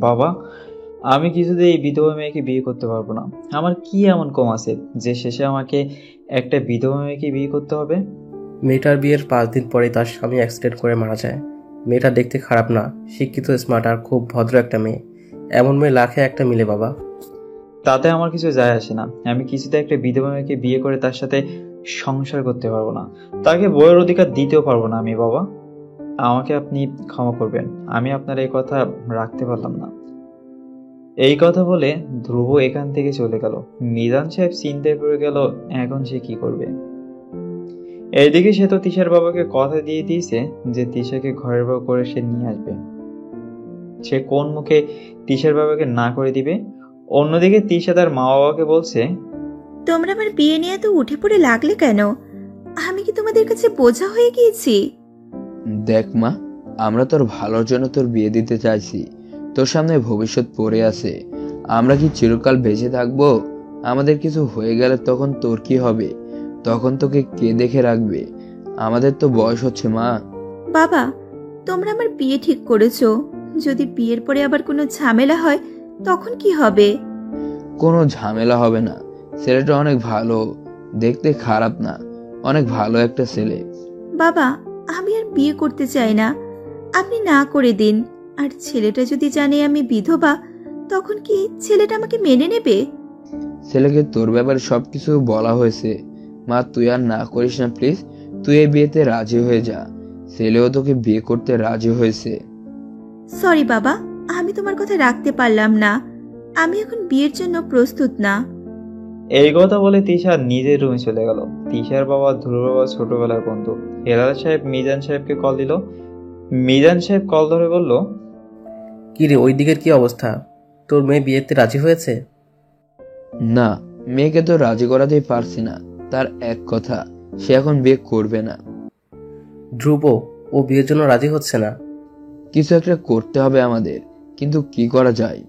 বাবা, আমি কিছুতেই এই বিধবা মেয়েকে বিয়ে করতে পারবো না। আমার কি এমন কম আছে যে শেষে আমাকে একটা বিধবা মেয়েকে বিয়ে করতে হবে? মেয়েটার বিয়ের 5 দিন পরে তার স্বামী অ্যাক্সিডেন্ট করে মারা যায়। মেয়েটা দেখতে খারাপ না, শিক্ষিত, স্মার্ট আর খুব ভদ্র একটা মেয়ে। এমন মেয়ে লাখে একটা মিলে বাবা। তাতে আমার কিছু যায় আসে না। আমি কিছুতে একটা বিধবা মেয়েকে বিয়ে করে তার সাথে সংসার করতে পারবো না। তাকে বইয়ের অধিকার দিতেও পারবো না আমি। বাবা, আমাকে আপনি ক্ষমা করবেন। আমি আপনার এই কথা রাখতে পারলাম না। এই কথা বলে ধ্রুব এখান থেকে চলে গেল। মিজান সাহেব চিন্তায় পড়ে গেল, এখন সে কি করবে। এইদিকে সে তো তিশার বাবাকে কথা দিয়ে দিয়েছে যে তিশাকে ঘরের বউ করে সে নিয়ে আসবে। সে কোন মুখে তিশার বাবাকে না করে দিবে? অন্যদিকে তিশা তার মা বাবাকে বলছে, তোমরা আমার বিয়ে নিয়ে তো উঠে পড়ে লাগলে কেন? আমি কি তোমাদের কাছে বোঝা হয়ে গিয়েছি? দেখ মা, আমরা তোর ভালোর জন্য তোর বিয়ে দিতে চাইছি। তোর সামনে ভবিষ্যৎ পড়ে আছে। আমরা কি চিরকাল বেঁচে থাকবো? আমাদের কিছু হয়ে গেলে তখন তোর কি হবে? তখন তোকে কে দেখে রাখবে? আমাদের তো বয়স হচ্ছে মা। বাবা, তোমরা আমার বিয়ে ঠিক করেছো। যদি বিয়ের পরে আবার কোনো ঝামেলা হয় তখন কি হবে? কোনো ঝামেলা হবে না। ছেলেটা অনেক ভালো, দেখতে খারাপ না, অনেক ভালো একটা ছেলে। বাবা, আমি আর বিয়ে করতে চাই না। আপনি না করে দিন। আর ছেলেটা যদি জানে আমি বিধবা, তখন কি ছেলেটা আমাকে মেনে নেবে? ছেলেকে তোর ব্যাপারে সবকিছু বলা হয়েছে। মা, তুই আর না করিস না প্লিজ। তুই এই বিয়েতে রাজি হয়ে যা। ছেলেও তোকে বিয়ে করতে রাজি হয়েছে। সরি বাবা, আমি তোমার কথা রাখতে পারলাম না। আমি এখন বিয়ের জন্য প্রস্তুত না। এই কথা বলে তিশা নিজের রুমে চলে গেল। তিশার বাবা ধ্রুব বাবা ছোটবেলার বন্ধু। হেলাল সাহেব মিজান সাহেবকে কল দিল। মিজান সাহেব কল ধরে বলল, কি রে, ওই দিকের কি অবস্থা? তোর মেয়ে বিয়েতে রাজি হয়েছে? না, মেয়েকে তো রাজি করাতেই পারছি না। তার এক কথা, সে এখন বিয়ে করবে না। ধ্রুব, ও বিয়ের জন্য রাজি হচ্ছে না? কিছু একটা করতে হবে আমাদের, কিন্তু কি করা যায়?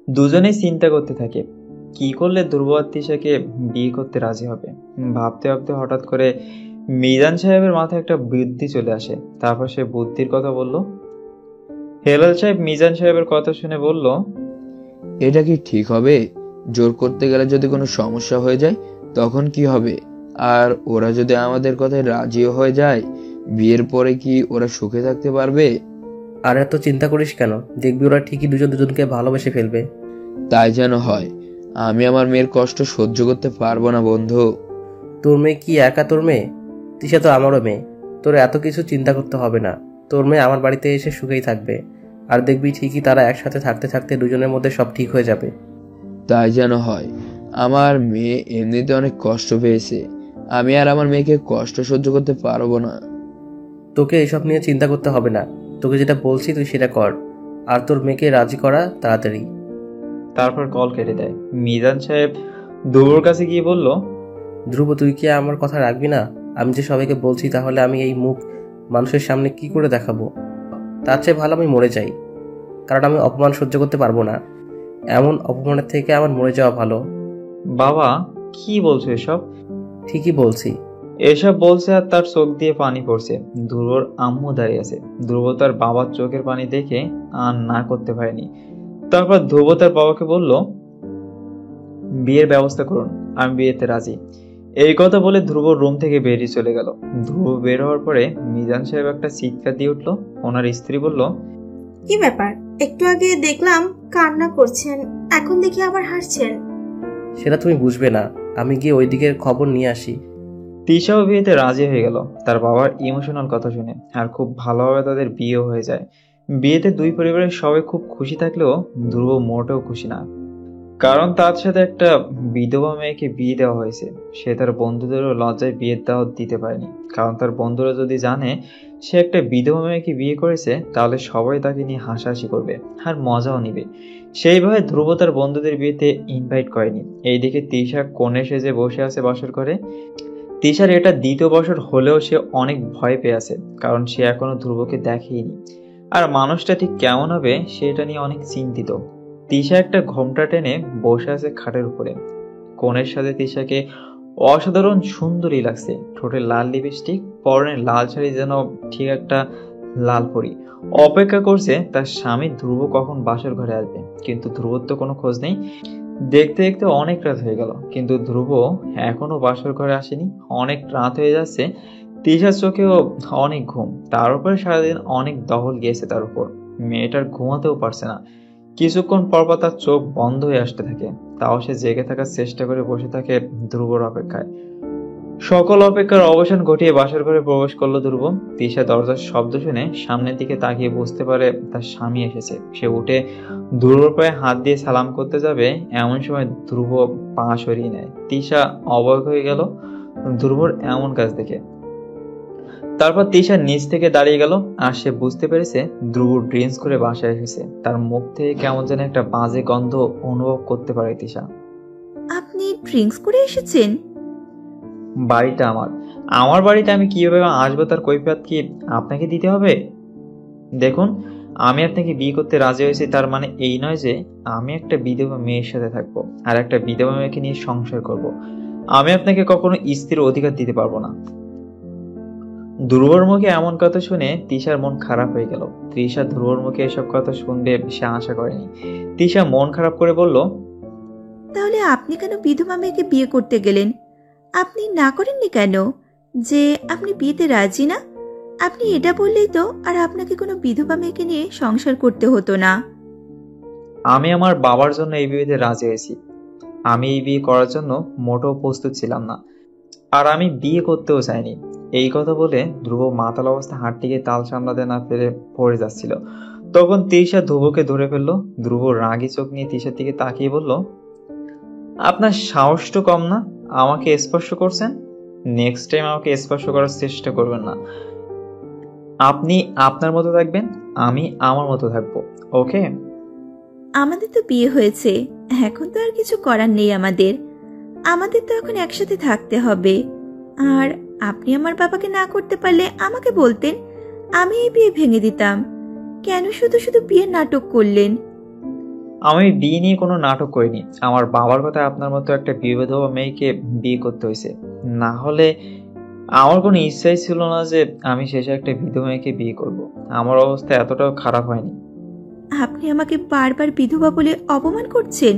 দুজনেই চিন্তা করতে থাকে কি করলে ধ্রুব আর তিশাকে বিয়ে করতে রাজি হবে। ভাবতে ভাবতে হঠাৎ করে মিজান সাহেবের মাথায় একটা বুদ্ধি চলে আসে। তারপর সে বুদ্ধির কথা বলল। হেলাল সাহেব মিজান সাহেবের কথা শুনে বলল, এটা কি ঠিক হবে? জোর করতে গেলে যদি কোনো সমস্যা হয়ে যায় তখন কি হবে? আর ওরা যদি আমাদের কথায় রাজিও হয়ে যায়, বিয়ের পরে কি ওরা সুখে থাকতে পারবে? আর এত চিন্তা করিস কেন? দেখবি ওরা ঠিকই দুজন দুজনকে ভালোবেসে ফেলবে। তাই যেন হয়। আমি আমার মেয়ের কষ্ট সহ্য করতে পারবো না বন্ধু। তোর মেয়ে কি একা তোর মেয়ে? তিশা তো আমারও মেয়ে। তোর এত কিছু চিন্তা করতে হবে না। তোর মেয়ে আমার বাড়িতে এসে সুখেই থাকবে। আর দেখবি ঠিকই তারা একসাথে থাকতে থাকতে দুজনের মধ্যে সব ঠিক হয়ে যাবে। তাই যেন হয়। আমার মেয়ে এমনিতে অনেক কষ্ট পেয়েছে। আমি আর আমার মেয়েকে কষ্ট সহ্য করতে পারবো না। তোকে এসব নিয়ে চিন্তা করতে হবে না। তোকে যেটা বলছি তুই সেটা কর। আর তোর মেয়েকে রাজি করা তাড়াতাড়ি। তারপর কল কেটে দেয়। মিজান সাহেব ধ্রুবর কাছে গিয়ে বলল, ধ্রুব, তুই কি আমার কথা রাখবি না? আমি যে সবাইকে বলছি, তাহলে আমি এই মুখ মানুষের সামনে কি করে দেখাবো? তার চেয়ে ভালো আমি মরে যাই। কারণ আমি অপমান সহ্য করতে পারবো না। এমন অপমানের থেকে আমার মরে যাওয়া ভালো। বাবা, কি বলছো এসব? ঠিকই বলছি। এসব বলছে আর তার চোখ দিয়ে পানি পড়ছে। ধ্রুবর আম্মু দাঁড়িয়ে আছে। ধ্রুব তার বাবার চোখের পানি দেখে আর না করতে পারেনি। তারপর ধ্রুব তার বাবাকে বলল, বিয়ের ব্যবস্থা করুন, আমি বিয়েতে রাজি। এই কথা বলে ধ্রুব রুম থেকে বেরিয়ে চলে গেল। ধ্রুব বের হওয়ার পরে মিজান সাহেব একটা চিৎকার দিয়ে উঠলো। ওনার স্ত্রী বলল, কি ব্যাপার? একটু আগে দেখলাম কান্না করছেন, এখন দেখি আবার হাসছেন। সেটা তুমি বুঝবে না। আমি গিয়ে ওই দিকের খবর নিয়ে আসি। তিশাও বিয়েতে রাজি হয়ে গেল তার বাবার ইমোশনাল কথা শুনে। আর খুব ভালোভাবে তাদের বিয়েও হয়ে যায়। বিয়েতে দুই পরিবারের সবাই খুব খুশি থাকলেও ধ্রুব মোটেও খুশি না। কারণ তার সাথে একটা বিধবা মেয়েকে বিয়ে দেওয়া হয়েছে। সে তার বন্ধুদেরও লজ্জায় বিয়ের দাওয়াত দিতে পারেনি। কারণ তার বন্ধুরা যদি জানে সে একটা বিধবা মেয়েকে বিয়ে করেছে, তাহলে সবাই তাকে নিয়ে হাসাহাসি করবে আর মজাও নিবে। সেইভাবে ধ্রুব তার বন্ধুদের বিয়েতে ইনভাইট করেনি। এইদিকে তিশা কনে সেজে বসে আছে বাসর ঘরে। তিশার এটা দ্বিতীয় বছর হলেও সে অনেক ভয় পেয়ে আছে। কারণ সে এখনো ধ্রুবকে দেখেইনি। আর মানুষটা ঠিক কেমন হবে সেটা নিয়ে অনেক চিন্তিত। তিশা একটা ঘোমটা টেনে বসে আছে খাটের উপরে। কনের সাথে তিশাকে অসাধারণ সুন্দরী লাগছে। ঠোঁটে লাল লিপস্টিক, পরনে লাল শাড়ি, যেন ঠিক একটা লালপরি অপেক্ষা করছে তার স্বামী ধ্রুব কখন বাসর ঘরে আসবে, কিন্তু ধ্রুবর তো কোনো খোঁজ নেই। দেখতে দেখতে অনেক রাত হয়ে গেল, কিন্তু ধ্রুব এখনো বাসর ঘরে আসেনি। অনেক রাত হয়ে যাচ্ছে, তিশার চোখেও অনেক ঘুম, তার উপরে সারাদিন অনেক দহল গিয়েছে তার উপর। মেয়েটার ঘুমাতেও পারছে না। কিছুক্ষণ পরপর তার চোখ বন্ধ হয়ে আসতে থাকে, তাও সে জেগে থাকার চেষ্টা করে বসে থাকে ধ্রুবর অপেক্ষায়। সকল অপেক্ষার অবসান ঘটিয়ে বাসর ঘরে প্রবেশ করলো ধ্রুব। তিশা দরজার শব্দ শুনে সামনের দিকে তাকিয়ে বুঝতে পারে তার স্বামী এসেছে। সে উঠে ধ্রুবর পায়ে হাত দিয়ে সালাম করতে যাবে, এমন সময় ধ্রুব পা সরিয়ে নেয়। তিশা অবাক হয়ে গেল ধ্রুবর এমন কাজ দেখে। তারপর তিশা নিচ থেকে দাঁড়িয়ে গেল, আর সে বুঝতে পেরেছে ধ্রুব ড্রিঙ্কস করে বাসায় এসেছে। তার মুখ থেকে কেমন যেন একটা বাজে গন্ধ অনুভব করতে পারে তিশা। আপনি ড্রিঙ্কস করে এসেছেন? বাড়িটা আমার বাড়িতে আমি কিভাবে আসবো তার কৈফিয়ত কি আপনাকে দিতে হবে? দেখুন, আমি আপনাকে বিয়ে করতে রাজি হয়েছি, তার মানে এই নয় যে আমি একটা বিধবা মেয়ের সাথে থাকবো আর একটা বিধবা মেয়েকে নিয়ে সংসার করব। আমি আপনাকে কখনো স্ত্রীর অধিকার দিতে পারবো না। ধ্রুবর মুখে এমন কথা শুনে তিশার মন খারাপ হয়ে গেল। তৃষা ধ্রুবর মুখে এসব কথা শুনবে সে আশা করেনি। তিশা মন খারাপ করে বলল, তাহলে আপনি কেন বিধবা মেয়েকে বিয়ে করতে গেলেন? আপনি না করেননি কেন যে আপনি বিয়েতে রাজি না? আপনি এটা বললেই তো আর আপনাকে কোনো বিধবা মেয়েকে নিয়ে সংসার করতে হতো না। আমি আমার বাবার জন্য এই বিয়েতে রাজি হয়েছি। আমি এই বিয়ে করার জন্য মোটেও প্রস্তুত ছিলাম না, আর আমি বিয়ে করতেও চাইনি। এই কথা বলে ধ্রুব মাতাল অবস্থা হাঁটটিকে তাল সামলাতে না পেরে পড়ে যাচ্ছিল। তখন তিশা ধ্রুবকে ধরে ফেললো। ধ্রুব রাগী চোখ নিয়ে তিশার দিকে তাকিয়ে বলল, আপনার সাহস তো কম না, আমাকে স্পর্শ করছেন। নেক্সট টাইম আমাকে স্পর্শ করার চেষ্টা করবেন না। আপনি আপনার মতো থাকবেন, আমি আমার মতো থাকবো, ওকে? আমাদের তো বিয়ে হয়েছে, এখন তো আর কিছু করার নেই। আমাদের তো এখন একসাথে থাকতে হবে। আর আপনি আমার বাবাকে না করতে পারলে আমাকে বলতেন, আমি এই বিয়ে ভেঙে দিতাম। কেন শুধু শুধু বিয়ের নাটক করলেন? আমি বিয়ে নিয়ে কোনো নাটক করিনি। আমার বাবার কথা আপনার মতো একটা বিধবা মেয়েকে বিয়ে করতে হয়েছে। না হলে আমার কোনো ইচ্ছাই ছিল না যে আমি শেষে একটা বিধবা মেয়েকে বিয়ে করব। আমার অবস্থা এতটাও খারাপ হয়নি। আপনি আমাকে বারবার বিধবা বলে অপমান করছেন।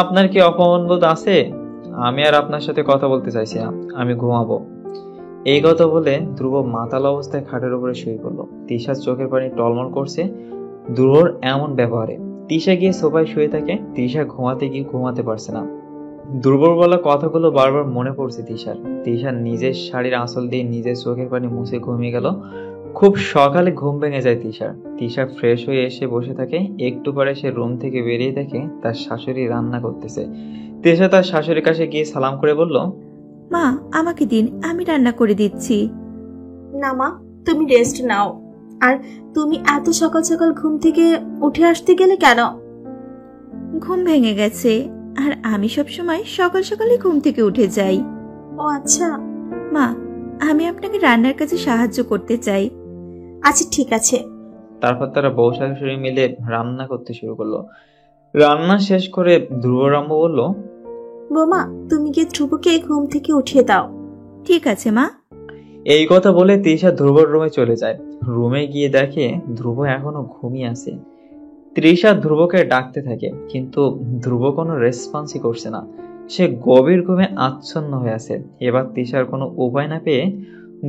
আপনার কি অপমান বোধ আছে? আমি আর আপনার সাথে কথা বলতে চাইছি না, আমি ঘুমাবো। এই কথা বলে ধ্রুব মাতাল অবস্থায় খাটের উপরে শুয়ে পড়লো। তিশার চোখের পানি টলমল করছে ধ্রুবর এমন ব্যবহারে। তিশা গিয়ে সোফায় শুয়ে থাকে। তিশা ঘুমাতে গিয়ে ঘুমাতে পারছে না। ধ্রুবর বলা কথাগুলো বারবার মনে পড়ছে তিশার। তিশা নিজের শাড়ির আঁচল দিয়ে নিজের চোখের পানি মুছে ঘুমিয়ে গেল। খুব সকালে ঘুম ভেঙে যায় তিশার। তিশা ফ্রেশ হয়ে এসে বসে থাকে। একটু পরে সে রুম থেকে বেরিয়ে দেখে তার শাশুড়ি রান্না করতেছে। তিশা তার শাশুড়ির কাছে গিয়ে সালাম করে বলল, মা, আমাকে দিন, আমি রান্না করে দিচ্ছি। না মা, তুমি রেস্ট নাও। আর তুমি এত সকাল সকাল ঘুম থেকে উঠে আসতে গেলে কেন? ঘুম ভেঙে গেছে, আর আমি সবসময় সকাল সকালে ঘুম থেকে উঠে যাই। ও আচ্ছা। মা, আমি আপনাকে রান্নার কাজে সাহায্য করতে চাই। আচ্ছা ঠিক আছে। তারপর তারা বউ শাশুড়ি মিলে রান্না করতে শুরু করলো। রান্না শেষ করে ধ্রুবরাম্য বলল, বোমা, তুমি গিয়ে ধ্রুবকে ঘুম থেকে উঠিয়ে দাও। ঠিক আছে মা। এই কথা বলে তৃষা ধ্রুবর রুমে চলে যায়। রুমে গিয়ে দেখে ধ্রুব এখনো ঘুমিয়ে আছে। তৃষা ধ্রুবকে ডাকতে থাকে, কিন্তু ধ্রুব কোনো রেসপন্সই করছে না। সে গভীর ঘুমে আচ্ছন্ন হয়ে আছে। এবার তৃষার কোনো উপায় না পেয়ে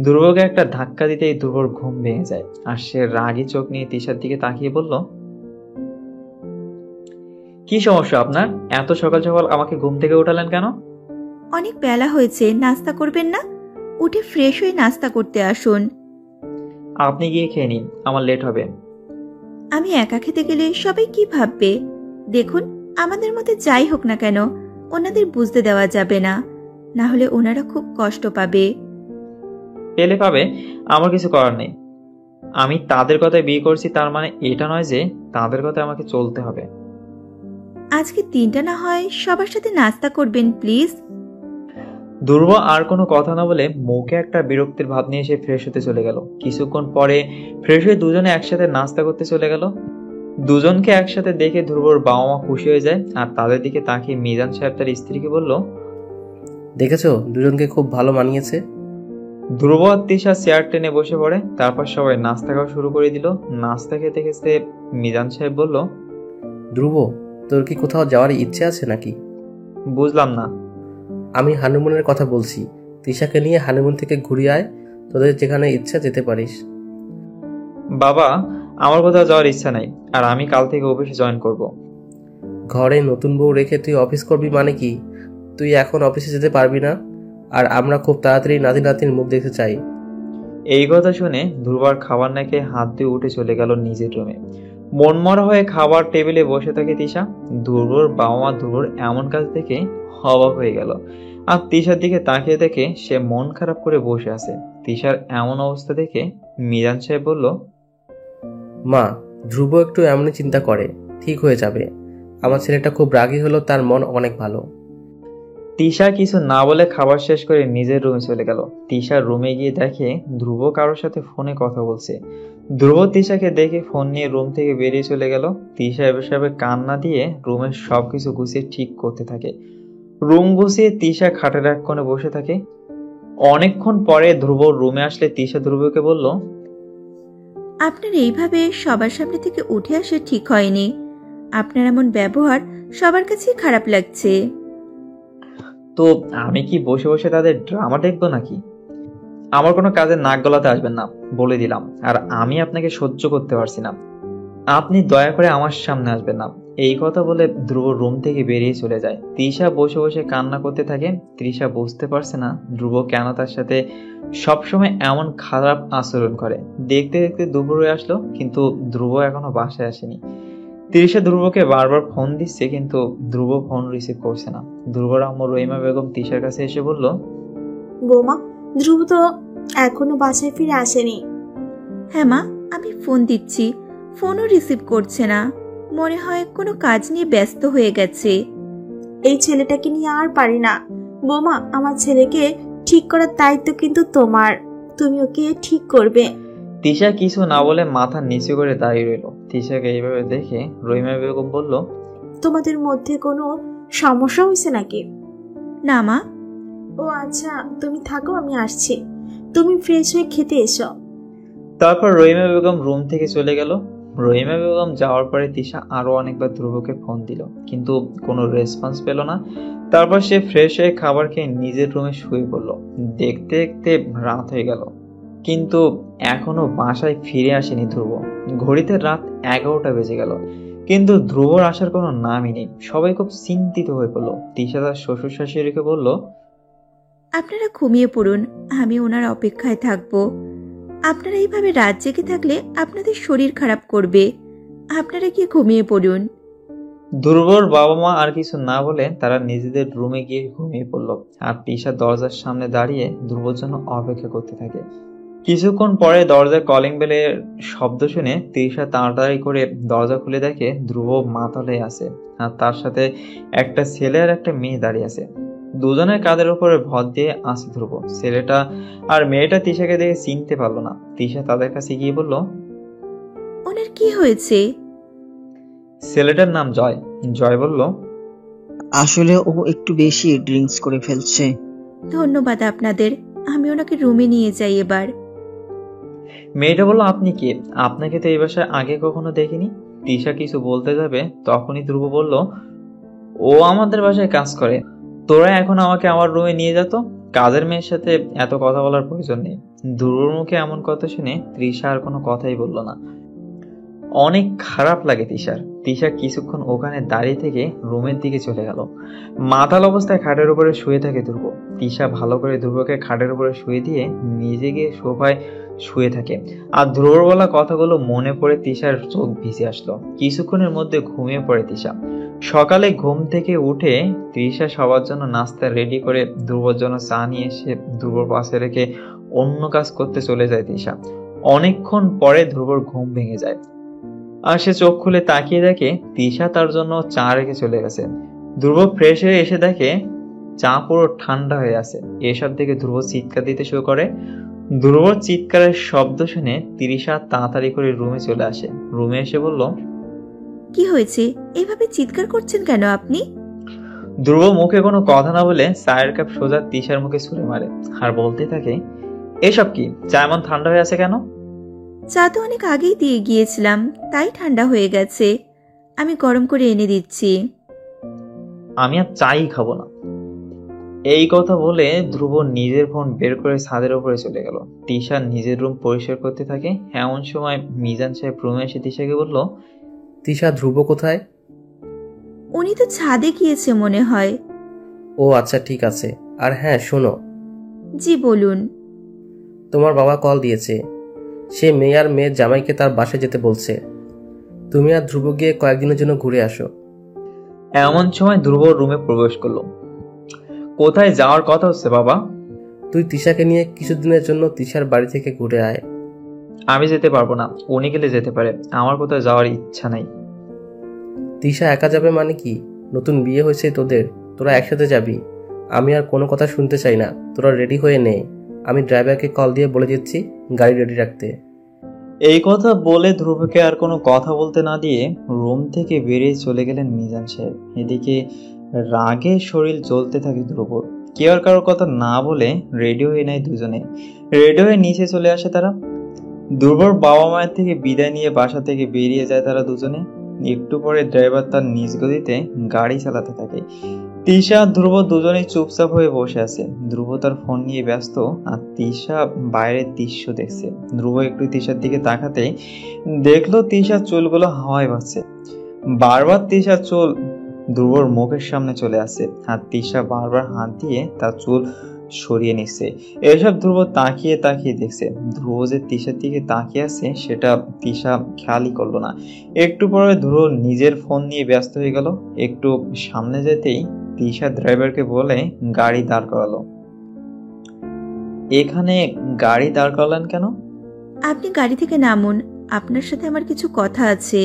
ধ্রুবকে একটা ধাক্কা দিতেই ধ্রুবর ঘুম ভেঙে যায়। আর সে রাগী চোখ নিয়ে তৃষার দিকে তাকিয়ে বলল, কি সমস্যা আপনার? এত সকাল সকাল আমাকে ঘুম থেকে উঠালেন কেন? অনেক বেলা হয়েছে, নাস্তা করবেন না? উঠে ফ্রেশ হয়ে নাস্তা করতে আসুন। আপনি গিয়ে খেয়ে নিন, আমার লেট হবে। আমি একা খেতে গেলে সবাই কি ভাববে? দেখুন, আমাদের মধ্যে যাই হোক না কেন, ওনাদের বুঝতে দেওয়া যাবে না, না হলে ওনারা খুব কষ্ট পাবে। পেলে পাবে, আমার কিছু করার নেই। আমি তাদের কথায় বিয়ে করছি, তার মানে এটা নয় যে তাদের কথায় আমাকে চলতে হবে। আজকে দিনটা না হয় সবার সাথে নাস্তা করবেন প্লিজ। ধ্রুব আর কোনো কথা না বলে মুখে একটা বিরক্তির ভাব নিয়ে সে ফ্রেশ হতে চলে গেল। কিছুক্ষণ পরে ফ্রেশ হয়ে দুজনে একসাথে নাস্তা করতে চলে গেল। দুজনকে একসাথে দেখে ধ্রুবর বাবা মা খুশি হয়ে যায়, আর তাদের দিকে তাকিয়ে মিজান সাহেব তার স্ত্রীকে বলল, দেখেছো দুজনকে খুব ভালো মানিয়েছে। ধ্রুব আর তিশা চেয়ার টেনে বসে পড়ে। তারপর সবাই নাস্তা খাওয়া শুরু করে দিল। নাস্তা খেতে খেতে মিজান সাহেব বলল, ধ্রুব, তোর কি কোথাও যাওয়ার ইচ্ছে আছে নাকি? বুঝলাম না। আমি হানিমুনের কথা বলছি। তিশাকে নিয়ে হানিমুন থেকে ঘুরে আয়, তোদের যেখানে ইচ্ছা যেতে পারিস। বাবা, আমার কোথাও যাওয়ার ইচ্ছা নাই, আর আমি কাল থেকে অফিসে জয়েন করব। ঘরে নতুন বউ রেখে তুই অফিস করবি মানে কি? তুই এখন অফিসে যেতে পারবি না, আর আমরা খুব তাড়াতাড়ি নাতি নাতির মুখ দেখতে চাই। এই কথা শুনে ধ্রুবার খাবার না খেয়ে হাত দিয়ে উঠে চলে গেল নিজের রুমে। মনমরা হয়ে খাবার টেবিলে বসে থাকে তিশা। ধ্রুবর বাবা মা ধ্রুবর এমন কাজ দেখে অবাক হয়ে গেল, আর তিশার দিকে তাকিয়ে দেখে সে মন খারাপ করে বসে আছে। তিশার এমন অবস্থা দেখে মিজান সাহেব বলল, মা, ধ্রুব একটু এমনই চিন্তা করে, ঠিক হয়ে যাবে। আমার ছেলেটা খুব রাগী হলো, তার মন অনেক ভালো। তিশা কিছু না বলে খাবার শেষ করে নিজের রুমে চলে গেল। তিশার রুমে গিয়ে দেখে ধ্রুব কারোর সাথে ফোনে কথা বলছে। ধ্রুব তিশাকে দেখে ফোন নিয়ে রুম থেকে বেরিয়ে চলে গেল। তিশা এভাবে কান্না দিয়ে রুমের সবকিছু গুছিয়ে ঠিক করতে থাকে। রুম গুছিয়ে তিশা খাটের এক কোণে বসে থাকে। অনেকক্ষণ পরে ধ্রুব রুমে আসলে তিশা ধ্রুবকে বলল, আপনার এইভাবে সবার সামনে থেকে উঠে আসা ঠিক হয়নি। আপনার এমন ব্যবহার সবার কাছেই খারাপ লাগছে। তো আমি কি বসে বসে তাদের ড্রামা দেখবো নাকি? আমার কোনো কাজে নাক গলাতে আসবেন না, বলে দিলাম। আর আমি আপনাকে সহ্য করতে পারছি না, আপনি দয়া করে আমার সামনে আসবেন না। এই কথা বলে ধ্রুব রুম থেকে বেরিয়ে চলে যায়। তৃষা বসে বসে কান্না করতে থাকে। তৃষা বুঝতে পারছে না ধ্রুব কেন তার সাথে সবসময় এমন খারাপ আচরণ করে। দেখতে দেখতে দুপুর হয়ে আসলো, কিন্তু ধ্রুব এখনো বাসায় আসেনি। তৃষা ধ্রুবকে বারবার ফোন দিচ্ছে, কিন্তু ধ্রুব ফোন রিসিভ করছে না। ধ্রুবর আম্মু রহিমা বেগম তৃষার কাছে এসে বলল, বৌমা, ধ্রুব তো এখনো বাসায় ফিরে আসেনি। হ্যাঁ মা, আমি ফোন দিচ্ছি, ফোনও রিসিভ করছে না। মনে হয় কোনো কাজ নিয়ে ব্যস্ত হয়ে গেছে। এই ছেলেটাকে নিয়ে আর পারি না। বৌমা, আমার ছেলেকে ঠিক করার দায়িত্ব কিন্তু তোমার, তুমি ওকে ঠিক করবে। তৃষা কিছু না বলে মাথা নিচু করে দাঁড়িয়ে রইল। তৃষাকে এইভাবে দেখে রহিমা বেগম বলল, তোমাদের মধ্যে কোনো সমস্যা হয়েছে নাকি? না মা। ও আচ্ছা, তুমি থাকো, আমি আসছি। তুমি ফ্রেশ হয়ে খেতে এসো। তারপর রহিমা বেগম রুম থেকে চলে গেল। রহিমা বেগম যাওয়ার পরে তৃষা আরো অনেকবার ধ্রুবকে ফোন দিল, কিন্তু কোনো রেসপন্স পেল না। তারপর সে ফ্রেশ হয়ে খাবার খেয়ে নিজের রুমে শুয়ে পড়ল। দেখতে দেখতে রাত হয়ে গেল, কিন্তু এখনো বাসায় ফিরে আসেনি ধ্রুব। ঘড়িতে রাত 11টা বেজে গেল, কিন্তু ধ্রুবর আসার কোনো নামই নেই। সবাই খুব চিন্তিত হয়ে পড়লো। তৃষা তার শ্বশুর শাশুড়িকে বলল, আপনারা ঘুমিয়ে পড়ুন, আমি ওনার অপেক্ষায় থাকবো। আপনারা এইভাবে রাত জেগে থাকলে আপনাদের শরীর খারাপ করবে। আপনারা কি ঘুমিয়ে পড়ুন। ধ্রুবর বাবা মা আর কিছু না বলে তারা নিজেদের রুমে গিয়ে ঘুমিয়ে পড়লো। আর তৃষা দরজার সামনে দাঁড়িয়ে ধ্রুবর জন্য অপেক্ষা করতে থাকে। কিছুক্ষণ পরে দরজার কলিং বেলের শব্দ শুনে তৃষা তাড়াতাড়ি করে দরজা খুলে দেখে ধ্রুব মাতালে আছে, আর তার সাথে একটা ছেলে আর একটা মেয়ে দাঁড়িয়ে আছে। দুজনের কাঁধের উপরে ভর দিয়ে আছে ধ্রুব। ছেলেটা আর মেয়েটা তৃষাকে দেখে চিনতে পারলো না। তৃষা তাদের কাছে গিয়ে বলল, ওনার কি হয়েছে? ছেলেটার নাম জয়। জয় বলল, আসলে ও একটু বেশি ড্রিঙ্কস করে ফেলছে। ধন্যবাদ আপনাদের, আমি ওনাকে রুমে নিয়ে যাই এবার। মেয়েটা বলল, আপনি কে? আপনাকে তো এই বাসায় আগে কখনো দেখিনি। তৃষা কিছু বলতে যাবে, তখনই ধ্রুব বলল, ও আমাদের বাসায় কাজ করে। তোরা এখন আমাকে আমার রুমে নিয়ে যেত। কাজের মেয়ের সাথে এত কথা বলার প্রয়োজন নেই। ধ্রুবর মুখে এমন কথা শুনে তৃষা আর কোনো কথাই বলল না। অনেক খারাপ লাগে তৃষার। তৃষা কিছুক্ষণ ওখানে দাঁড়িয়ে থেকে রুমের দিকে চলে গেল। মাতাল অবস্থায় খাটের উপরে শুয়ে থাকে ধ্রুব। তৃষা ভালো করে ধ্রুবকে খাটের উপরে শুয়ে দিয়ে নিজে গিয়ে সোফায় শুয়ে থাকে। আর ধ্রুবর বলা কথাগুলো মনে পড়ে তৃষার চোখ ভিজে আসলো। কিছুক্ষণের মধ্যে ঘুমিয়ে পড়ে তৃষা। সকালে ঘুম থেকে উঠে তৃষা সবার জন্য নাস্তা রেডি করে ধ্রুবর জন্য চা নিয়ে এসে ধ্রুবর পাশে রেখে অন্য কাজ করতে চলে যায় তৃষা। অনেকক্ষণ পরে ধ্রুবর ঘুম ভেঙে যায়, আর সে চোখ খুলে তাকিয়ে দেখে তৃষা তার জন্য চা রেখে চলে গেছে। ধ্রুব ফ্রেশ হয়ে এসে দেখে চা পুরো ঠান্ডা হয়ে আছে। এসব দেখে ধ্রুব চিৎকার দিতে শুরু করে। ধ্রুবর চিৎকারের শব্দ শুনে তৃষা তাড়াতাড়ি করে রুমে চলে আসে। রুমে এসে বলল, কি হয়েছে? এভাবে চিৎকার করছেন কেন আপনি? ধ্রুব মুখে কোনো কথা না বলে চায়ের কাপ সোজা তৃষার মুখে ছুঁড়ে মারে, আর বলতে থাকে, এসব কি? চা এমন ঠান্ডা হয়ে আছে কেন? চা তো অনেক আগেই দিয়ে গিয়েছিলাম, তাই ঠান্ডা হয়ে গেছে। আমি গরম করে এনে দিচ্ছি। আমি আর চাই খাবো না। এই কথা বলে ধ্রুব নিজের ফোন বের করে ছাদের উপরে চলে গেল। তিশা নিজের রুম পরিষ্কার করতে থাকে। এমন সময় মিজান সাহেব রুমে এসে তিশাকে বলল, তিশা, ধ্রুব কোথায়? উনি তো ছাদে গিয়েছে মনে হয়। ও আচ্ছা, ঠিক আছে। আর হ্যাঁ, শোনো, জি বলুন। তোমার বাবা কল দিয়েছে। সে মেয়ে আর মেয়ের জামাইকে তার বাসায় যেতে বলছে। তুমি আর ধ্রুব গিয়ে কয়েকদিনের জন্য ঘুরে আসো। এমন সময় ধ্রুব রুমে প্রবেশ করলো। কোথায় যাওয়ার কথা হচ্ছে বাবা? তুই তিশাকে নিয়ে কিছুদিনের জন্য তিশার বাড়ি থেকে ঘুরে আয়। আমি যেতে পারবো না, উনি গেলে যেতে পারে, আমার কোথাও যাওয়ার ইচ্ছা নাই। তিশা একা যাবে মানে কি? নতুন বিয়ে হয়েছে তোদের, তোরা একসাথে যাবি। আমি আর কোনো কথা শুনতে চাই না, তোরা রেডি হয়ে নে। আমি ড্রাইভারকে কল দিয়ে বলে দিচ্ছি গাড়ি রেডি রাখতে। এই কথা বলে ধ্রুবকে আর কোনো কথা বলতে না দিয়ে রুম থেকে বেরিয়ে চলে গেলেন মিজান সাহেব। এদিকে রাগে শরীর জ্বলতে থাকে ধ্রুবর। কেউ আর কারোর কথা না বলে রেডি হয়ে নেয় দুজনে। রেডি হয়ে নিচে চলে আসে তারা। ধ্রুবর বাবা মায়ের থেকে বিদায় নিয়ে বাসা থেকে বেরিয়ে যায় তারা দুজনে। একটু পরে ড্রাইভার তার নিজ গতিতে গাড়ি চালাতে থাকে। তিশা ধ্রুব দুজনেই চুপচাপ হয়ে বসে আছে। ধ্রুব তার ফোন নিয়ে ব্যস্ত আর তিশা বাইরের দৃশ্য দেখছে। ধ্রুব একটু তিশার দিকে তাকাতে দেখলো তিশার চুলগুলো হাওয়ায় ভাসছে। বারবার তিশার চুল ধ্রুবর মুখের সামনে চলে আসে আর তিশা বারবার হাত দিয়ে তার চুল সরিয়ে নিচ্ছে। এসব ধ্রুব তাকিয়ে তাকিয়ে দেখছে। ধ্রুব যে তিশার দিকে তাকিয়ে আছে সেটা তিশা খেয়ালই করলো না। একটু পরে ধ্রুব নিজের ফোন নিয়ে ব্যস্ত হয়ে গেল। একটু সামনে যেতেই তিশা ড্রাইভারকে বলে গাড়ি দাঁড় করালো। এখানে গাড়ি দাঁড় করালেন কেন? আপনি গাড়ি থেকে নামুন, আপনার সাথে আমার কিছু কথা আছে।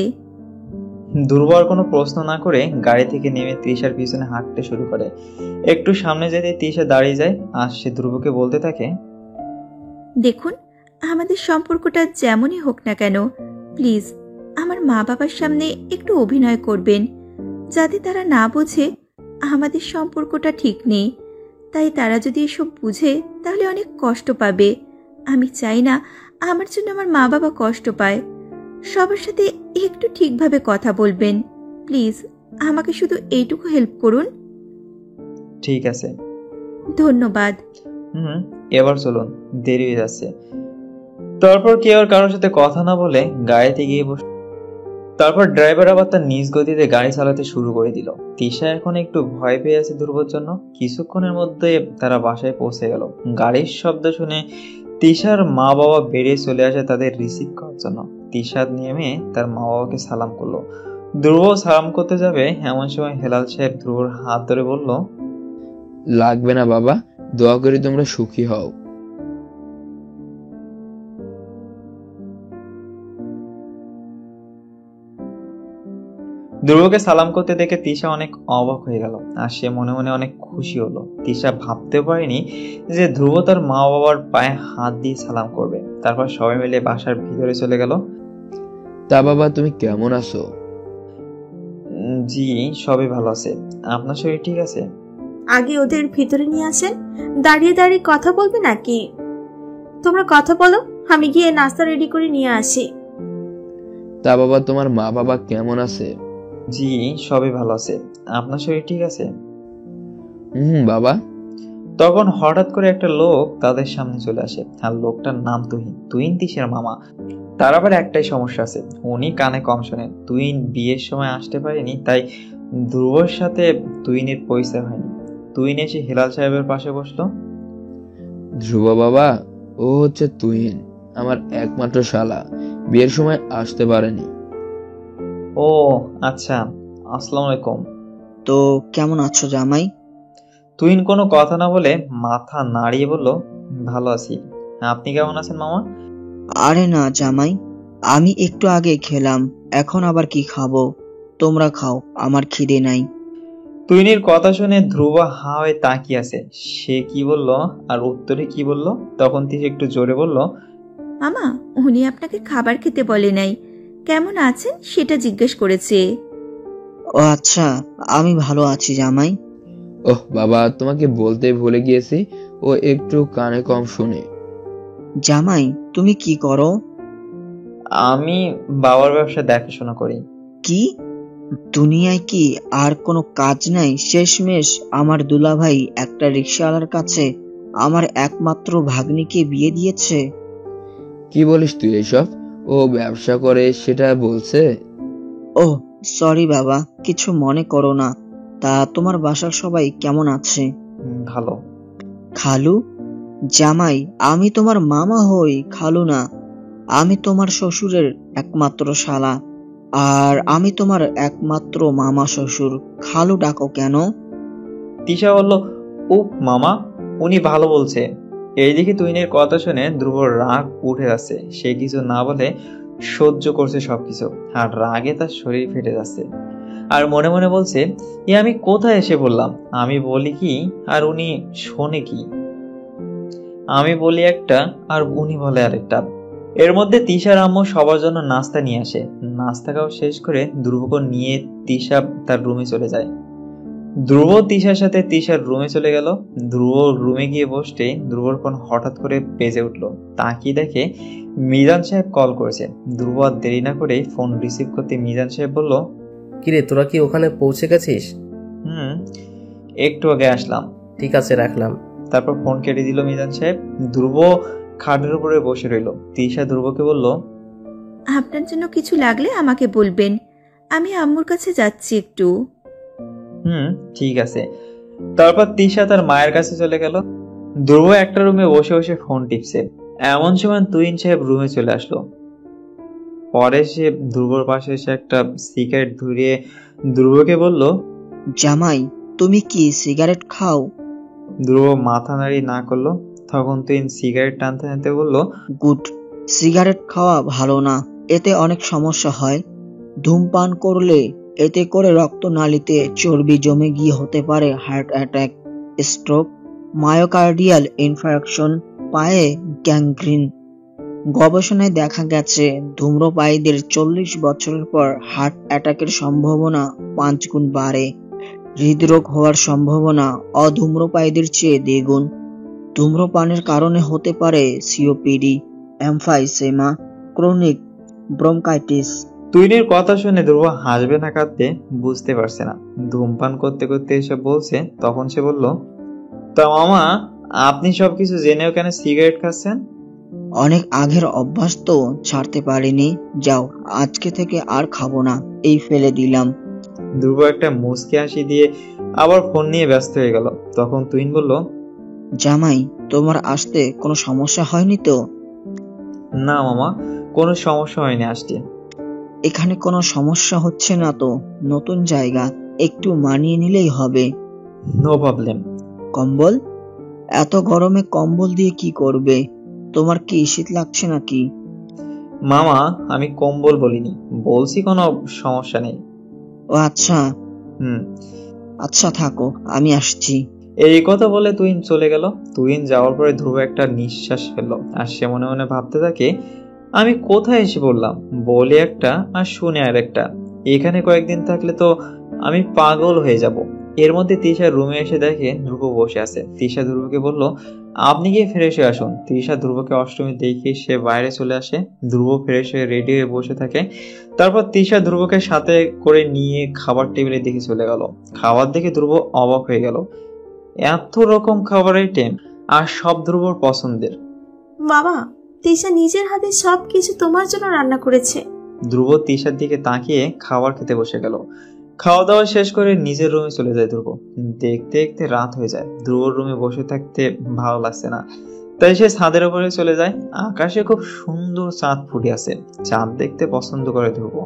ধ্রুব আর কোনো প্রশ্ন না করে গাড়ি থেকে নেমে তিশার পিছনে হাঁটতে শুরু করে। একটু সামনে যেতে তিশা দাঁড়িয়ে যায় আর সে ধ্রুবকে বলতে থাকে, দেখুন, আমাদের সম্পর্কটা যেমনই হোক না কেন, প্লিজ আমার মা বাবার সামনে একটু অভিনয় করবেন, যাতে তারা না বোঝে আমাদের সম্পর্কটা ঠিক নেই। তাই তারা যদি এসব বুঝে তাহলে অনেক কষ্ট পাবে। আমি চাই না আমার জন্য আমার মা বাবা কষ্ট পায়। সবার সাথে একটু ঠিকভাবে কথা বলবেন প্লিজ। আমাকে শুধু এইটুকু হেল্প করুন। ঠিক আছে। ধন্যবাদ। এবার চলুন, দেরি হয়ে যাচ্ছে। তারপর কেউ আর কারোর সাথে কথা না বলে গাড়িতে গিয়ে বসে। তারপর ড্রাইভার আবার তার নিজ গতিতে গাড়ি চালাতে শুরু করে দিল। তিশা এখন একটু ভয় পেয়ে আছে ধ্রুবর জন্য। কিছুক্ষণের মধ্যে তারা বাসায় পৌঁছে গেল। গাড়ির শব্দ শুনে তিশার মা বাবা বেরিয়ে চলে আসে তাদের রিসিভ করার জন্য। তিশা নেমে তার মা বাবাকে সালাম করলো। ধ্রুব সালাম করতে যাবে এমন সময় হেলাল সাহেব ধ্রুবর হাত ধরে বলল, লাগবে না বাবা, দোয়া করি তোমরা সুখী হও। ধ্রুবকে সালাম করতে দেখে তিশা অনেক অবাক হয়ে গেল আর সে মনে মনে অনেক খুশি হলো। তিশা ভাবতে পারেনি যে ধ্রুব তার মা বাবার পায়ে হাত দিয়ে সালাম করবে। তারপর সবাই মিলে বাসার ভিতরে চলে গেল। তা বাবা, তুমি কেমন আছো? জি, সবাই ভালো আছে। আপনার শরীর ঠিক আছে? আগে ওদের ভিতরে নিয়ে আসেন। দাঁড়িয়ে দাঁড়িয়ে কথা বলবে নাকি? তোমরা কথা বলো, আমি গিয়ে নাস্তা রেডি করে নিয়ে আসি। তা বাবা, তোমার মা বাবা কেমন আছে? জি, সবাই ভালো আছে। আপনার শরীর ঠিক আছে? বাবা। তখন হঠাৎ করে একটা লোক তাদের সামনে চলে আসে আর লোকটার নাম তুহিন। তুহিন তিশার মামা। তার আবার একটাই সমস্যা আছে, উনি কানে কম শোনেন। তুহিন বিয়ের সময় আসতে পারেনি, তাই ধ্রুবর সাথে তুহিনের পরিচয় হয়নি। তুহিন এসে হেলাল সাহেবের পাশে বসলো। ধ্রুব বাবা, ও হচ্ছে তুহিন, আমার একমাত্র শালা, বিয়ের সময় আসতে পারেনি। ও আচ্ছা, আসসালামু আলাইকুম। তো কেমন আছো জামাই? তুহিন কোনো কথা না বলে মাথা নাড়িয়ে বলল, ভালো আছি। আপনি কেমন আছেন মামা? আরে না জামাই, আমি একটু আগে খেলাম, এখন আবার কি খাবো? তোমরা খাও, আমার খিদে নাই। তুহিনের কথা শুনে ধ্রুব হা হয়ে তাকিয়ে আছে। সে কি বলল আর উত্তরে কি বলল? তখন তিশা একটু জোরে বলল, মামা, উনি আপনাকে খাবার খেতে বলে নাই, কেমন আছেন সেটা জিজ্ঞেস করেছে। ও আচ্ছা, আমি ভালো আছি জামাই। ওহ বাবা, তোমাকে বলতে ভুলে গিয়েছি, ও একটু কানে কম শুনে। জামাই, তুমি কি করো? আমি বাবার ব্যবসা দেখাশোনা করি। কি, দুনিয়ায় কি আর কোনো কাজ নাই? শেষমেশ আমার দুলাভাই একটা রিকশাওয়ালার কাছে আমার একমাত্র ভাগ্নিকে বিয়ে দিয়েছে। কি বলিস তুই এসব? ও ব্যবসা করে সেটা বলছে? ওহ, সরি বাবা, কিছু মনে করো না। তা তোমার বাসার সবাই কেমন আছে? ভালো। খালু? জামাই, আমি তোমার মামা হই, খালু না। আমি তোমার শ্বশুরের একমাত্র শালা, আর আমি তোমার একমাত্র মামা শ্বশুর। খালু ডাকো কেন? তিশা বলল, ও মামা, উনি ভালো বলছে। এইদিকে তুহিনের কথা শুনে ধ্রুবর রাগ উঠে যাচ্ছে। সে কিছু না বলে সহ্য করছে সবকিছু, আর রাগে তার শরীর ফেটে যাচ্ছে। আর মনে মনে বলছে, এ আমি কোথায় এসে বললাম? আমি বলি কি আর উনি শোনে কি? আমি বলি একটা আর উনি বলে আরেকটা। এর মধ্যে তিশার আম্মু সবার জন্য নাস্তা নিয়ে আসে। নাস্তা খাওয়া শেষ করে ধ্রুবকে নিয়ে তিশা তার রুমে চলে যায়। ধ্রুব তিশার সাথে তিশার রুমে চলে গেল। ধ্রুব রুমে গিয়ে বসতে ধ্রুবর ফোন হঠাৎ করে বেজে উঠলো। তাকিয়ে দেখে মিজান সাহেব কল করেছে। ধ্রুব আর দেরি না করে ফোন রিসিভ করতে মিজান সাহেব বলল, কিরে, তোরা কি ওখানে পৌঁছে গেছিস? একটু আগে আসলাম। ঠিক আছে, রাখলাম। তারপর ফোন কেটে দিল মিজান সাহেব। ধ্রুব খাটের উপরে বসে রইল। তিশা ধ্রুবকে বলল, আপনার জন্য কিছু লাগলে আমাকে বলবেন, আমি আম্মুর কাছে যাচ্ছি একটু। ঠিক আছে। তারপর তিশা তার মায়ের কাছে চলে গেল। ধ্রুব একটা রুমে বসে বসে ফোন টিপছে। এমন সময় তুহিন সাহেব রুমে চলে আসলো। পরে সে ধ্রুবর পাশে এসে একটা সিগারেট ধরিয়ে ধ্রুবকে বলল, জামাই, তুমি কি সিগারেট খাও? ধ্রুব মাথা নাড়ি না করলো। তখন তুহিন সিগারেট টানতে টানতে বলল, গুড। সিগারেট খাওয়া ভালো না, এতে অনেক সমস্যা হয়। ধূমপান করলে এতে করে রক্তনালীতে চর্বি জমে গিয়ে হতে পারে heart attack, stroke, myocardial infarction, পায়ে গ্যাংগ্রিন। গবেষণায় দেখা গেছে ধূম্রপায়ীদের 40 বছরের পর হার্ট অ্যাটাকের সম্ভাবনা 5 গুণ বাড়ে। হৃদরোগ হওয়ার সম্ভাবনা অধূম্রপায়ীদের চেয়ে দ্বিগুণ। ধূম্রপানের কারণে হতে পারে সিওপিডি, এমফাইসেমা, ক্রনিক ব্রঙ্কাইটিস। তুহিনের কথা শুনে ধ্রুব হাসবে না কাঁদবে বুঝতে পারছে না। ধূমপান করতে করতে এসে বলছে। তখন সে বলল, তা মামা, আপনি সবকিছু জেনেও কেন সিগারেট খাচ্ছেন? অনেক আগের অভ্যাস তো ছাড়তে পারিনি। যাও, আজকে থেকে আর খাবো না, এই ফেলে দিলাম। ধ্রুব একটা মুচকি হাসি দিয়ে আবার ফোন নিয়ে ব্যস্ত হয়ে গেল। তখন তুহিন বলল, জামাই, তোমার আসতে কোনো সমস্যা হয়নি তো? না মামা, কোনো সমস্যা হয়নি আসতে। এখানে কোনো সমস্যা হচ্ছে না তো? নতুন জায়গা, একটু মানিয়ে নিলেই হবে। No problem. কম্বল? এত গরমে কম্বল দিয়ে কি করবে? তোমার কি শীত লাগছে নাকি? মামা, আমি কম্বল বলিনি, বলছি কোনো সমস্যা নেই। ও আচ্ছা। আচ্ছা থাকো, আমি আসছি। এই কথা বলে তুহিন চলে গেল। তুহিন যাওয়ার পরে ধ্রুব একটা নিঃশ্বাস ফেলল। আর সে মনে মনে ভাবতে থাকে, আমি কোথায় এসে বললাম? বলে একটা আর শুনে আর একটা। এখানে কয়েকদিন থাকলে তো আমি পাগল হয়ে যাব। এর মধ্যে তিশা রুমে এসে দেখে ধ্রুব বসে আছে। তিশা ধ্রুবকে বলল, আপনি গিয়ে ফ্রেশ হয়ে আসুন। তিশা ধ্রুবকে অষ্টমী দেখে সে বাইরে চলে আসে। ধ্রুব ফ্রেশ হয়ে রেডি হয়ে বসে থাকে। তারপর তিশা ধ্রুবকে সাথে করে নিয়ে খাবার টেবিলের দিকে চলে গেল। খাবার দেখে ধ্রুব অবাক হয়ে গেল। এত রকম খাবার আইটেম, আর সব ধ্রুবর পছন্দের। বাবা, তিশা নিজের হাতে সবকিছু তোমার জন্য রান্না করেছে। ধ্রুব তিশার দিকে তাকিয়ে খাবার খেতে বসে গেল। খাওয়া দাওয়া শেষ করে নিজের রুমে চলে যায় ধ্রুব। দেখতে দেখতে রাত হয়ে যায়। ধ্রুবর রুমে বসে থাকতে ভালো লাগছে না, তাই সে ছাদের উপরে চলে যায়। আকাশে খুব সুন্দর চাঁদ ফুটে আছে। চাঁদ দেখতে পছন্দ করে ধ্রুব।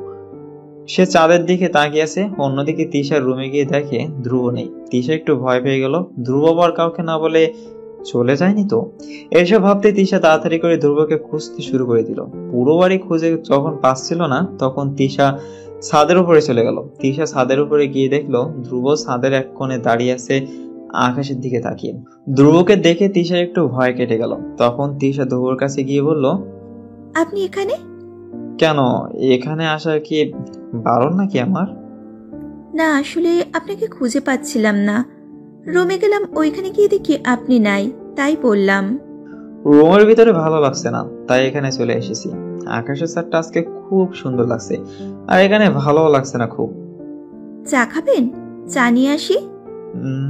সে চাঁদের দিকে তাকিয়ে আছে। অন্যদিকে তিশার রুমে গিয়ে দেখে ধ্রুব নেই। তিশা একটু ভয় পেয়ে গেল। ধ্রুব আবার কাউকে না বলে চলে যায়নি তো? এসব ভাবতে তিশা তাড়াতাড়ি করে ধ্রুবকে খুঁজতে শুরু করে দিল। পুরো বাড়ি খুঁজে যখন পাচ্ছিল না, তখন তিশা ছাদের উপরে চলে গেল। তিশা ছাদের উপরে গিয়ে দেখলো ধ্রুব ছাদের এক কোণে দাঁড়িয়ে আছে আকাশের দিকে তাকিয়ে। ধ্রুবকে দেখে তিশার একটু ভয় কেটে গেল। তখন তিশা ধ্রুবর কাছে গিয়ে বলল, আপনি এখানে? কেন, এখানে আসা কি বারণ নাকি আমার? না, আসলে আপনাকে খুঁজে পাচ্ছিলাম না। রুমে গেলাম, ওইখানে গিয়ে দেখি আপনি নাই, তাই বললাম। ও রুমের ভিতরে ভালো লাগছে না, তাই এখানে চলে এসেছি। আকাশের ছাদটা আজকে খুব সুন্দর লাগছে, আর এখানে ভালো লাগছে না খুব। চা খাবেন? চা নিয়ে আসি?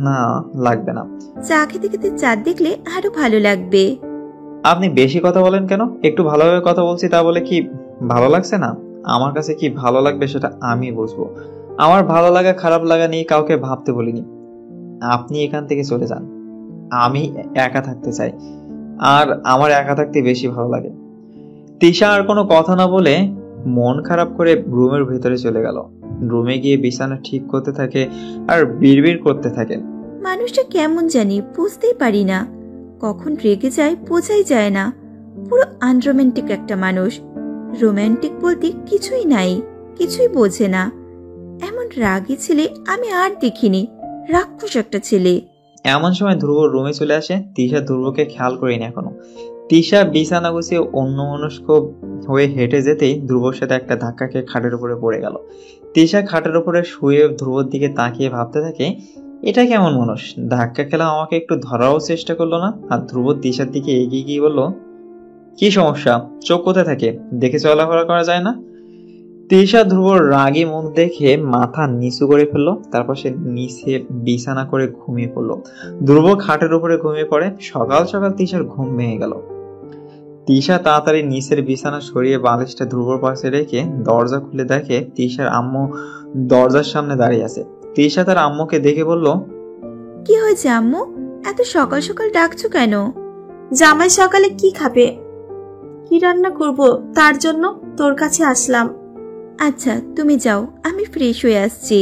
না, লাগবে না। চা খেতে খেতে চাঁদ দেখলে আরো ভালো লাগবে। আপনি বেশি কথা বলেন কেন? একটু ভালোভাবে কথা বলছি, তা বলে কি ভালো লাগছে না? আমার কাছে কি ভালো লাগবে সেটা আমি বুঝবো। আমার ভালো লাগা খারাপ লাগা নিয়ে কাউকে ভাবতে বলিনি। আপনি এখান থেকে চলে যান, আমি একা থাকতে চাই, আর আমার একা থাকতে বেশি ভালো লাগে। তিশা আর কোনো কথা না বলে মন খারাপ করে রুমের ভেতরে চলে গেল। রুমে গিয়ে বিছানা ঠিক করতে থাকে আর বিড়বিড় করতে থাকে। মানুষটা কেমন জানি বুঝতেই পারি না, কখন রেগে যায় বোঝাই যায় না। পুরো আনরোম্যান্টিক একটা মানুষ। রোম্যান্টিক বলতে কিছুই নাই, কিছুই বোঝে না। এমন রাগী ছেলে আমি আর দেখিনি, রাক্ষস একটা ছেলে। এমন সময় ধ্রুব রুমে চলে আসে। তিশা ধ্রুবকে খেয়াল করেনি এখনো। তিশা বিছানা গুছিয়ে অন্যমনস্ক হয়ে হেঁটে যেতেই ধ্রুবর সাথে একটা ধাক্কা খেয়ে খাটের উপরে পড়ে গেল। তিশা খাটের উপরে শুয়ে ধ্রুবর দিকে তাকিয়ে ভাবতে থাকে, এটা কেমন মানুষ, ধাক্কা খেলা আমাকে একটু ধরারও চেষ্টা করলো না। আর ধ্রুব তিশার দিকে এগিয়ে গিয়ে বলল, কি সমস্যা, চোখ কোথায় থাকে, দেখে চলাফেরা করা যায় না? তিশা ধ্রুবর রাগী মুখ দেখে মাথা নিচু করে ফেললো। তারপর সে নিচে বিছানা করে ঘুমিয়ে পড়লো। ধ্রুব খাটের উপরে ঘুমিয়ে পড়ে। সকাল সকাল তিশার ঘুম ভেঙে গেল। তিশা তাড়াতাড়ি নিচের বিছানা সরিয়ে বালিশটা ধ্রুবর পাশে রেখে দরজা খুলে দেখে তিশার আম্মু দরজার সামনে দাঁড়িয়ে আছে। তিশা তার আম্মুকে দেখে বলল, কি হয়েছে আম্মু, এত সকাল সকাল ডাকছো কেন? জামাই সকালে কি খাবে, কি রান্না করব তার জন্য তোর কাছে আসলাম। আচ্ছা তুমি যাও, আমি ফ্রেশ হয়ে আসছি।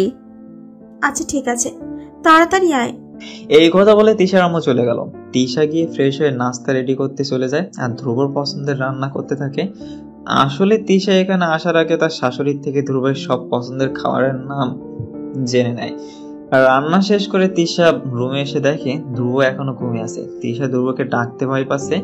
আচ্ছা ঠিক আছে, তাড়াতাড়ি আয়। এই কথা বলে তিশার আম্মু চলে গেল। তিশা গিয়ে ফ্রেশ হয়ে নাস্তা রেডি করতে চলে যায় আর ধ্রুবর পছন্দের রান্না করতে থাকে। আসলে তিশা এখানে আসার আগে তার শাশুড়ির থেকে ধ্রুবের সব পছন্দের খাবারের নাম জেনে নেয়। আর রান্না শেষ করে তিশা রুমে এসে দেখে ধ্রুব এখনো ঘুমিয়ে আছে। তিশা ধ্রুবকে ডাকতে ভয় পাচ্ছে।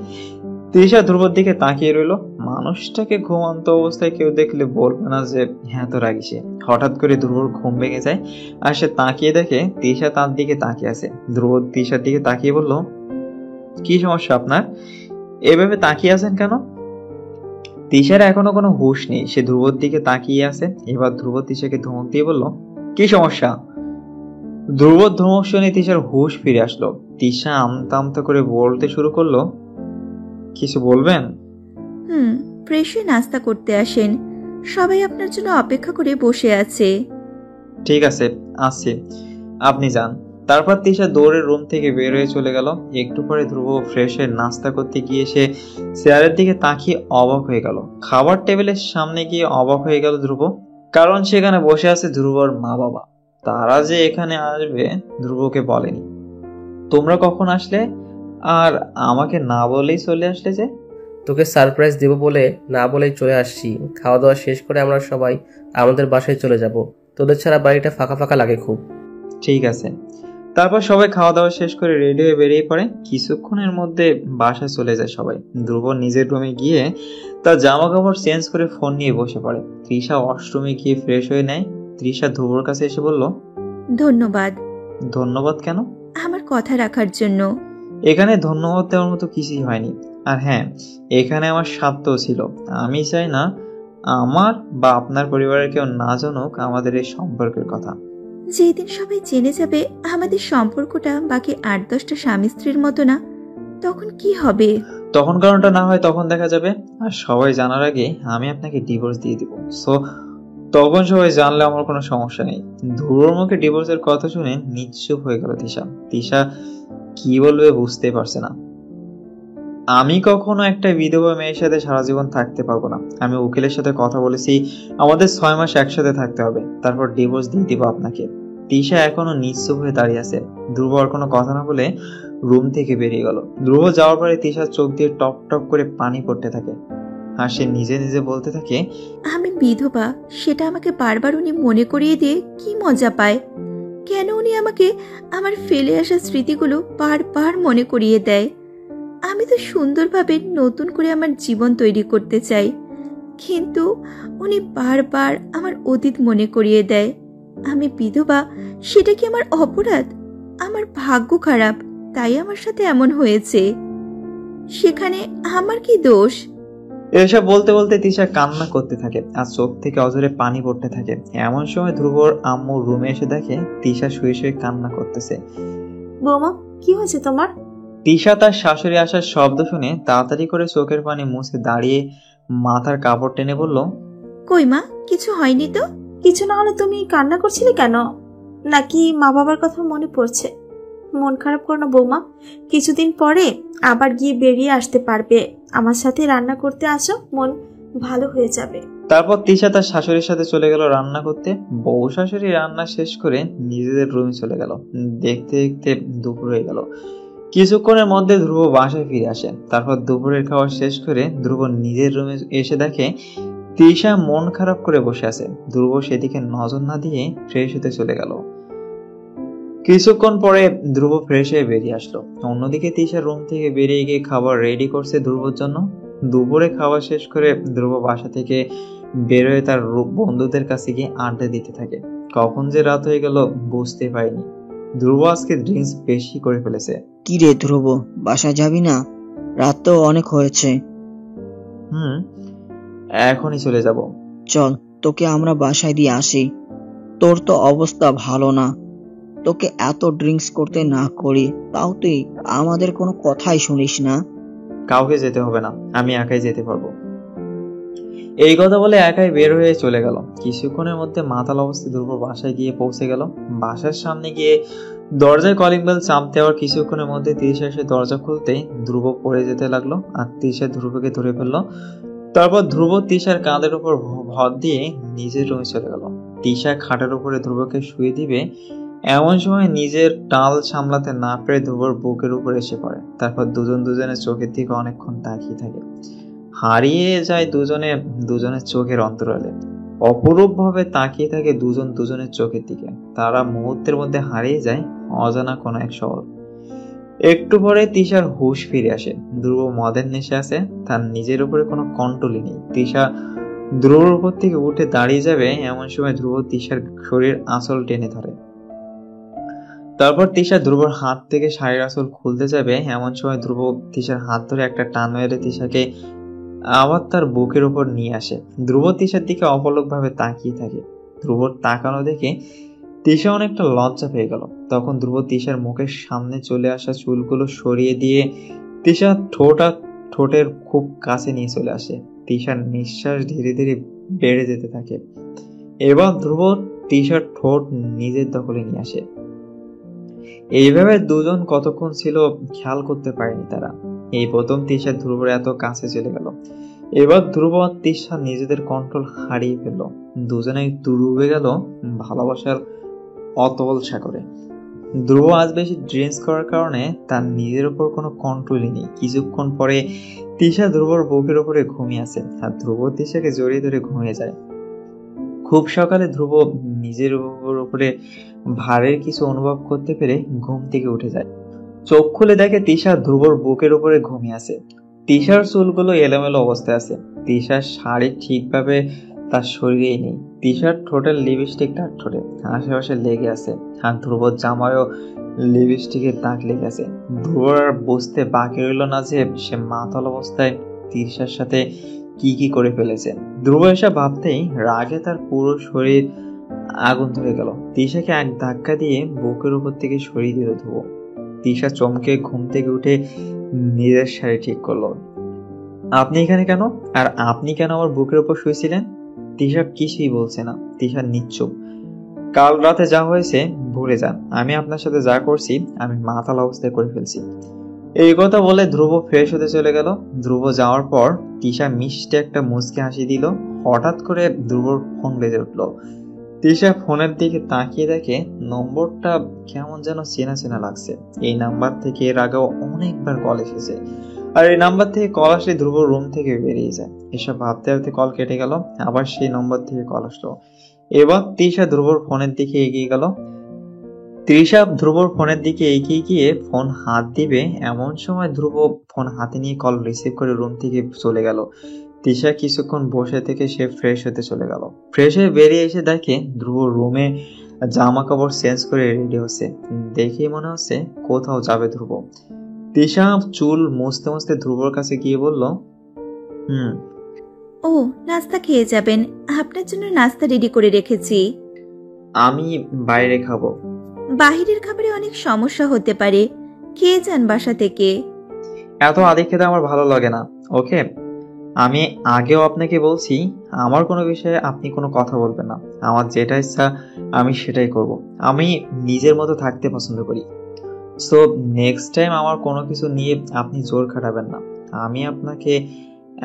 তিশা ধ্রুবর দিকে তাকিয়ে রইল। মানুষটাকে ঘুমন্ত অবস্থায় কেউ দেখলে বলবে না যে হ্যাঁ তো রাগি সে। হঠাৎ করে ধ্রুবর ঘুম ভেঙে যায় আর সে তাকিয়ে দেখে তিশা তার দিকে তাকিয়ে আছে। ধ্রুব তিশার দিকে তাকিয়ে বলল, কি সমস্যা আপনার, এভাবে তাকিয়ে আছেন কেন? তিশার এখনো কোনো হুঁশ নেই, সে ধ্রুবর দিকে তাকিয়ে আছে। এবার ধ্রুব তিশাকে ধমক দিয়ে বলল, কি সমস্যা? ধ্রুবর ধমক শুনে তিশার হুঁশ ফিরে আসলো। তিশা আমতা আমতা করে বলতে শুরু করলো, কিছু বলবেন? ফ্রেশ হয়ে নাস্তা করতে আসেন, সবাই আপনার জন্য অপেক্ষা করে বসে আছে। ঠিক আছে আসছি, আপনি যান। তারপর তিশা দৌড়ের রুম থেকে বের হয়ে চলে গেল। একটু পরে ধ্রুব ফ্রেশ হয়ে নাস্তা করতে গিয়ে সে চেয়ারের দিকে তাকিয়ে অবাক হয়ে গেল। খাবার টেবিলের সামনে গিয়ে অবাক হয়ে গেল ধ্রুব, কারণ সেখানে বসে আছে ধ্রুবর মা বাবা। তারা যে এখানে আসবে ধ্রুবকে বলেনি। তোমরা কখন আসলে আর আমাকে না বলেই চলে আসলে যে? তোকে সারপ্রাইজ দেব বলে না বলেই চলে আসছি। খাওয়া দাওয়া শেষ করে আমরা সবাই আমাদের বাসায় চলে যাব, তোদের ছাড়া বাড়িটা ফাঁকা ফাঁকা লাগে খুব। ঠিক আছে। তারপর সবাই খাওয়া দাওয়া শেষ করে রেডি হয়ে বেরিয়ে পড়ে। কিছুক্ষণের মধ্যে বাসায় চলে যায় সবাই। ধ্রুব নিজের রুমে গিয়ে তার জামা কাপড় চেঞ্জ করে ফোন নিয়ে বসে পড়ে। তৃষা ওয়াশরুমে গিয়ে ফ্রেশ হয়ে নেয়। তৃষা ধ্রুবর কাছে এসে বলল, ধন্যবাদ। ধন্যবাদ কেন? আমার কথা রাখার জন্য। এখানে ধন্যবাদ দেওয়ার মতো কিছুই হয়নি। আর হ্যাঁ, এখানে আমার স্বার্থও ছিল। আমি চাই না আমার বা আপনার পরিবারের কেউ না জানুক আমাদের এই সম্পর্কের কথা। যেদিন সবাই জেনে যাবে আমাদের সম্পর্কটা বাকি 8-10টা স্বামী স্ত্রীর মতো না, তখন কি হবে? তখন কারণটা না হয় তখন দেখা যাবে। আর সবাই জানার আগে আমি আপনাকে ডিভোর্স দিয়ে দিব। সো তখন সবাই জানলে আমার কোনো সমস্যা নেই। ধ্রুবর মুখে ডিভোর্সের কথা শুনে নিশ্চুপ হয়ে গেল তিশা। তিশা কি বলবে বুঝতে পারছে না। আমি কখনো একটা বিধবা মেয়ের সাথে সারা জীবন থাকতে পারবো না। আমি উকিলের সাথে কথা বলেছি, আমাদের 6 মাস একসাথে থাকতে হবে, তারপর ডিভোর্স দিয়ে দিব আপনাকে। তিশা এখনো নিশ্চুপ হয়ে দাঁড়িয়ে আছে। ধ্রুব আর কোনো কথা না বলে রুম থেকে বেরিয়ে গেল। ধ্রুব যাওয়ার পরে তিশার চোখ দিয়ে টপ টপ করে পানি পড়তে থাকে। আর সে নিজে নিজে বলতে থাকে, আমি বিধবা, সেটা আমাকে বারবার উনি মনে করিয়ে দিয়ে কি মজা পায়। কেন উনি আমাকে আমার ফেলে আসা স্মৃতিগুলো বারবার মনে করিয়ে দেয়? আমি তো সুন্দরভাবে নতুন করে আমার জীবন তৈরি করতে চাই, কিন্তু উনি বারবার আমার অতীত মনে করিয়ে দেয়। আমি বিধবা, সেটা কি আমার অপরাধ? আমার ভাগ্য খারাপ, তাই আমার সাথে এমন হয়েছে। সেখানে আমার কি দোষ? এসব বলতে বলতে তিশা কান্না করতে থাকে আর চোখ থেকে অঝরে পানি পড়তে থাকে। এমন সময় ধ্রুবর আম্মু রুমে এসে দেখে তিশা শুয়ে শুয়ে কান্না করতেছে। বৌমা, কি হয়েছে তোমার? তিশা তার শাশুড়ি আসার শব্দ শুনে তাড়াতাড়ি করে চোখের পানি মুছে দাঁড়িয়ে মাথার কাপড় টেনে বলল, কই মা, কিছু হয়নি তো? কিছু না হলে তুমি কান্না করছিলে কেন? নাকি মা বাবার কথা মনে পড়ছে? মন খারাপ করো না বৌমা, কিছুদিন পরে আবার গিয়ে বেরিয়ে আসতে পারবে। আমার সাথে রান্না করতে আসো, মন ভালো হয়ে যাবে। তারপর তিশা তার শাশুড়ির সাথে চলে গেল রান্না করতে। বউ শাশুড়ি রান্না শেষ করে নিজেদের রুমে চলে গেল। দেখতে দেখতে দুপুর হয়ে গেল। কিছুক্ষণের মধ্যে ধ্রুব বাসায় ফিরে আসে। তারপর দুপুরের খাওয়া শেষ করে ধ্রুব নিজের রুমে এসে দেখে তিশা মন খারাপ করে বসে আছে। ধ্রুব সেদিকে নজর না দিয়ে ফ্রেশ হতে চলে গেল। কিছুক্ষণ পরে ধ্রুব ফ্রেশ হয়ে বেরিয়ে আসলো। অন্যদিকে তিশা রুম থেকে বেরিয়ে গিয়ে খাবার রেডি করছে ধ্রুবর জন্য। দুপুরে খাওয়া শেষ করে ধ্রুব বাসা থেকে বের হয়ে তার বন্ধুদের কাছে গিয়ে আড্ডা দিতে থাকে। কখন যে রাত হয়ে গেল বুঝতে পারিনি। ধ্রুব আজকে ড্রিঙ্কস বেশি করে ফেলেছে। কি রে ধ্রুব, বাসা যাবি না? রাত তো অনেক হয়েছে। এখনই চলে যাব। চল, তোকে আমরা বাসায় দিয়ে আসি। তোর তো অবস্থা ভালো না। তোকে এত ড্রিঙ্কস করতে না করি, তাও তুই আমাদের কোনো কথাই শুনিস না। কাউকে যেতে হবে না, আমি একাই যেতে পারবো। এই কথা বলে একাই বের হয়ে চলে গেল। কিছুক্ষণের মধ্যে মাতাল অবস্থায় ধ্রুব বাসায় গিয়ে পৌঁছে গেল। বাসার সামনে গিয়ে দরজায় কলিং বেল চাপ দেওয়ার কিছুক্ষণের মধ্যে তিশা এসে দরজা খুলতেই ধ্রুব পড়ে যেতে লাগলো আর তিশা ধ্রুবকে ধরে ফেললো। তারপর ধ্রুব তিশার কাঁধের উপর ভর দিয়ে নিজের রুমে চলে গেল। তিশা খাটের উপরে ধ্রুবকে শুয়ে দিবে এমন সময় নিজের টাল সামলাতে না পেরে ধ্রুবর বুকের উপর এসে পড়ে। তারপর দুজনের চোখের দিকে অনেকক্ষণ তাকিয়ে থাকে। হারিয়ে যায় দুজনের চোখের অন্তরালে। অপরূপ ভাবে তাকিয়ে থাকে দুজনের চোখের দিকে। তারা মুহূর্তের মধ্যে হারিয়ে যায় অজানা কোনো এক শহর। একটু পরে তিশার হুঁশ ফিরে আসে। ধ্রুব মদের নেশে আছে, তার নিজের উপরে কোনো কন্ট্রোলই নেই। তিশা ধ্রুবর উপর থেকে উঠে দাঁড়িয়ে যাবে এমন সময় ধ্রুব তিশার শরীর আঁচল টেনে ধরে। তারপর তিশা ধ্রুবর হাত থেকে শাড়ির আঁচল খুলতে যাবে এমন সময় ধ্রুব তিশার হাত ধরে একটা টান মেরে তিশাকে আবার তার বুকের উপর নিয়ে আসে। ধ্রুব তিশার দিকে অপলক ভাবে তাকিয়ে থাকে। ধ্রুবর তাকানো দেখে তিশা অনেকটা লজ্জা পেয়ে গেল। তখন ধ্রুব তিশার মুখের সামনে চলে আসা চুলগুলো সরিয়ে দিয়ে তিশা ঠোঁটের খুব কাছে নিয়ে চলে আসে। তিশার নিঃশ্বাস ধীরে ধীরে বেড়ে যেতে থাকে। এবার ধ্রুব তিশার ঠোঁট নিজের দখলে নিয়ে আসে। এইভাবে দুজন কতক্ষণ ছিল খেয়াল করতে পারেনি তারা। এই প্রথম তিশা ধ্রুবর এত কাছে চলে গেল। এবার ধ্রুব আর তিশা নিজেদের কন্ট্রোল হারিয়ে ফেলল। দুজনেই ডুবে গেল ভালোবাসার অতল সাগরে। ধ্রুব আজ বেশি ড্রিঙ্কস করার কারণে তার নিজের উপর কোনো কন্ট্রোলই নেই। কিছুক্ষণ পরে তিশা ধ্রুবর বুকের উপরে ঘুমিয়ে আছে আর ধ্রুব তিশাকে জড়িয়ে ধরে ঘুমিয়ে যায়। খুব সকালে ধ্রুব নিজের উপরে ভারের কিছু অনুভব করতে পেরে ঘুম থেকে উঠে যায়। চোখ খুলে দেখে তিশা ধ্রুবর বুকের উপরে ঘুমিয়ে আছে। তিশার চুলগুলো এলোমেলো অবস্থায় আছে। তিশার শাড়ি ঠিকভাবে তার শরীরেই নেই। তিশার ঠোঁটের লিপস্টিক তার ঠোঁটে আশেপাশে লেগে আছে আর ধ্রুবর জামায়ও লিপস্টিকের দাগ লেগে আছে। ধ্রুবর আর বুঝতে বাকি রইল না যে সে মাতাল অবস্থায় তিশার সাথে কি করে ফেলেছে। ধ্রুব এসব ভাবতেই রাগে তার পুরো শরীর আগুন ধরে গেল। তিশাকে এক ধাক্কা দিয়ে বুকের উপর থেকে সরিয়ে দিল ধ্রুব। তিশা চমকে ঘুম থেকে উঠে নিজের শাড়ি ঠিক করলো। আপনি এখানে কেন? আর আপনি কেন আমার বুকের উপর শুয়েছিলেন? তিশা কিছুই বলছে না। তিশা নিশ্চুপ। কাল রাতে যা হয়েছে ভুলে যান। আমি আপনার সাথে যা করছি আমি মাতাল অবস্থায় করে ফেলছি। এই কথা বলে ধ্রুব ফ্রেশ হতে চলে গেল। ধ্রুব যাওয়ার পর তিশা মিষ্টি একটা মুচকি হাসি দিল। হঠাৎ করে ধ্রুবর ফোন বেজে উঠলো। তিশা ফোনের দিকে তাকিয়ে দেখে নম্বরটা কেমন যেন চেনা চেনা লাগছে। এই নাম্বার থেকে এর আগেও অনেকবার কল এসেছে আর এই নাম্বার থেকে কল আসলে ধ্রুব রুম থেকে বেরিয়ে যায়। এসব ভাবতে ভাবতে কল কেটে গেল। আবার সেই নম্বর থেকে কল আসলো। এবার তিশা ধ্রুবর ফোনের দিকে এগিয়ে গেল। তৃষা ধ্রুবর ফোনের দিকে এগিয়ে গিয়ে ফোন হাত দিবে এমন সময় ধ্রুব ফোন হাতে নিয়ে কল রিসিভ করে রুম থেকে চলে গেল। তৃষা কিছুক্ষণ বসে থেকে সে ফ্রেশ হতে চলে গেল। ফ্রেশ হয়ে বেরিয়ে এসে দেখে ধ্রুব রুমে জামা কাপড় চেঞ্জ করে রেডি হচ্ছে। দেখেই মনে হচ্ছে কোথাও যাবে ধ্রুব। তিশা চুল মুছতে মুছতে ধ্রুবর কাছে গিয়ে বলল, ও নাস্তা খেয়ে যাবেন, আপনার জন্য নাস্তা রেডি করে রেখেছি। আমি বাইরে খাবো। বাহিরের খাবারে অনেক সমস্যা হতে পারে, খেয়ে যান বাসা থেকে। এত আদি খেতে আমার ভালো লাগে না। ওকে, আমি আগেও আপনাকে বলছি, আমার কোনো বিষয়ে আপনি কোনো কথা বলবেন না। আমার যেটা ইচ্ছা আমি সেটাই করব। আমি নিজের মতো থাকতে পছন্দ করি। সো নেক্সট টাইম আমার কোনো কিছু নিয়ে আপনি জোর খাটাবেন না। আমি আপনাকে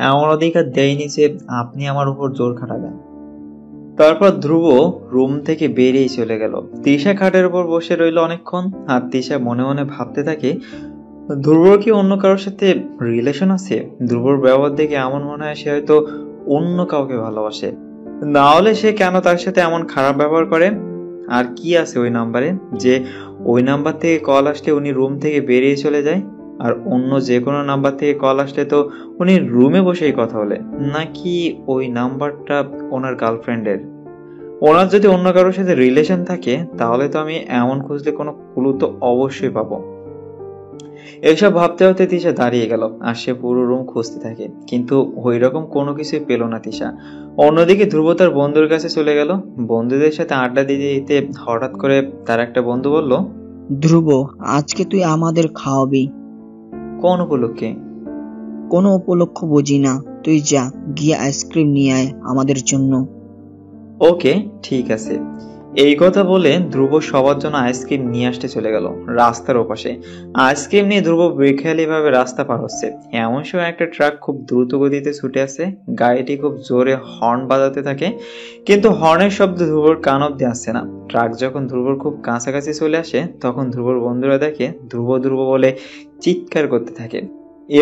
এমন অধিকার দেইনি যে আপনি আমার উপর জোর খাটাবেন। তারপর ধ্রুব রুম থেকে বেরিয়ে চলে গেল। তিশা খাটের উপর বসে রইল অনেকক্ষণ, আর তিশা মনে মনে ভাবতে থাকে, ধ্রুবর কি অন্য কারোর সাথে রিলেশন আছে? ধ্রুবর ব্যবহার দেখে এমন মনে হয় সে হয়তো অন্য কাউকে ভালোবাসে, না হলে সে কেন তার সাথে এমন খারাপ ব্যবহার করে? আর কি আছে ওই নাম্বারে যে ওই নাম্বার থেকে কল আসলে উনি রুম থেকে বেরিয়ে চলে যায়? আর অন্য যে কোনো নাম্বার থেকে কল আসলে তো উনি রুমে বসেই কথা বলে, নাকি ওই নাম্বারটা ওনার গার্লফ্রেন্ডের? ওনার যদি অন্য কারোর সাথে রিলেশন থাকে তাহলে তো আমি এমন খুঁজলে কোনো ক্লু তো অবশ্যই পাবো। এইসব ভাবতে ভাবতে তিশা দাঁড়িয়ে গেল আর সে পুরো রুম খুঁজতে থাকে, কিন্তু ওই রকম কোনো কিছুই পেল না তিশা। অন্যদিকে ধ্রুব তার বন্ধুর কাছে চলে গেল। বন্ধুদের সাথে আড্ডা দিতে দিতে হঠাৎ করে তার একটা বন্ধু বলল, ধ্রুব, আজকে তুই আমাদের খাওয়াবি। কোন উপলক্ষে? কোনো উপলক্ষ বুঝি না, তুই যা গিয়ে আইসক্রিম নিয়ে আয় আমাদের জন্য। ওকে, ঠিক আছে। এই কথা বলে ধ্রুব সবার জন্য আইসক্রিম নিয়ে আসতে চলে গেল রাস্তার ওপাশে। আইসক্রিম নিয়ে ধ্রুব বেখেয়ালি ভাবে রাস্তা পার হচ্ছে। এমন সময় একটা ট্রাক খুব দ্রুত গতিতে ছুটে আসে। গাড়িটি খুব জোরে হর্ন বাজাতে থাকে, কিন্তু হর্নের শব্দ ধ্রুবর কান অব্দি আসছে না। ট্রাক যখন ধ্রুবর খুব কাছাকাছি চলে আসে তখন ধ্রুবর বন্ধুরা দেখে ধ্রুব ধ্রুব বলে চিৎকার করতে থাকে।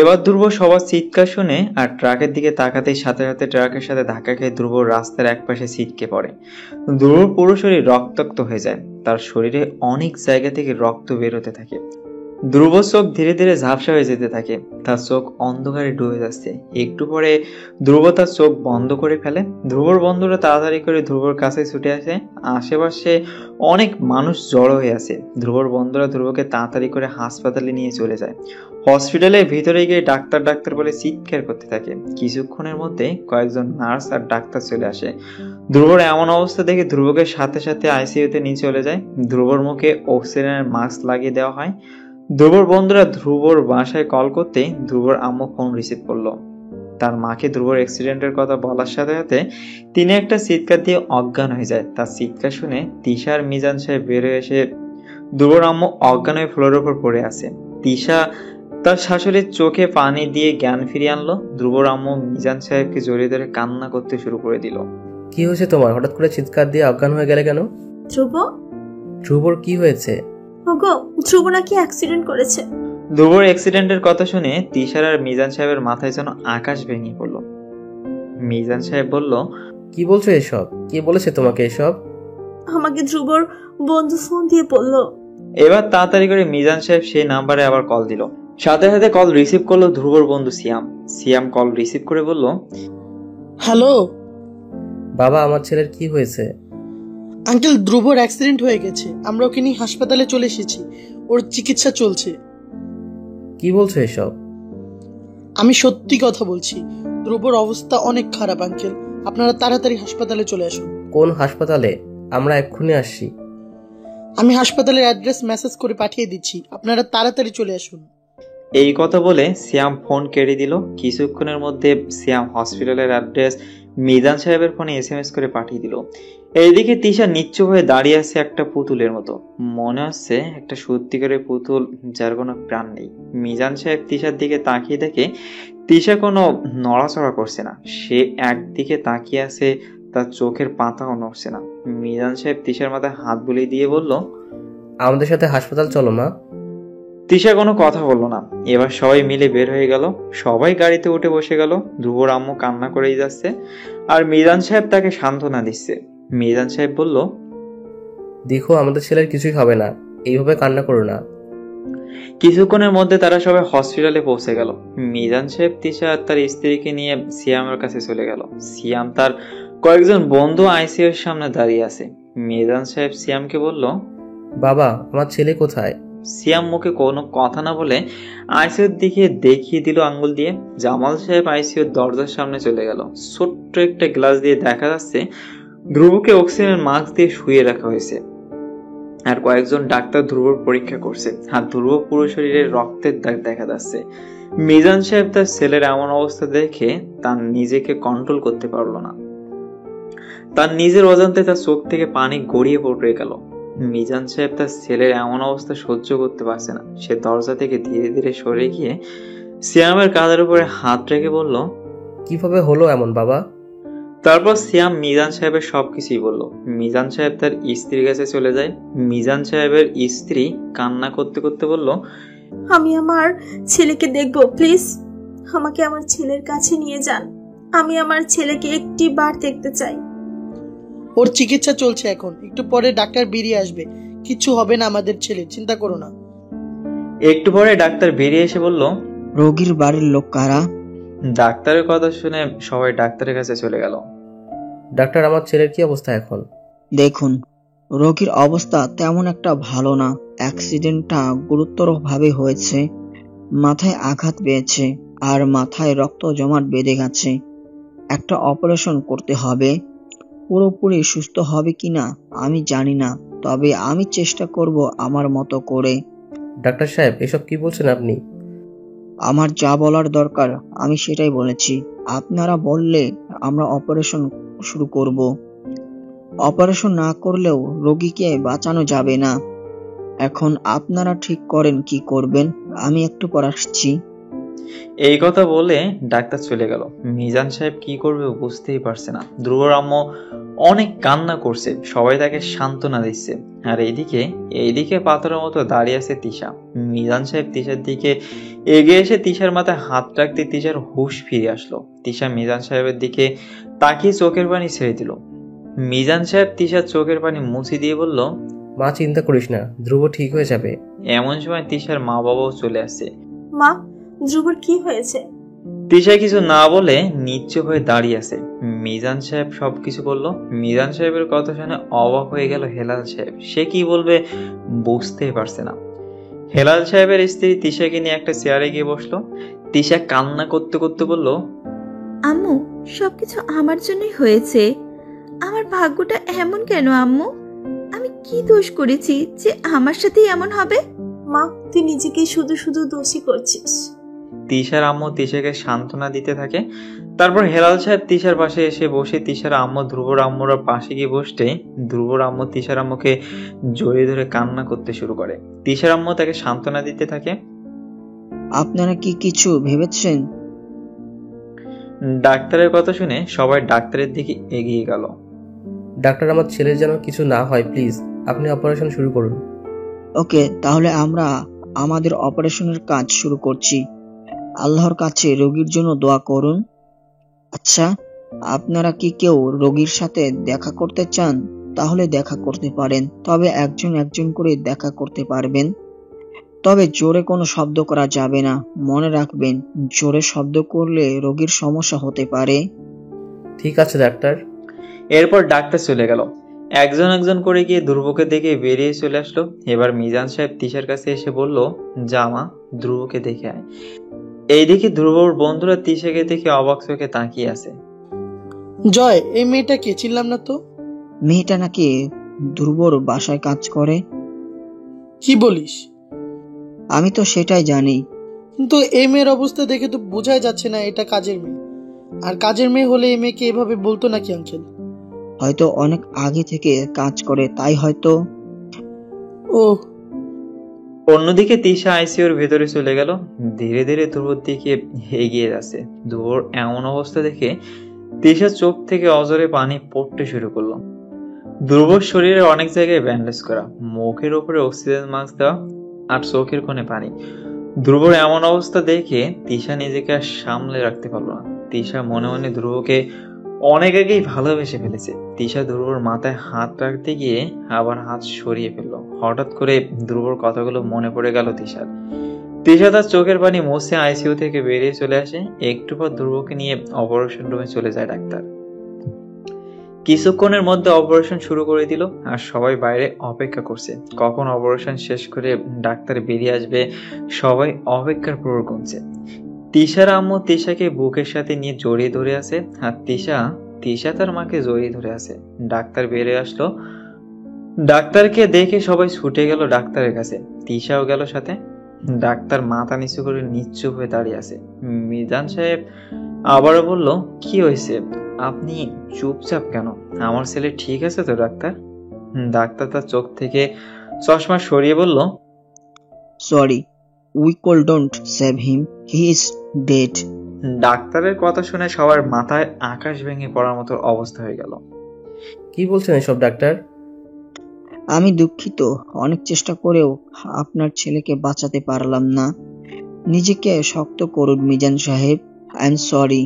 এবার ধ্রুব সবার চিৎকার শুনে আর ট্রাকের দিকে তাকাতেই সাথে সাথে ট্রাকের সাথে ধাক্কা খেয়ে ধ্রুব রাস্তার একপাশে ছিটকে পড়ে। ধ্রুবর পুরো শরীর রক্তাক্ত হয়ে যায়, তার শরীরে অনেক জায়গা থেকে রক্ত বেরোতে থাকে। ধ্রুবর চোখ ধীরে ধীরে ঝাপসা হয়ে যেতে থাকে, তার চোখ অন্ধকারে ডুবে যাচ্ছে। একটু পরে ধ্রুব তার চোখ বন্ধ করে ফেলে। ধ্রুবর বন্ধুরা তাড়াতাড়ি করে ধ্রুবর কাছে ছুটে আসে। আশেপাশে অনেক মানুষ জড়ো হয়ে আছে। ধ্রুবর বন্ধুরা ধ্রুবকে তাড়াতাড়ি করে হাসপাতালে নিয়ে চলে যায়। হসপিটালের ভিতরে গিয়ে ডাক্তার ডাক্তার বলে চিৎকার করতে থাকে। কিছুক্ষণের মধ্যে কয়েকজন নার্স আর ডাক্তার চলে আসে। ধ্রুবর এমন অবস্থা দেখে ধ্রুবকে সাথে সাথে আইসিইউতে নিয়ে চলে যায়। ধ্রুবর মুখে অক্সিজেনের মাস্ক লাগিয়ে দেওয়া হয়। ধ্রুবর বন্ধুরা ধ্রুবর বাসায় কল করতেই ধ্রুবর আম্মু ফোন রিসিভ করলো। তার মাকে ধ্রুবর অ্যাক্সিডেন্টের কথা বলার সাথে সাথে তিনি একটা চিৎকার দিয়ে অজ্ঞান হয়ে যায়। তার চিৎকার শুনে তিশা আর মিজান সাহেব বের হয়ে এসে ধ্রুবর আম্মু অজ্ঞান হয়ে ফ্লোরের উপর পড়ে আছে। তিশা তার শাশুড়ির চোখে পানি দিয়ে জ্ঞান ফিরিয়ে আনলো। ধ্রুবর আম্মু মিজান সাহেবকে জড়িয়ে ধরে কান্না করতে শুরু করে দিল। কি হয়েছে তোমার? হঠাৎ করে চিৎকার দিয়ে অজ্ঞান হয়ে গেলে কেন? ধ্রুব, ধ্রুবর কি হয়েছে? ওগো, ধ্রুব নাকি অ্যাক্সিডেন্ট করেছে। ধ্রুবর অ্যাক্সিডেন্টের কথা শুনে তিশার আর মিজান সাহেবের মাথায় যেন আকাশ ভেঙে পড়লো। মিজান সাহেব বলল, কি বলছো এসব? কে বলেছে তোমাকে এসব? আমাকে ধ্রুবর বন্ধু ফোন দিয়ে বলল। এবার তাড়াতাড়ি করে মিজান সাহেব সেই নাম্বারে আবার কল দিল। সাথে সাথে কল রিসিভ করলো ধ্রুবর বন্ধু সিয়াম। সিয়াম কল রিসিভ করে বলল, হ্যালো বাবা, আমার ছেলের কি হয়েছে? আঙ্কেল, ধ্রুবর অ্যাক্সিডেন্ট হয়ে গেছে। আমরা ওকে নিয়ে হাসপাতালে চলে এসেছি, ওর চিকিৎসা চলছে। কি বলছো এসব? আমি সত্যি কথা বলছি, ধ্রুবর অবস্থা অনেক খারাপ আঙ্কেল। আপনারা তাড়াতাড়ি হাসপাতালে চলে আসুন। কোন হাসপাতালে? আমরা এক্ষুনি আসছি। আমি হাসপাতালের অ্যাড্রেস মেসেজ করে পাঠিয়ে দিচ্ছি, আপনারা তাড়াতাড়ি চলে আসুন। এই কথা বলে সিয়াম ফোন কেড়ে দিল। কিছুক্ষণের মধ্যে সিয়াম হসপিটালের অ্যাড্রেস মিজান সাহেবের ফোনে এসএমএস করে পাঠিয়ে দিল। এইদিকে তিশা নিশ্চুপ হয়ে দাঁড়িয়ে আছে একটা পুতুলের মতো। মনে হচ্ছে একটা সত্যিকারের পুতুল যার কোনো প্রাণ নেই। মিজান সাহেব তিশার দিকে তাকিয়ে দেখে তিশা কোনো নড়াচড়া করছে না। সে একদিকে তাকিয়ে আছে, তার চোখের পাতাও নড়ছে না। মিজান সাহেব তিশার মাথায় হাত বুলিয়ে দিয়ে বলল, আমাদের সাথে হাসপাতাল চলো মা। তিশা কোনো কথা বললো না। এবার সবাই মিলে বের হয়ে গেল। সবাই গাড়িতে উঠে বসে গেল। ধ্রুবর আম্মু কান্না করেই যাচ্ছে আর মিজান সাহেব তাকে সান্ত্বনা দিচ্ছে। মিজান সাহেব বলল, দেখো, আমাদের ছেলের কিছুই হবে না, এইভাবে কান্না করো না। কিছুক্ষণের মধ্যে তারা সবাই হসপিটালে পৌঁছে গেল। মিজান সাহেব তিশা আর তার স্ত্রীকে নিয়ে সিয়ামের কাছে চলে গেল। সিয়াম তার কয়েকজন বন্ধু আইসিইউর সামনে দাঁড়িয়ে আছে। মিজান সাহেব সিয়ামকে বলল, বাবা, আমার ছেলে কোথায়? সিয়াম মুখে কোনো কথা না বলে আইসিইউর দিকে দেখিয়ে দিল আঙ্গুল দিয়ে। জামাল সাহেব আইসিইউর দরজার সামনে চলে গেল। ছোট্ট একটা গ্লাস দিয়ে দেখা যাচ্ছে ধ্রুবকে অক্সিজেন মাস্ক দিয়ে শুয়ে রাখা হয়েছে, আর কয়েকজন ডাক্তার ধ্রুবর পরীক্ষা করছে। আর ধ্রুব পুরো শরীরে রক্তের দাগ দেখা যাচ্ছে। মিজান সাহেব তার ছেলের এমন অবস্থা দেখে তার নিজেকে কন্ট্রোল করতে পারলো না। তার নিজের অজান্তে তার চোখ থেকে পানি গড়িয়ে পড়ে গেল। মিজান সাহেব তার ছেলের এমন অবস্থা সহ্য করতে পারছে না। সে দরজা থেকে ধীরে ধীরে সরে গিয়ে সিয়ামের কাঁধের উপরে হাত রেখে বলল, কিভাবে হলো এমন বাবা? তারপর সিয়াম মিজান সাহেবের সবকিছুই বলল। মিজান সাহেব তার স্ত্রীর কাছে চলে যায়। মিজান সাহেবের স্ত্রী কান্না করতে করতে বলল, আমি আমার ছেলেকে দেখব, প্লিজ আমাকে আমার ছেলের কাছে নিয়ে যান। আমি আমার ছেলেকে একটি বার দেখতে চাই। ওর চিকিৎসা চলছে এখন, একটু পরে ডাক্তার বেরিয়ে আসবে, কিচ্ছু হবে না আমাদের ছেলে, চিন্তা করো না। একটু পরে ডাক্তার বেরিয়ে এসে বলল, রোগীর বাড়ির লোক কারা? ডাক্তারের কথা শুনে সবাই ডাক্তারের কাছে চলে গেল। ডাক্তার, আমার ছেলের কি অবস্থা এখন? দেখুন, রোগীর অবস্থা তেমন একটা ভালো না। অ্যাক্সিডেন্টটা গুরুতরভাবে হয়েছে। মাথায় আঘাত পেয়েছে আর মাথায় রক্ত জমাট বেঁধে গেছে। একটা অপারেশন করতে হবে। পুরোপুরি সুস্থ হবে কিনা আমি জানি না, তবে আমি চেষ্টা করব আমার মতো করে। ডাক্তার সাহেব, এসব কি বলছেন আপনি? আমার যা বলার দরকার আমি সেটাই বলেছি। আপনারা বললে আমরা অপারেশন শুরু করব। অপারেশন না করলেও রোগীকে বাঁচানো যাবে না। এখন আপনারা ঠিক করেন কি করবেন, আমি একটু পর আসছি। এই কথা বলে ডাক্তার চলে গেল। মিজান সাহেব কি করবে বুঝতেই পারছে না। ধ্রুবর আম্মু অনেক কান্না করছে, সবাই তাকে সান্ত্বনা দিচ্ছে। আর এইদিকে পাথরের মতো দাঁড়িয়ে আছে তিশা। মিজান সাহেব তিশার দিকে এগিয়ে এসে তিশার মাথায় হাত রাখতে তিশার হুঁশ ফিরে আসলো। তিশা মিজান সাহেবের দিকে তাকিয়ে চোখের পানি ছেড়ে দিল। মিজান সাহেব তিশার চোখের পানি মুছে দিয়ে বলল, মা, চিন্তা করিস না, ধ্রুব ঠিক হয়ে যাবে। এমন সময় তিশার মা বাবাও চলে আসে। মা, ধ্রুবর কি হয়েছে? তিশা কিছু না বলে নিচু হয়ে দাঁড়িয়ে আছে। মিজান সাহেব সবকিছু বলল। মিজান সাহেবের কথা শুনে অবাক হয়ে গেল হেলাল সাহেব। সে কি বলবে বুঝতেই পারছে না। হেলাল সাহেবের স্ত্রী তিশাকে নিয়ে একটা চেয়ারে গিয়ে বসলো। তিশা কান্না করতে করতে বলল, আম্মু, সবকিছু আমার জন্যই হয়েছে। আমার ভাগ্যটা এমন কেন আম্মু? আমি কি দোষ করেছি যে আমার সাথেই এমন হবে? মা, তুই নিজেকে শুধু শুধু দোষী করছিস। তিশার আম্মু তিশাকে সান্ত্বনা দিতে থাকে। তারপর হেলাল সাহেব তিশার পাশে এসে বসে তিশার আম্মু ধ্রুবর আম্মুর পাশে গিয়ে বসতে ধ্রুবর আম্মু তিশার আম্মুকে জড়িয়ে ধরে কান্না করতে শুরু করে। তিশার আম্মু তাকে সান্ত্বনা দিতে থাকে। আপনারা কি কিছু ভেবেছেন? ডাক্তারের কথা শুনে সবাই ডাক্তারের দিকে এগিয়ে গেল। ডাক্তার, আমার ছেলের যেন কিছু না হয়, প্লিজ আপনি অপারেশন শুরু করুন। ওকে, তাহলে আমরা আমাদের অপারেশনের কাজ শুরু করছি। আল্লাহর কাছে রোগীর জন্য দোয়া করুন। আচ্ছা, আপনারা কি কেউ রোগীর সাথে দেখা করতে চান? তাহলে দেখা করতে পারেন, তবে একজন একজন করে দেখা করতে পারবেন। তবে জোরে কোনো শব্দ করা যাবে না। মনে রাখবেন, জোরে শব্দ করলে রোগীর সমস্যা হতে পারে। ঠিক আছে ডাক্তার। এরপর ডাক্তার চলে গেল। একজন একজন করে গিয়ে ধ্রুবকে দেখে বেরিয়ে চলে আসলো। এবার মিজান সাহেব তিশার কাছে এসে বলল, যা মা, ধ্রুবকে দেখে আয়। এইদিকে ধ্রুবর বন্ধুরা তিশাকে দেখে অবাক চোখে তাকিয়ে আছে। জয়, এই মেয়েটা কে? চিনলাম না তো। মেয়েটা নাকি ধ্রুবর বাসায় কাজ করে। কি বলিস? আমি তো সেটাই জানি। কিন্তু এই মেয়ের অবস্থা দেখে তো বোঝাই যাচ্ছে না এটা কাজের মেয়ে। আর কাজের মেয়ে হলে এই মেয়েকে এভাবে বলতো নাকি আঙ্কেল? হয়তো অনেক আগে থেকে কাজ করে, তাই হয়তো। ও, অন্যদিকে তিশা আইসিইউর ভেতরে চলে গেল। ধীরে ধীরে ধ্রুবর দিকে এগিয়ে যাচ্ছে। ধ্রুবর এমন অবস্থা দেখে তিশার চোখ থেকে অজরে পানি পড়তে শুরু করলো। ধ্রুবর শরীরে অনেক জায়গায় ব্যান্ডেজ করা, মুখের উপরে অক্সিজেন মাস্ক দেওয়া, আর চোখের কোণে পানি। ধ্রুবর এমন অবস্থা দেখে তিশা নিজেকে আর সামলে রাখতে পারলো না। তিশা মনে মনে ধ্রুবকে অনেক আগেই ভালোবেসে ফেলেছে। তিশা ধ্রুবর মাথায় হাত রাখতে গিয়ে আবার হাত সরিয়ে ফেললো। হঠাৎ করে ধ্রুবর কথাগুলো মনে পড়ে গেল তিশার। তিশা তার চোখের পানি মুছে আইসিইউ থেকে বেরিয়ে চলে আসে। একটু পর ধ্রুবকে নিয়ে অপারেশন রুমে চলে যায় ডাক্তার। কিছুক্ষণের মধ্যে অপারেশন শুরু করে দিল আর সবাই বাইরে অপেক্ষা করছে কখন অপারেশন শেষ করে ডাক্তার বেরিয়ে আসবে। সবাই অপেক্ষার প্রহর গুনছে। তিশার আম্মু তিশাকে বুকের সাথে নিয়ে জড়িয়ে ধরে আছে আর তিশা তার মাকে জড়িয়ে ধরে আছে। ডাক্তার বেরিয়ে আসলো। ডাক্তারকে দেখে সবাই ছুটে গেল ডাক্তারের কাছে। তিশাও গেল সাথে। ডাক্তার মাথা নিচু করে নিশ্চুপ হয়ে দাঁড়িয়ে আছে। মিজান সাহেব আবারও বলল, কি হয়েছে, আপনি চুপচাপ কেন? আমার ছেলে ঠিক আছে তো ডাক্তার? ডাক্তার তার চোখ থেকে চশমা সরিয়ে বলল, sorry, we couldn't save him, he is dead. ডাক্তারের কথা শুনে সবার মাথায় আকাশ ভেঙে পড়ার মতো অবস্থা হয়ে গেল। কি বলছেন এসব ডাক্তার? আমি দুঃখিত, অনেক চেষ্টা করেও আপনার ছেলেকে বাঁচাতে পারলাম না। নিজেকে শক্ত করুন মিজান সাহেব, আই এম সরি।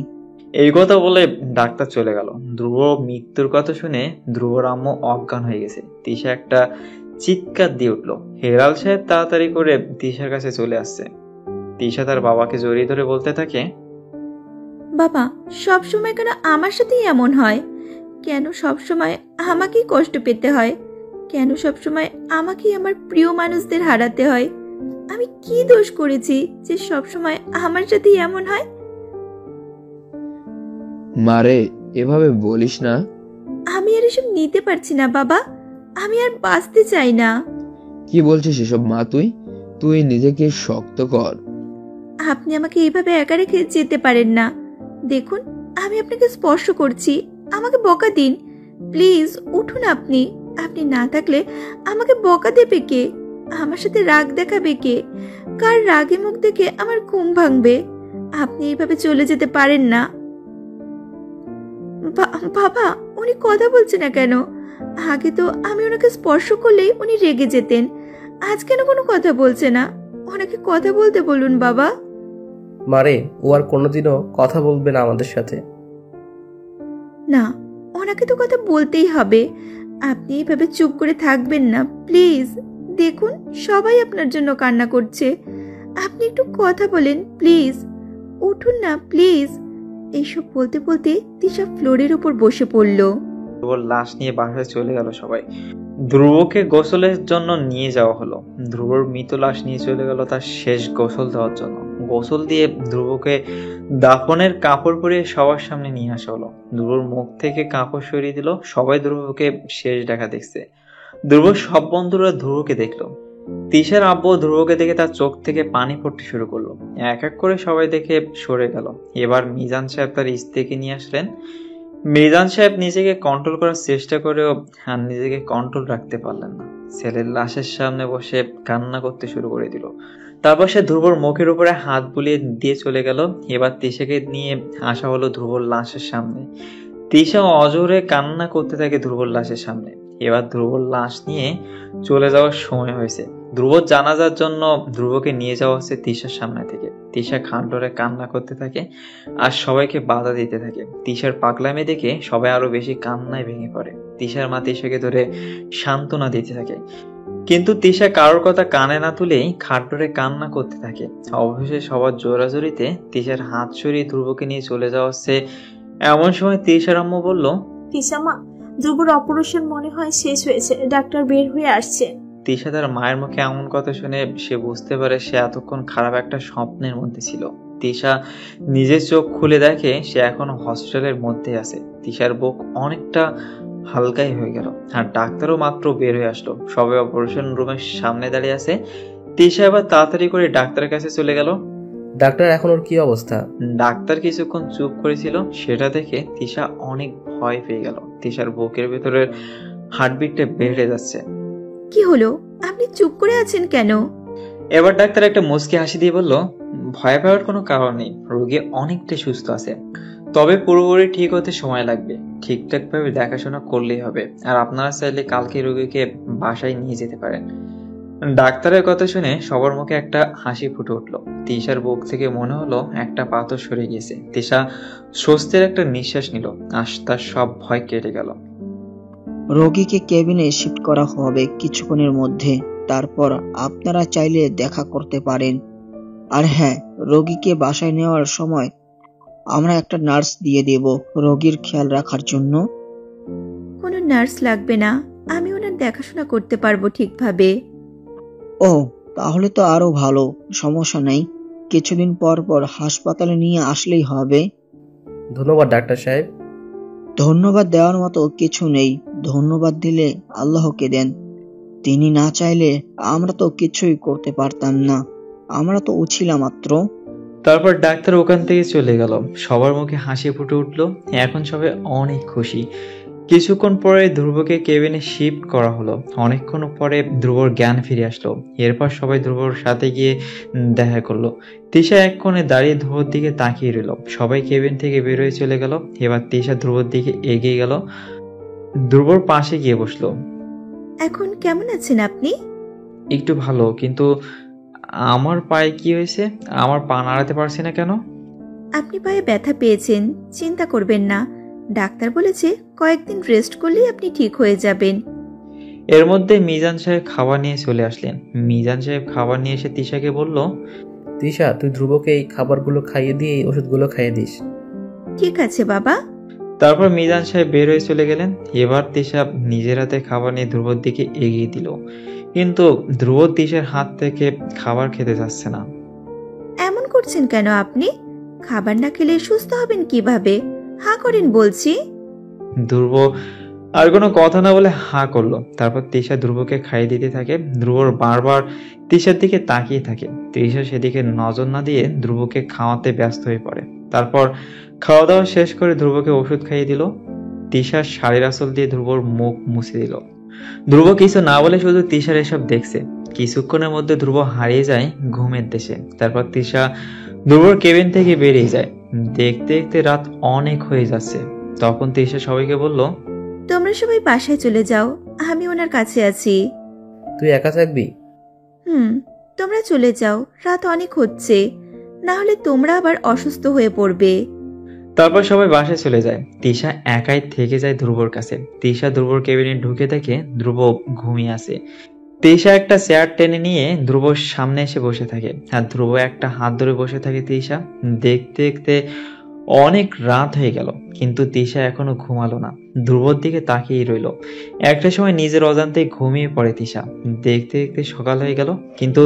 এই কথা বলে ডাক্তার চলে গেল। ধ্রুব মৃত্যুর কথা শুনে ধ্রুবর আম্মু অজ্ঞান হয়ে গেছে। তিশা একটা চিৎকার দিয়ে উঠলো। হেলাল সাহেব তাড়াতাড়ি করে তিশার কাছে চলে আসছে। তিশা তার বাবাকে জড়িয়ে ধরে বলতে থাকে, বাবা, সব সময় কেন আমার সাথেই এমন হয়? কেন সব সময় আমাকেই কষ্ট পেতে হয়? কেন সব সময় আমাকেই আমার প্রিয় মানুষদের হারাতে হয়? আমি কি দোষ করেছি যে সব সময় আমার সাথেই এমন হয়? মারে, এভাবে বলিস না। আমি আর এসব নিতে পারছি না বাবা, আমি আর বাঁচতে চাই না। কি বলছিস এসব মা? তুই নিজেকে শক্ত কর। আপনি আমাকে এইভাবে একা রেখে যেতে পারেন না। দেখুন, আমি আপনাকে স্পর্শ করছি, আমাকে বকা দিন প্লিজ। উঠুন আপনি। আপনি না থাকলে আমাকে বকা দেবে কে? আমার সাথে রাগ দেখাবে কে? কার রাগে মুখ দেখে আমার ঘুম ভাঙবে? আপনি এইভাবে চলে যেতে পারেন না। বাবা, উনি কথা বলছে না কেন? আগে তো আমি ওনাকে স্পর্শ করলেই উনি রেগে যেতেন, আজ কেন কোনো কথা বলছে না? ওনাকে কথা বলতে বলুন বাবা। মারে, ও আর কোনোদিনও কথা বলবে না আমাদের সাথে। না, ওনাকে তো কথা বলতেই হবে। আপনি এইভাবে চুপ করে থাকবেন না প্লিজ। দেখুন, সবাই আপনার জন্য কান্না করছে। আপনি একটু কথা বলেন প্লিজ। উঠুন না প্লিজ। এইসব বলতে বলতে তিশা ফ্লোরের উপর বসে পড়ল। ধ্রুবর লাশ নিয়ে বাসায় চলে গেল সবাই। ধ্রুবকে গোসলের জন্য নিয়ে যাওয়া হলো। ধ্রুবর মৃত লাশ নিয়ে চলে গেল তার শেষ গোসল দেওয়ার জন্য। গোসল দিয়ে ধ্রুবকে দাফনের কাপড় পরিয়ে সবার সামনে নিয়ে আসা হলো। ধ্রুবর মুখ থেকে কাপড় সরিয়ে দিল। সবাই ধ্রুবকে শেষ দেখা দেখছে। ধ্রুবর সব বন্ধুরা ধ্রুবকে দেখলো। তিশার আব্বু ধ্রুবকে দেখে তার চোখ থেকে পানি পড়তে শুরু করলো। এক এক করে সবাই দেখে সরে গেল। এবার মিজান সাহেব তার স্ত্রীকে নিয়ে আসলেন। মিজান সাহেব নিজেকে কন্ট্রোল করার চেষ্টা করেও আর নিজেকে কন্ট্রোল রাখতে পারলেন না। ছেলের লাশের সামনে বসে কান্না করতে শুরু করে দিল। তারপর সে ধ্রুবর মুখের উপরে হাত বুলিয়ে দিয়ে চলে গেল। এবার তিশাকে নিয়ে আসা হলো ধ্রুবর লাশের সামনে। তিশা অজোরে কান্না করতে থাকে ধ্রুবর লাশের সামনে। এবার ধ্রুবর লাশ নিয়ে চলে যাওয়ার সময় হয়েছে। ধ্রুবর জানাজার জন্য ধ্রুবকে নিয়ে যাওয়া হচ্ছে তিশার সামনে থেকে। তিশা খান্ডরে কান্না করতে থাকে আর সবাইকে বাধা দিতে থাকে। তিশার পাগলামি দেখে সবাই আরো বেশি কান্নায় ভেঙে পড়ে। তিশার মা তিশাকে ধরে সান্ত্বনা দিতে থাকে, কিন্তু তিশা কারোর কথা কানে না তুলেই খাট্টরে কান্না করতে থাকে। অবশেষে সবার জোরাজোরিতে তিশার হাত সরিয়ে ধ্রুবকে নিয়ে চলে যাওয়া হচ্ছে। এমন সময় তিশার আম্মু বলল, তিশা মা, ধ্রুবর অপারেশন মনে হয় শেষ হয়েছে, ডাক্তার বের হয়ে আসছে। তিশা তার মায়ের মুখে এমন কথা শুনে সে বুঝতে পারে সে এতক্ষণ খারাপ একটা স্বপ্নের মধ্যে ছিল। তিশা নিজের চোখ খুলে দেখে সে এখন হসপিটালের মধ্যে আছে। তিশার বুক অনেকটা হালকাই হয়ে গেল আর ডাক্তারও মাত্র বের হয়ে আসলো। সবাই অপারেশন রুমের সামনে দাঁড়িয়ে আছে। তিশা এবার তাড়াতাড়ি করে ডাক্তারের কাছে চলে গেল। ডাক্তার, এখন ওর কি অবস্থা? ডাক্তার কিছুক্ষণ চুপ করেছিল। সেটা দেখে তিশা অনেক ভয় পেয়ে গেল। তিশার বুকের ভেতরের হার্টবিটটা বেড়ে যাচ্ছে। কি হলো? আপনি চুপ করে আছেন কেন? এবার ডাক্তার একটা মুচকি হাসি দিয়ে বলল, ভয় পাওয়ার কোনো কারণ নেই, রোগী অনেকটা সুস্থ আছে, তবে পুরোপুরি ঠিক হতে সময় লাগবে। ঠিকঠাক ভাবে দেখাশোনা করলেই হবে। আর আপনারা চাইলে কালকে রোগীকে বাসায় নিয়ে যেতে পারেন। ডাক্তারের কথা শুনে সবার মুখে একটা হাসি ফুটে উঠলো। তিশার বুক থেকে মনে হলো একটা পাথর সরে গিয়েছে। তিশা স্বস্তির একটা নিঃশ্বাস নিল। আজ তার সব ভয় কেটে গেল। রোগীকে কেবিনে শিফট করা হবে কিছুক্ষণের মধ্যে, তারপর আপনারা চাইলে দেখা করতে পারেন। আর হ্যাঁ, রোগীকে বাসায় নেওয়ার সময় আমরা একটা নার্স দিয়ে দেব রোগীর খেয়াল রাখার জন্য। কোনো নার্স লাগবে না, আমি ওনার দেখাশোনা করতে পারবো ঠিকভাবে। ও, তাহলে তো আরো ভালো। সমস্যা নেই, কিছুদিন পর পর হাসপাতালে নিয়ে আসলেই হবে। ধন্যবাদ ডাক্তার সাহেব। ধন্যবাদ দেওয়ার মতো কিছু নেই। ধন্যবাদ দিলে আল্লাহকে দেন, তিনি না চাইলে আমরা তো কিছুই করতে পারতাম না। আমরা তো উছিলা মাত্র। তারপর ডাক্তার ওখান থেকে চলে গেল। সবার মুখে হাসি ফুটে উঠলো। এখন সবাই অনেক খুশি। কিছুক্ষণ পরে ধ্রুবকে কেবিনে শিফট করা হলো। অনেকক্ষণ পরে ধ্রুবর জ্ঞান ফিরে আসলো। এরপর সবাই ধ্রুবর সাথে গিয়ে দেখা করলো। তিশা এক কোণে দাঁড়িয়ে ধ্রুবর দিকে তাকিয়ে রইল। সবাই কেবিন থেকে বের হয়ে চলে গেল। এবার তিশা ধ্রুবর দিকে এগিয়ে গেল, ধ্রুবর পাশে গিয়ে বসলো। এখন কেমন আছেন আপনি? একটু ভালো, কিন্তু আমার পায়ে কি হয়েছে? আমার পা নাড়াতে পারছি না কেন? আপনি পায়ে ব্যথা পেয়েছেন, চিন্তা করবেন না। ডাক্তার বলেছে কয়েকদিন রেস্ট করলেই আপনি ঠিক হয়ে যাবেন। এর মধ্যে মিজান সাহেব খাবার নিয়ে চলে আসলেন। মিজান সাহেব খাবার নিয়ে এসে তিশাকে বলল, তিশা, তুই ধ্রুবকে এই খাবারগুলো খাইয়ে দিয়ে এই ওষুধগুলো খাইয়ে দিস। ঠিক আছে বাবা। তারপর মিজান সাহেব বের হয়ে চলে গেলেন। এবার তিশা নিজের হাতে খাবার নিয়ে ধ্রুবর দিকে এগিয়ে দিল, কিন্তু ধ্রুব তিশার হাত থেকে খাবার খেতে যাচ্ছে না। এমন করছেন কেন আপনি? খাবার না খেলে সুস্থ হবেন কিভাবে? হা করেন বলছি। ধ্রুব আর কোনো কথা না বলে হা করলো। তারপর তিশা ধ্রুবকে খাইয়ে দিতে থাকে। ধ্রুবর বারবার তিশার দিকে তাকিয়ে থাকে। তিশা সেদিকে নজর না দিয়ে ধ্রুবকে খাওয়াতে ব্যস্ত হয়ে পড়ে। তারপর খাওয়া দাওয়া শেষ করে ধ্রুবকে ওষুধ খাইয়ে দিল। তিশার শাড়ির আঁচল দিয়ে ধ্রুবর মুখ মুছে দিল। ধ্রুব কিছু না বলে শুধু তিশার এসব দেখছে। কিছুক্ষণের মধ্যে ধ্রুব হারিয়ে যায় ঘুমের দেশে। তারপর তিশা ধ্রুবর কেবিন থেকে বেরিয়ে যায়। দেখতে দেখতে রাত অনেক হয়ে যাচ্ছে। তখন তিশা সবাইকে বলল, তোমরা সবাই বাসায় চলে যাও, আমি ওনার কাছে আছি। তুই একা থাকবি? তোমরা চলে যাও, রাত অনেক হচ্ছে, না হলে তোমরা আবার অসুস্থ হয়ে পড়বে। তারপর সবাই বাসায় চলে যায়। তিশা একাই থেকে যায় ধ্রুবর কাছে। তিশা ধ্রুবর কেবিনে ঢুকে দেখে ধ্রুব ঘুমিয়ে আছে। তিশা একটা চেয়ার টেনে নিয়ে ধ্রুবর সামনে এসে বসে থাকে, আর ধ্রুব একটা হাত ধরে বসে থাকে। তিশা দেখতে দেখতে অনেক রাত হয়ে গেল, কিন্তু তিশা এখনো ঘুমালো না। ধ্রুবর দিকে তাকিয়ে রইল। একটা সময় নিজের অজান্তেই ঘুমিয়ে পড়ে তিশা। দেখতে দেখতে সকাল হয়ে গেল, কিন্তু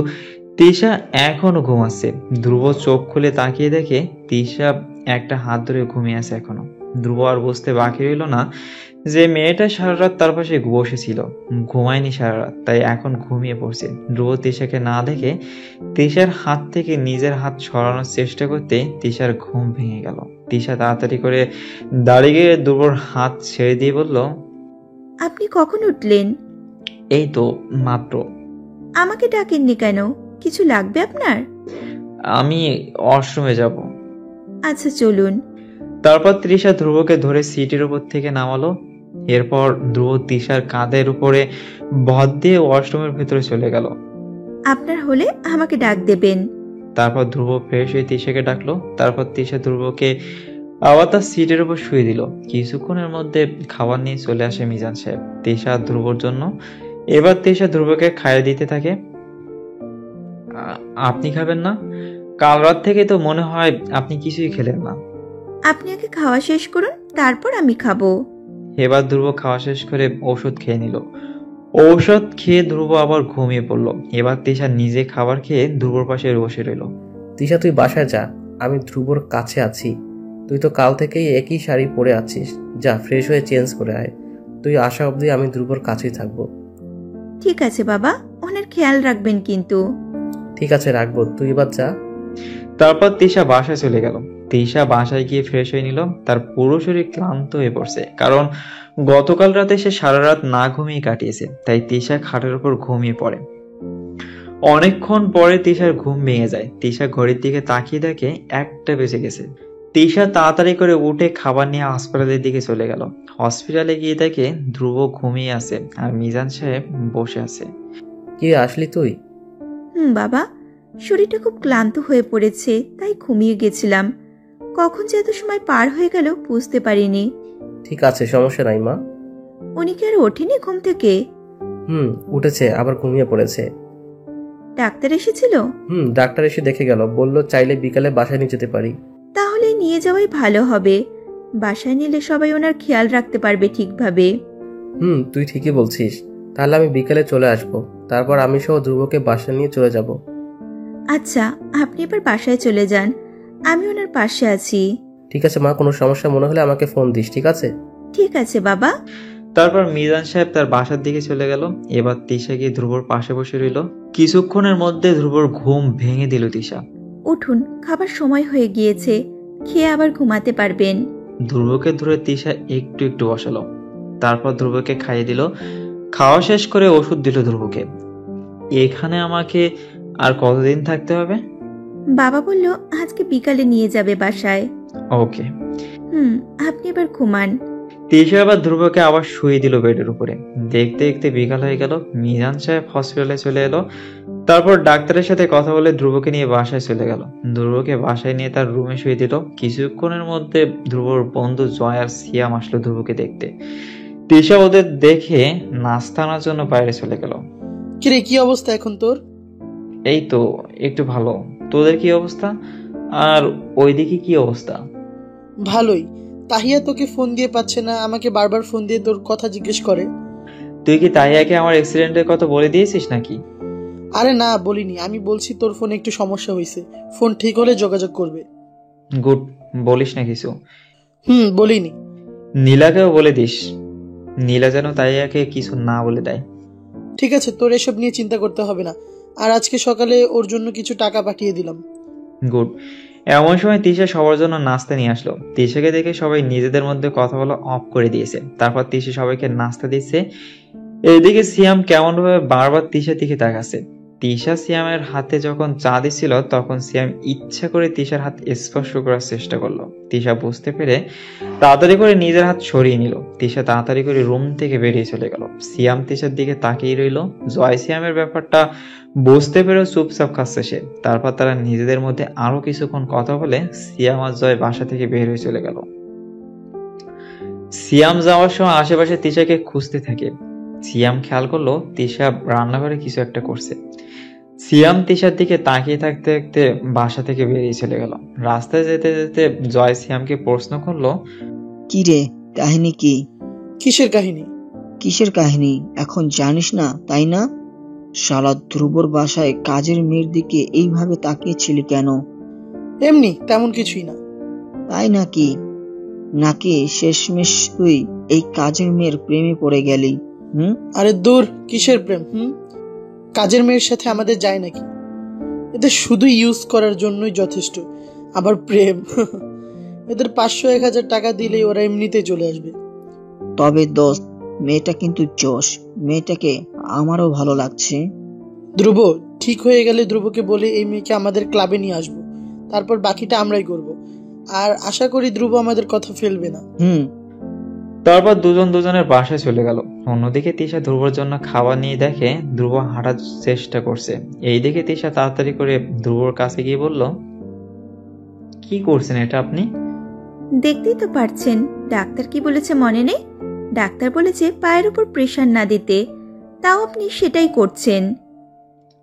তিশা এখনো ঘুমাচ্ছে। ধ্রুব চোখ খুলে তাকিয়ে দেখে তিশা একটা হাত ধরে ঘুমিয়ে আছে এখনো। ধ্রুব আর বুঝতে বাকি রইল না যে মেয়েটা সারা রাত তার পাশে বসেছিল, ঘুমায়নি সারা রাত, তাই এখন ঘুমিয়ে পড়ছে। ধ্রুব তিশাকে না দেখে তিশার হাত থেকে নিজের হাত সরানোর চেষ্টা করতে তিশার ঘুম ভেঙে গেল। তিশা তাড়াতাড়ি করে দাঁড়িয়ে গিয়ে ধ্রুবর হাত ছেড়ে দিয়ে বলল, আপনি কখন উঠলেন? এই তো মাত্র। আমাকে ডাকেননি কেন? কিছু লাগবে আপনার? আমি ওয়াশরুমে যাব। আচ্ছা চলুন। তারপর তৃষা ধ্রুবকে ধরে সিটের উপর থেকে নামালো। এরপর ধ্রুব তিশার কাঁধের উপরে ভর দিয়ে ওয়াশরুমের ভেতরে চলে গেল। আপনার হলে আমাকে ডাক দেবেন। তারপর ধ্রুব ফ্রেশ হয়ে তিশাকে ডাকলো। তারপর তিশা ধ্রুবকে আবার তার সিটের উপর শুয়ে দিল। কিছুক্ষণের মধ্যে খাবার নিয়ে চলে আসে মিজান সাহেব তিশা ধ্রুবর জন্য। এবার তিশা ধ্রুবকে খাইয়ে দিতে থাকে। আপনি খাবেন না? কাল রাত থেকে তো মনে হয় আপনি কিছুই খেলেন না। আপনি আগে খাওয়া শেষ করুন, তারপর আমি খাবো। এবার ধ্রুব খাওয়া শেষ করে ওষুধ খেয়ে নিল। ঔষধ খেয়ে ধ্রুব আবার ঘুমিয়ে পড়ল। এবার তিশা নিজে খাবার খেয়ে ধ্রুবর পাশে বসে রইল। তিশা, তুই বাসায় যা, আমি ধ্রুবর কাছে আছি। তুই তো কাল থেকেই একই শাড়ি পরে আছিস, যা ফ্রেশ হয়ে চেঞ্জ করে আয়। তুই আসা অবধি আমি ধ্রুবর কাছেই থাকবো। ঠিক আছে বাবা, ওনার খেয়াল রাখবেন কিন্তু। ঠিক আছে, রাখবো, তুই এবার যা। তারপর তিশা বাসায় চলে গেল। তিশা বাসায় গিয়ে ফ্রেশ হয়ে নিল। তার পুরো শরীর ক্লান্ত হয়ে পড়ছে, কারণ গতকাল রাতে সে সারা রাত না ঘুমিয়ে কাটিয়েছে। তাই তিশা খাটের উপর ঘুমিয়ে পড়ে। অনেকক্ষণ পরে তিশার ঘুম ভেঙে যায়। তিশা ঘড়ির দিকে তাকিয়ে দেখে 1টা বেজে গেছে। তিশা তাড়াতাড়ি করে উঠে খাবার নিয়ে হাসপাতালের দিকে চলে গেল। হসপিটালে গিয়ে দেখে ধ্রুব ঘুমিয়ে আছে আর মিজান সাহেব বসে আছে। কি আসলি তুই? বাবা, শরীরটা খুব ক্লান্ত হয়ে পড়েছে, তাই ঘুমিয়ে গেছিলাম। কখন যে এত সময় পার হয়ে গেল বুঝতে পারিনি। ঠিক আছে, সমস্যা নাই মা। উনি কি আর ওঠেনি ঘুম থেকে? উঠেছে, আবার ঘুমিয়ে পড়েছে। ডাক্তার এসেছিল? ডাক্তার এসে দেখে গেল, বলল চাইলে বিকালে বাসায় নিয়ে যেতে পারি। তাহলে নিয়ে যাওয়াই ভালো হবে। বাসায় নিলে সবাই ওনার খেয়াল রাখতে পারবে ঠিকভাবে। তুই ঠিকই বলছিস। তাহলে আমি বিকেলে চলে আসব, তারপর আমি সহ ধ্রুবকে বাসা নিয়ে চলে যাব। আচ্ছা, আপনি এবার বাসায় চলে যান, আমি ওনার পাশে আছি। ঠিক আছে মা, কোনো সমস্যা মনে হলে আমাকে ফোন দিস, ঠিক আছে? ঠিক আছে বাবা। তারপর মিজান সাহেব তার বাসার দিকে চলে গেল। এবার তিশা গিয়ে ধ্রুবর পাশে বসে রইল। কিছুক্ষণের মধ্যে ধ্রুবর ঘুম ভেঙে দিল তিশা। উঠুন, খাবার সময় হয়ে গিয়েছে, খেয়ে আবার ঘুমাতে পারবেন। ধ্রুবকে ধরে তিশা একটু একটু বসালো, তারপর ধ্রুবকে খাইয়ে দিল। খাওয়া শেষ করে ওষুধ দিল ধ্রুবকে। এখানে আমাকে আর কতদিন থাকতে হবে? বাবা বলল আজকে বিকালে নিয়ে যাবে বাসায়। ওকে। আপনি এবার ঘুমান। তিশা আবার ধ্রুবকে আবার শুয়ে দিল বেডের উপরে। দেখতে দেখতে বিকাল হয়ে গেল। মিজান সাহেব হসপিটালে চলে এলো। তারপর ডাক্তারের সাথে কথা বলে ধ্রুবকে নিয়ে বাসায় চলে গেল। ধ্রুবকে বাসায় নিয়ে তার রুমে শুয়ে দিল। কিছুক্ষণের মধ্যে ধ্রুবর বন্ধু জয় আর সিয়াম আসলো ধ্রুবকে দেখতে। তিশা ওদের দেখে নাস্তা আনার জন্য বাইরে চলে গেল। কিরে, কি অবস্থা এখন তোর? এই তো একটু ভালো। তোদের কি অবস্থা? আর ওইদিকে কি অবস্থা? ভালোই। তাহিয়া তোকে ফোন দিয়ে পাচ্ছে না, আমাকে বারবার ফোন দিয়ে তোর কথা জিজ্ঞেস করে। তুই কি তাহিয়াকে আমার অ্যাক্সিডেন্টের কথা বলে দিয়েছিস নাকি? আরে না, বলিনি। আমি বলছি তোর ফোনে একটু সমস্যা হয়েছে, ফোন ঠিক হলে যোগাযোগ করবে। গুড, বলিস না কিছু। বলিনি। নীলাকেও বলে দিস, নীলা যেন তাহিয়াকে কিছু না বলে দেয়। ঠিক আছে, তোর এসব নিয়ে চিন্তা করতে হবে না। আর আজকে সকালে ওর জন্য কিছু টাকা পাঠিয়ে দিলাম। গুড। এমন সময় তিশা সবার জন্য নাস্তা নিয়ে আসলো। তিশাকে দেখে সবাই নিজেদের মধ্যে কথা বলা অফ করে দিয়েছে। তারপর তিশা সবাইকে নাস্তা দিচ্ছে। এদিকে সিয়াম কেমন ভাবে বারবার তিশার দিকে তাকাচ্ছে। তিশা সিয়ামের হাতে যখন চা দিচ্ছিল তখন সিয়াম ইচ্ছা করে তিশার হাত স্পর্শ করার চেষ্টা করলো। তিশা বুঝতে পেরে তাড়াতাড়ি করে নিজের হাত সরিয়ে নিল। তিশা তাড়াতাড়ি করে রুম থেকে বেরিয়ে চলে গেল। সিয়াম তিশার দিকে তাকিয়ে রইল। জয় সিয়ামের ব্যাপারটা বুঝতে পেরেও চুপচাপ খাচ্ছে সে। তারপর তারা নিজেদের মধ্যে আরো কিছুক্ষণ কথা বলে সিয়াম আর জয় বাসা থেকে বের হয়ে চলে গেল। সিয়াম যাওয়ার সময় আশেপাশে তিশাকে খুঁজতে থাকে। সিয়াম খেয়াল করলো তিশা রান্নাঘরে কিছু একটা করছে। সিয়াম তিশার দিকে তাকিয়ে থাকতে থাকতে বাসা থেকে বেরিয়ে চলে গেল। রাস্তায় যেতে যেতে জয় সিয়ামকে প্রশ্ন করলো, কি রে, কাহিনী কি? কিসের কাহিনী? কিসের কাহিনী এখন জানিস না, তাই না? শালা ধ্রুবর বাসায় কাজের মেয়ের দিকে এইভাবে তাকিয়েছিলি কেন? এমনি, তেমন কিছুই না। তাই নাকি? নাকি শেষমেশ তুই এই কাজের মেয়ের প্রেমে পড়ে গেলি? আরে দূর, কিসের প্রেম? কাজের মেয়ের সাথে আমাদের যায় নাকি? এদের শুধু ইউজ করার জন্যই যথেষ্ট, আবার প্রেম? এদের 500-1000 টাকা দিলেই ওরা এমনিতেই চলে আসবে। তবে দোস্ত, মেয়েটা কিন্তু জোশ। মেয়েটাকে আমারও ভালো লাগছে। ধ্রুব ঠিক হয়ে গেলে ধ্রুবকে বলে এই মেয়েকে আমাদের ক্লাবে নিয়ে আসবো, তারপর বাকিটা আমরাই করব। আর আশা করি ধ্রুব আমাদের কথা ফেলবে না। তারপর দুজন দুজনের বাসায় চলে গেল। অন্যদিকে তিশা ধ্রুবর জন্য খাবার নিয়ে দেখে ধ্রুব হাঁটার চেষ্টা করছে। এই দেখে তিশা তাড়াতাড়ি করে ধ্রুবর কাছে গিয়ে বলল, কি করছেন এটা আপনি? দেখতেই তো পারছেন, ডাক্তার কি বলেছে মনে নেই? ডাক্তার বলেছে পায়ের উপর প্রেসার না দিতে, তাও আপনি সেটাই করছেন।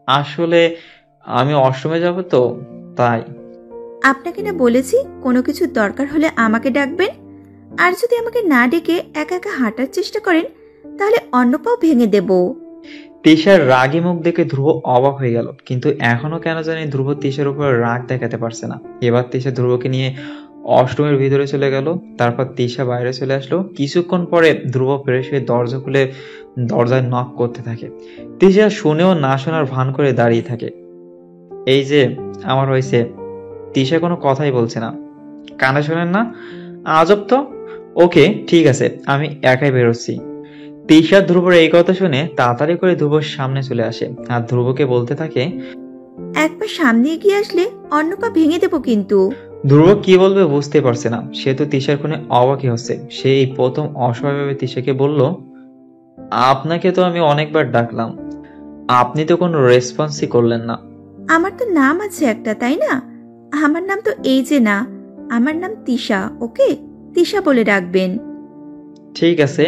আসলে আমি অষ্টমে যাব তো, তাই। আপনাকে না বলেছি কোনো কিছু দরকার হলে আমাকে ডাকবেন, আর যদি আমাকে না ডেকে একা একা হাঁটার চেষ্টা করেন তাহলে অন্য পাও ভেঙে দেব। তিশার রাগী মুখ দেখে ধ্রুব অবাক হয়ে গেল, কিন্তু এখনো কেন জানি ধ্রুব তিশার উপর রাগ দেখাতে পারছে না। এবার তিশা ধ্রুবকে নিয়ে অষ্টমের ভিতরে চলে গেল। তারপর তিশা বাইরে চলে আসলো। কিছুক্ষণ পরে ধ্রুব ফ্রেশ হয়ে দরজা খুলে দরজায় নক করতে থাকে। তিশা শুনেও না শোনার ভান করে দাঁড়িয়ে থাকে। এই যে আমার হয়েছে। তিশা কোনো কথাই বলছে না। কানে শোনেন না? আজব তো। ওকে ঠিক আছে, আমি একাই বেরোচ্ছি। তিশা ধ্রুবর এই কথা শুনে তাড়াতাড়ি করে ধ্রুবর সামনে চলে আসে আর ধ্রুবকে বলতে থাকে, একবার সামনে এগিয়ে আসলে অন্য পা ভেঙে দেব কিন্তু। ধ্রুব কি বলবে বুঝতে পারছে না। সে তো তিশার কোণে অবাকই হচ্ছে। সে এই প্রথম অসহায়ভাবে তিশাকে বলল, আপনাকে তো আমি অনেকবার ডাকলাম, আপনি তো কোনো রেসপন্সই করলেন না। আমার তো নাম আছে একটা, তাই না? আমার নাম তো এই যে না, আমার নাম তিশা। ওকে, তিশা বলে ডাকবেন। ঠিক আছে,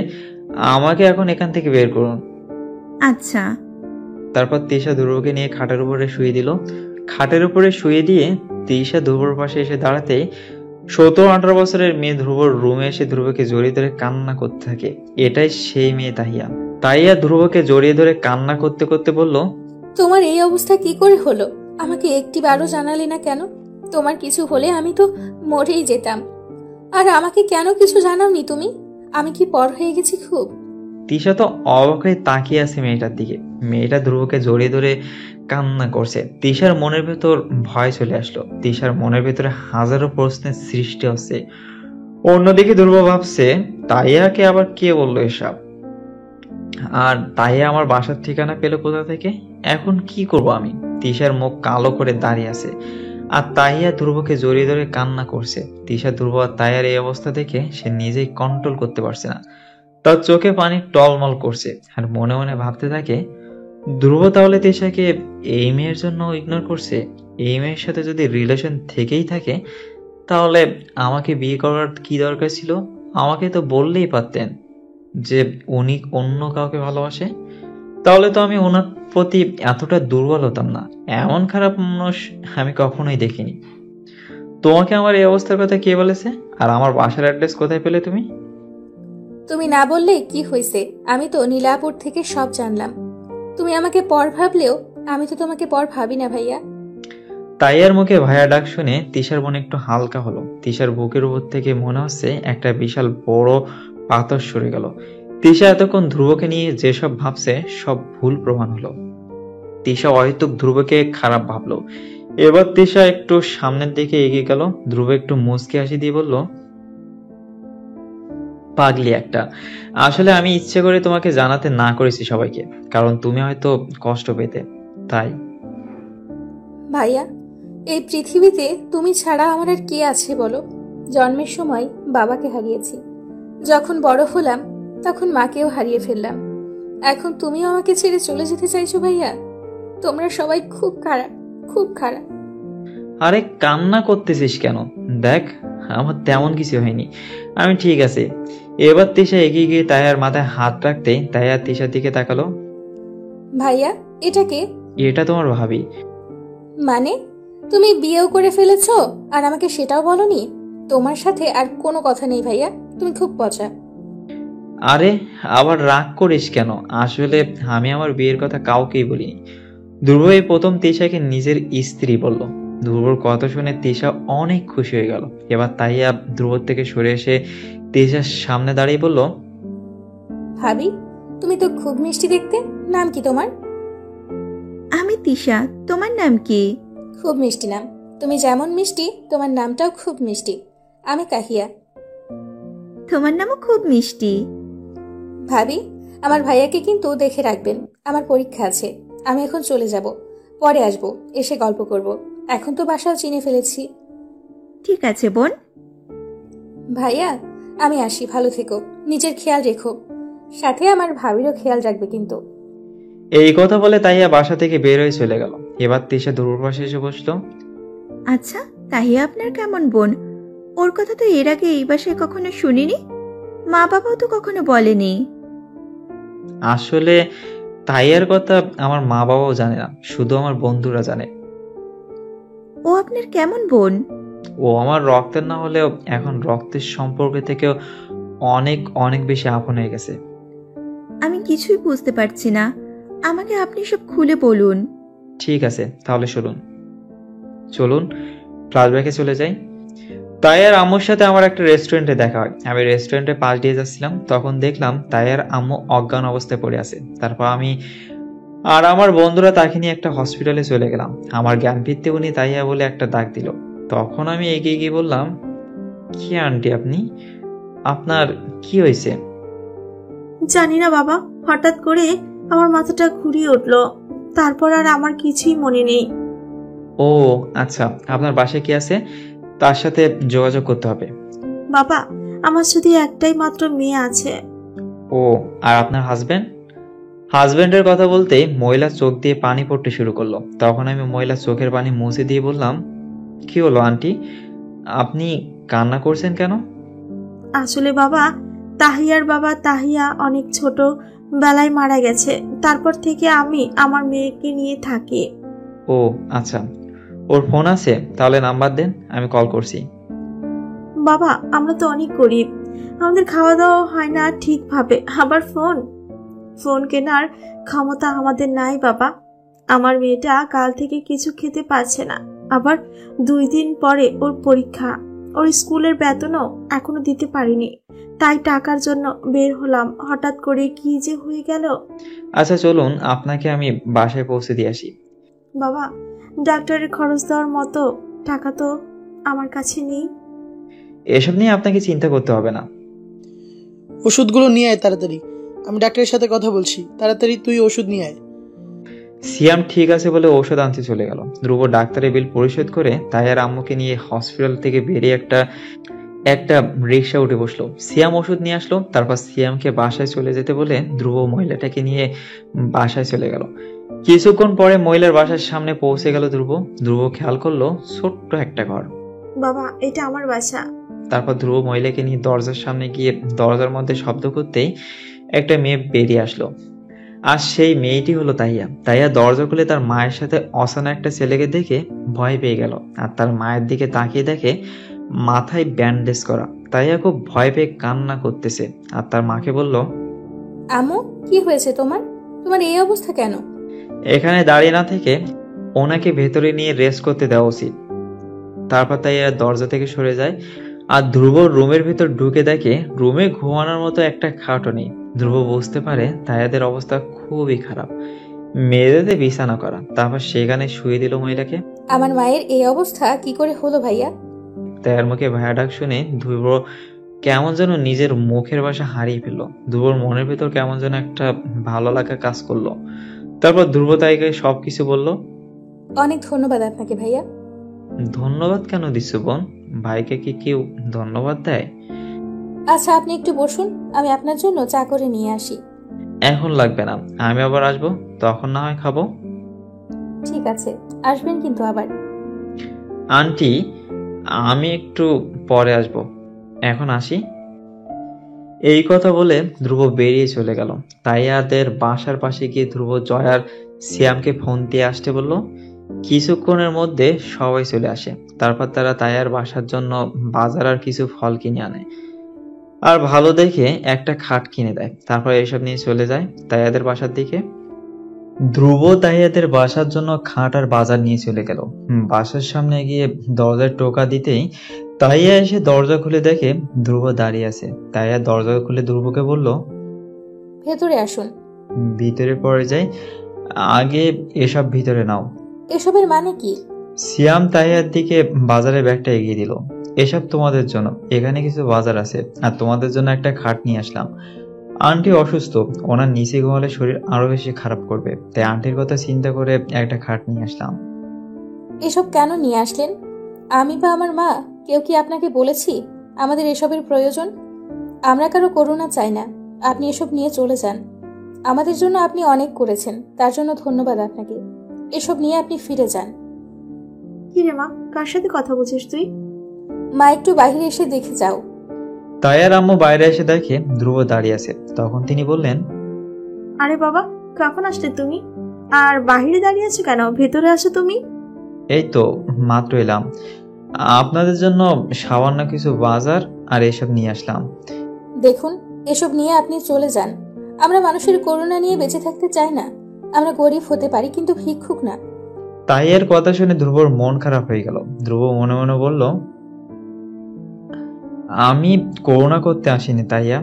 আমাকে এখন এখান থেকে বের করুন। আচ্ছা। তারপর তিশা ধ্রুবকে নিয়ে খাটের উপরে শুয়ে দিল। খাটের উপরে শুয়ে দিয়ে তিশা ধ্রুবর পাশে এসে দাঁড়াতেই 17-18 বছরের মেয়ে ধ্রুবর রুমে এসে ধ্রুবকে জড়িয়ে ধরে কান্না করতে থাকে। এটাই সেই মেয়ে তাহিয়া। তাহিয়া ধ্রুবকে জড়িয়ে ধরে কান্না করতে করতে বলল, তোমার এই অবস্থা কি করে হলো? আমাকে একটিবারও জানালে না কেন? তোমার কিছু হলে আমি তো মরেই যেতাম। আর আমাকে কেন কিছু জানাওনি তুমি? আমি কি পর হয়ে গেছি খুব? তিশা তো অবাক হয়ে তাকিয়ে আছে মেয়েটার দিকে। মেয়েটা ধ্রুবকে জড়িয়ে ধরে কান্না করছে। তিশার মনের ভেতর ভয় চলে আসলো। তিশার মনের ভেতরে হাজারো প্রশ্নের সৃষ্টি হচ্ছে। অন্যদিকে ধ্রুব ভাবছে, তাইয়াকে আবার কে বললো এসব? আর তাইয়া আমার বাসার ঠিকানা পেলো কোথা থেকে? এখন কি করব আমি? তিশার মুখ কালো করে দাঁড়িয়ে আছে, আর তাইয়া ধ্রুবকে জড়িয়ে ধরে কান্না করছে। তিশা ধ্রুব আর তাইয়ার এই অবস্থা দেখে সে নিজেই কন্ট্রোল করতে পারছে না। তার চোখে পানি টলমল করছে, আর মনে মনে ভাবতে থাকে, ধ্রুব তাহলে তিশাকে এই মেয়ের জন্য ইগনোর করছে। এই মেয়ের সাথে যদি রিলেশন থেকেই থাকে, তাহলে আমাকে বিয়ে করার কি দরকার ছিল? আমাকে তো বললেই পারতেন যে উনি অন্য কাউকে ভালোবাসে। তাহলে তো আমি ওনার প্রতি এতটা দুর্বল হতাম না। এমন খারাপ মানুষ আমি কখনোই দেখিনি। তোমাকে আমার এই অবস্থার কথা কে বলেছে? আর আমার বাসার অ্যাড্রেস কোথায় পেলে তুমি? তুমি না বললে কি হয়েছে? আমি তো নীলাপুর থেকে সব জানলাম। তুমি আমাকে পর ভাবলেও আমি তো তোমাকে পর ভাবি না ভাইয়া। তাইয়ার মুখে ভাইয়া ডাক শুনে তিশার মনে একটু হালকা হলো। তিশার বুকের উপর থেকে মনে হচ্ছে একটা বিশাল বড় পাথর সরে গেল। তিশা এতক্ষণ ধ্রুবকে নিয়ে যেসব ভাবছে সব ভুল প্রমাণ হলো। তিশা অহেতুক ধ্রুবকে খারাপ ভাবলো। এবার তিশা একটু সামনের দিকে এগিয়ে গেল। ধ্রুব একটু মুচকি হাসি দিয়ে বলল, পাগলি একটা। আসলে আমি ইচ্ছে করে তোমাকে জানাতে না করেছি সবাইকে, কারণ তুমি হয়তো কষ্ট পেতে, তাই। ভাইয়া, এই পৃথিবীতে তুমি ছাড়া আমার আর কে আছে বলো? জন্মের সময় বাবাকে হারিয়েছি, যখন বড় হলাম তখন মাকেও হারিয়ে ফেললাম। এখন তুমিও আমাকে ছেড়ে চলে যেতে চাইছো ভাইয়া? তোমরা সবাই খুব খারাপ, খুব খারাপ। আরে কান্না করতেছিস কেন? দেখ, আমার তেমন কিছু হয়নি, আমি ঠিক আছে। এবার তিশা এগিয়ে গিয়ে তাইয়ার মাথায় হাত রাখতেই তাইয়া তিশার দিকে তাকালো। ভাইয়া, এটাকে? এটা তোমার ভাবি। মানে তুমি বিয়েও করে ফেলেছো আর আমাকে সেটাও বলনি? তোমার সাথে আর কোনো কথা নেই ভাইয়া, তুমি খুব পচা। আরে আবার রাগ করিস কেন? আসলে আমি আমার বিয়ের কথা কাউকেই বলিনি। ধ্রুব এই প্রথম তিশাকে নিজের স্ত্রী বলল। ধ্রুবর কথা শুনে তিশা অনেক খুশি হয়ে গেল। এবার তাইয়া ধ্রুব থেকে সরে এসে তিশার সামনে দাঁড়িয়ে বলল, ভাবি, তুমি তো খুব মিষ্টি দেখতে। নাম কি তোমার? আমি তিশা, তোমার নাম কি? খুব মিষ্টি নাম। তুমি যেমন মিষ্টি তোমার নামটাও খুব মিষ্টি। আমি কাহিয়া। তোমার নামও খুব মিষ্টি। ভাবি, আমার ভাইয়াকে কিন্তু দেখে রাখবেন। আমার পরীক্ষা আছে, আমি এখন চলে যাব, পরে আসবো, এসে গল্প করব। এখন তো বাসাও চিনে ফেলেছি। ঠিক আছে বোন। ভাইয়া, আমি আসি, ভালো থেকো, নিজের খেয়াল রেখো, সাথে আমার ভাবিরও খেয়াল রাখবে কিন্তু। এই কথা বলে তাইয়া বাসা থেকে বের হয়ে চলে গেল। এবার তিশা ধ্রুবর পাশে এসে বসলো। আচ্ছা, তাহিয়া আপনার কেমন বোন? ওর কথা তো এর আগে এই বাসায় কখনো শুনিনি, মা বাবাও তো কখনো বলেনি। আসলে তাইয়ার কথা আমার মা বাবাও জানে না, শুধু আমার বন্ধুরা জানে। ও আপনার কেমন বোন? ও আমার রক্তের না হলেও এখন রক্তের সম্পর্ক থেকেও অনেক অনেক বেশি আপন হয়ে গেছে। আমি কিছুই বুঝতে পারছি না, আমাকে আপনি সব খুলে বলুন। ঠিক আছে, তাহলে চলুন ফ্ল্যাশব্যাকে চলে যাই। তাইয়ার আম্মুর সাথে আমার একটা রেস্টুরেন্টে দেখা হয়। আমি রেস্টুরেন্টে পাশ দিয়ে যাচ্ছিলাম, তখন দেখলাম তাইয়ার আম্মু অজ্ঞান অবস্থায় পড়ে আছে। তারপর আমি আর আমার বন্ধুরা তাকে নিয়ে একটা হসপিটালে চলে গেলাম। আমার জ্ঞান ফিরতে উনি তাইয়া বলে একটা ডাক দিল। তখন আমি এগিয়ে গিয়ে বললাম, কি আন্টি আপনি, আপনার কি হয়েছে? জানি না বাবা, হঠাৎ করে আমার মাথাটা ঘুরিয়ে উঠলো, তারপর আর আমার কিছুই মনে নেই। ও আচ্ছা, আপনার বাসায় কি আছে? তার সাথে যোগাযোগ করতে হবে। বাবা, আমার শুধু একটাই মাত্র মেয়ে আছে। ও, আর আপনার হাজবেন্ডের কথা বলতেই মহিলা চোখ দিয়ে পানি পড়তে শুরু করলো। তখন আমি মহিলার চোখের পানি মুছে দিয়ে বললাম, কি হলো আন্টি, আপনি কান্না করছেন কেন? আসলে বাবা, তাহিয়ার বাবা তাহিয়া অনেক ছোট বেলায় মারা গেছে। তারপর থেকে আমি আমার মেয়েকে নিয়ে থাকি। ও আচ্ছা, ওর ফোন আছে? তাহলে নাম্বার দেন, আমি কল করছি। বাবা আমরা তো অনেক গরিব, আমাদের খাওয়া দাওয়া হয় না ঠিকভাবে, আবার ফোন কেনার ক্ষমতা আমাদের নাই বাবা। আমার মেয়েটা কাল থেকে কিছু খেতে পারছে না, আবার 2 দিন পরে ওর পরীক্ষা, ওর স্কুলের বেতনও এখনো দিতে পারিনি, তাই টাকার জন্য বের হলাম। হঠাৎ করে কি যে হয়ে গেল। আচ্ছা চলুন, আপনাকে আমি বাসায় পৌঁছে দিয়ে আসি। বাবা ডাক্তারের খরচ দেওয়ার মতো টাকা তো আমার কাছে নেই। এসব নিয়ে আপনাকে চিন্তা করতে হবে না। ওষুধগুলো নিয়ে আয় তাড়াতাড়ি, আমি ডাক্তারের সাথে কথা বলছি, তাড়াতাড়ি তুই ওষুধ নিয়ে আয়। সিয়াম ঠিক আছে বলে ঔষধ আনতে চলে গেল। ধ্রুব ডাক্তারের বিল পরিশোধ করে তাইয়ার আম্মুকে নিয়ে হসপিটাল থেকে বেরিয়ে একটা রিক্সা উঠে বসলো। সিয়াম ওষুধ নিয়ে আসলো। তারপর সিয়ামকে বাসায় চলে যেতে বলে ধ্রুব মহিলাটাকে নিয়ে বাসায় চলে গেল। কিছুক্ষণ পরে মহিলার বাসার সামনে পৌঁছে গেল ধ্রুব খেয়াল করলো ছোট্ট একটা ঘর। বাবা এটা আমার বাসা। তারপর ধ্রুব মহিলাকে নিয়ে দরজার সামনে গিয়ে দরজার মধ্যে শব্দ করতেই একটা মেয়ে বেরিয়ে আসলো। আর সেই মেয়েটি হলো তাইয়া দরজা খুলে তার মায়ের সাথে অসানা একটা ছেলেকে দেখে ভয় পেয়ে গেল। আর তার মায়ের দিকে তাকিয়ে দেখে মাথায় ব্যান্ডেজ করা। তাইয়া খুব ভয় পেয়ে কান্না করতেছে আর তার মাকে বলল, আম্মু কি হয়েছে তোমার? তোমার এই অবস্থা কেন? এখানে দাঁড়িয়ে না থেকে ওনাকে ভেতরে নিয়ে রেস্ট করতে দেওয়া উচিত। তারপর তাইয়া দরজা থেকে সরে যায় আর ধ্রুব রুমের ভেতর ঢুকে দেখে রুমে ঘুমানোর মতো একটা খাটও নেই। ধ্রুব বুঝতে পারে তাইয়াদের অবস্থা খুবই খারাপ, মেয়েদের বিছানা করা। তারপর সেখানে শুয়ে দিল মহিলাকে। আমার মায়ের এই অবস্থা কি করে হলো ভাইয়া? তাইয়ার মুখে ভাইয়া ডাক শুনে ধ্রুব কেমন যেন নিজের মুখের ভাষা হারিয়ে ফেললো। ধ্রুবর মনের ভেতর কেমন যেন একটা ভালো লাগা কাজ করলো। তারপর ধ্রুব তাইকে সবকিছু বলল। অনেক ধন্যবাদ আপনাকে ভাইয়া। ধন্যবাদ কেন দিচ্ছ বোন? ভাইকে কি কেউ ধন্যবাদ দেয়? আচ্ছা আপনি একটু বসুন, আমি আপনার জন্য চা করে নিয়ে আসি। এখন লাগবে না, আমি আবার আসবো, তখন না হয় খাবো। ঠিক আছে, আসবেন কিন্তু আবার। আন্টি আমি একটু পরে আসবো, এখন আসি। এই কথা বলে ধ্রুব বেরিয়ে চলে গেল। তাইয়াদের বাসার পাশে গিয়ে ধ্রুব জয়ার সিয়ামকে ফোন দিয়ে আসতে বলল। কিছুক্ষণের মধ্যে সবাই চলে আসে। তারপর তারা তাইয়ার বাসার জন্য বাজার আর কিছু ফল কিনে আনে আর ভালো দেখে একটা খাট কিনে দেয়। তারপর এসব নিয়ে চলে যায় তাইয়াদের বাসার দিকে। ধ্রুব তাইয়াদের বাসার জন্য খাট আর বাজার নিয়ে চলে গেল। বাসার সামনে গিয়ে দরজার টোকা দিতেই তাইয়া এসে দরজা খুলে দেখে ধ্রুব দাঁড়িয়ে আছে। তাইয়া দরজা খুলে ধ্রুবকে বলল, ভেতরে আসুন। ভিতরে পড়ে যাই, আগে এসব ভিতরে নাও। এসবের মানে কি? সিয়াম তাইয়ার দিকে বাজারের ব্যাগটা এগিয়ে দিল। এসব তোমাদের জন্য, এখানে কিছু বাজার আছে আর তোমাদের জন্য একটা খাট নিয়ে আসলাম। আন্টি অসুস্থ, ওনার নিচে ঘুমালে শরীর আরো বেশি খারাপ করবে, তাই আন্টির কথা চিন্তা করে একটা খাট নিয়ে আসলাম। এসব কেন নিয়ে আসলেন? আমি বা আমার মা কেউ কি আপনাকে বলেছি আমাদের এসবের প্রয়োজন? আমরা কারো করুণা চাই না, আপনি এসব নিয়ে চলে যান। আমাদের জন্য আপনি অনেক করেছেন, তার জন্য ধন্যবাদ আপনাকে। এসব নিয়ে আপনি ফিরে যান। কি রে মা, কার সাথে কথা বলছিস তুই? মা একটু বাইরে এসে দেখে যাও। তাইয়ার আম্মু বাইরে এসে দেখে ধ্রুব দাঁড়িয়ে আছে। তখন তিনি বললেন, আরে বাবা কখন আসলে তুমি? আর বাহিরে দাঁড়িয়ে আছো কেন? ভেতরে আসো তুমি। এই তো মাত্র এলাম, আপনাদের জন্য সামান্য কিছু বাজার আর এসব নিয়ে আসলাম। দেখুন এসব নিয়ে আপনি চলে যান। আমরা মানুষের করুণা নিয়ে বেঁচে থাকতে চাই না। আমরা গরিব হতে পারি কিন্তু ভিক্ষুক না। তাইয়ের কথা শুনে ধ্রুবর মন খারাপ হয়ে গেল। ধ্রুব মনে মনে বলল, আমি করুণা করতে আসিনি তাইয়া।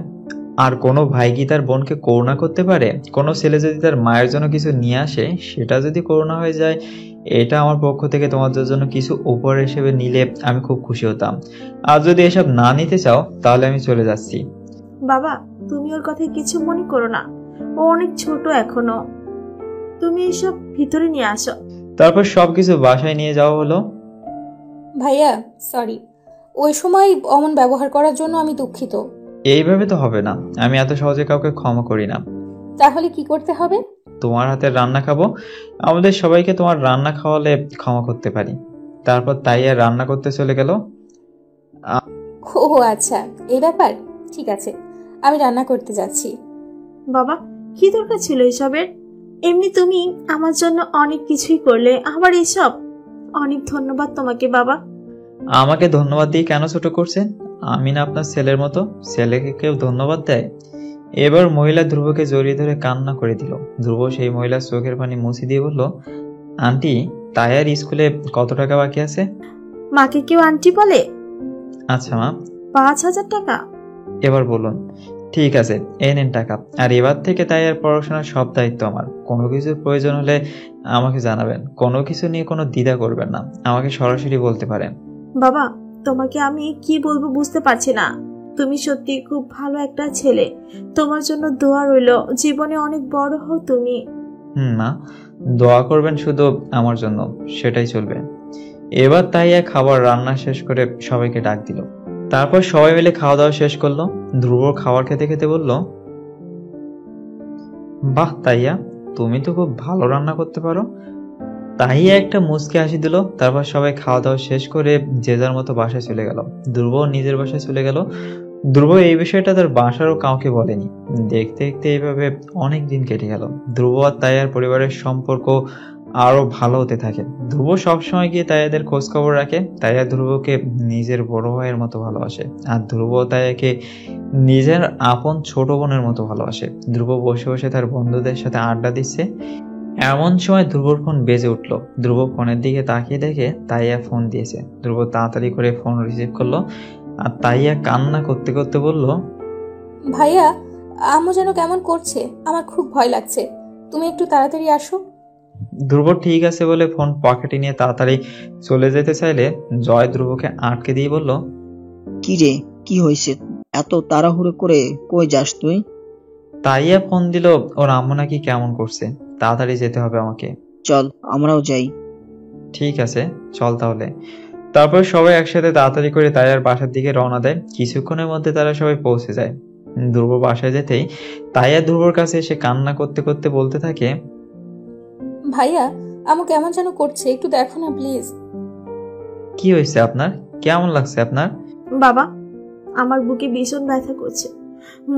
আর কোনো ভাই কি তার বোনকে করুণা করতে পারে? কোনো ছেলে যদি তার মায়ের জন্য কিছু নিয়ে আসে, সেটা যদি করুণা হয়ে যায়, এটা আমার পক্ষ থেকে তোমাদের জন্য কিছু উপহার হিসেবে নিলে আমি খুব খুশি হতাম। আর যদি এসব না নিতে চাও তাহলে আমি চলে যাচ্ছি। বাবা তুমি ওর কথায় কিছু মনে করো না, ও অনেক ছোট এখনো। তুমি এসব ভিতরে নিয়ে আসো। তারপর সবকিছু বাসায় নিয়ে যাওয়া হলো। ভাইয়া সরি, ওই সময় অমন ব্যবহার করার জন্য আমি দুঃখিত। এইভাবে তো হবে না, আমি এত সহজে কাউকে ক্ষমা করি না। তাহলে কি করতে হবে? তোমার হাতের রান্না খাবো, আমাদের সবাইকে তোমার রান্না খাওয়ালে ক্ষমা করতে পারি। তারপর তাইয়া রান্না করতে চলে গেল। ও আচ্ছা এই ব্যাপার, ঠিক আছে আমি রান্না করতে যাচ্ছি। বাবা কি দরকার ছিল এসবের? এমনি তুমি আমার জন্য অনেক কিছুই করলে, আবার এসব? অনেক ধন্যবাদ তোমাকে বাবা। আমাকে ধন্যবাদ দিয়ে কেন ছোট করছেন? আমি না আপনার ছেলের মতো? ছেলেকে কেউ ধন্যবাদ দেয়? এবার মহিলা ধ্রুবকে জড়িয়ে ধরে কান্না করে দিল। ধ্রুব সেই মহিলার চোখের পানি মুছে দিয়ে বলল, আন্টি, তাইয়ার স্কুলে কত টাকা বাকি আছে? মাকে কেউ আন্টি বলে? আচ্ছা মা। 5,000 টাকা। এবার বলুন। ঠিক আছে, এই নেন টাকা। আর এবার থেকে তাইয়ার পড়াশোনার সব দায়িত্ব আমার। কোনো কিছুর প্রয়োজন হলে আমাকে জানাবেন। কোনো কিছু নিয়ে কোনো দ্বিধা করবেন না, আমাকে সরাসরি বলতে পারেন। বাবা, তোমাকে আমি কি বলবো বুঝতে পারছি না। তুমি সত্যি খুব ভালো একটা ছেলে। তোমার জন্য দোয়া রইল, জীবনে অনেক বড় হও তুমি। মা, দোয়া করবেন শুধু আমার জন্য, সেটাই চলবে। এবার তাইয়া খাবার রান্না শেষ করে সবাইকে ডাক দিল। তারপর সবাই মিলে খাওয়া দাওয়া শেষ করলো। ধ্রুব খাবার খেতে খেতে বলল, বাহ তাইয়া, তুমি তো খুব ভালো রান্না করতে পারো। তাইয়া একটা মুচকি হাসি দিল। তারপর সবাই খাওয়া দাওয়া শেষ করে যে যার মতো বাসায় চলে গেল। ধ্রুব নিজের বাসায় চলে গেল। ধ্রুব এই বিষয়টা তার বাসারও কাউকে বলেনি। দেখতে দেখতে এইভাবে অনেক দিন কেটে গেল। ধ্রুব আর তাইয়ার পরিবারের সম্পর্ক আরো ভালো হতে থাকে। ধ্রুব সবসময় গিয়ে তাইয়াদের খোঁজ খবর রাখে। তাইয়া ধ্রুবকে নিজের বড় ভাইয়ের মতো ভালোবাসে, আর ধ্রুব তাইয়াকে নিজের আপন ছোট বোনের মতো ভালোবাসে। ধ্রুব বসে বসে তার বন্ধুদের সাথে আড্ডা দিচ্ছে। এমন সময় ধ্রুবর ফোন বেজে উঠলো। ধ্রুব ফোনের দিকে তাকিয়ে দেখে তাইয়া ফোন দিয়েছে। ধ্রুব তাড়াতাড়ি করে ফোন রিসিভ করলো, আর তাইয়া কান্না করতে করতে বলল, ভাইয়া, আম্মু যেন কেমন করছে, আমার খুব ভয় লাগছে। তুমি একটু তাড়াতাড়ি আসো। ধ্রুব ঠিক আছে বলে ফোন পকেটে নিয়ে তাড়াতাড়ি চলে যেতে চাইলে জয় ধ্রুবকে আটকে দিয়ে বলল, কি রে, কি হয়েছে? এত তাড়াহুড়ো করে কই যাস তুই? তাইয়া ফোন দিল, ওর আম্মু নাকি কেমন করছে, তাড়াতাড়ি যেতে হবে আমাকে। চল আমরাও যাই। ঠিক আছে, চল তাহলে। তারপর সবাই একসাথে তাড়াতাড়ি করে তাইয়ার বাসার দিকে রওনা দেয়। কিছুক্ষণের মধ্যে তারা সবাই পৌঁছে যায়। ধ্রুব বাসায় যেতেই তাইয়া ধ্রুবর কাছে এসে কান্না করতে করতে বলতে থাকে, ভাইয়া, আম্মু কেমন যেন করছে, একটু দেখো না প্লিজ। কি হয়েছে আপনার? কেমন লাগছে আপনার? বাবা, আমার বুকে ভীষণ ব্যথা করছে।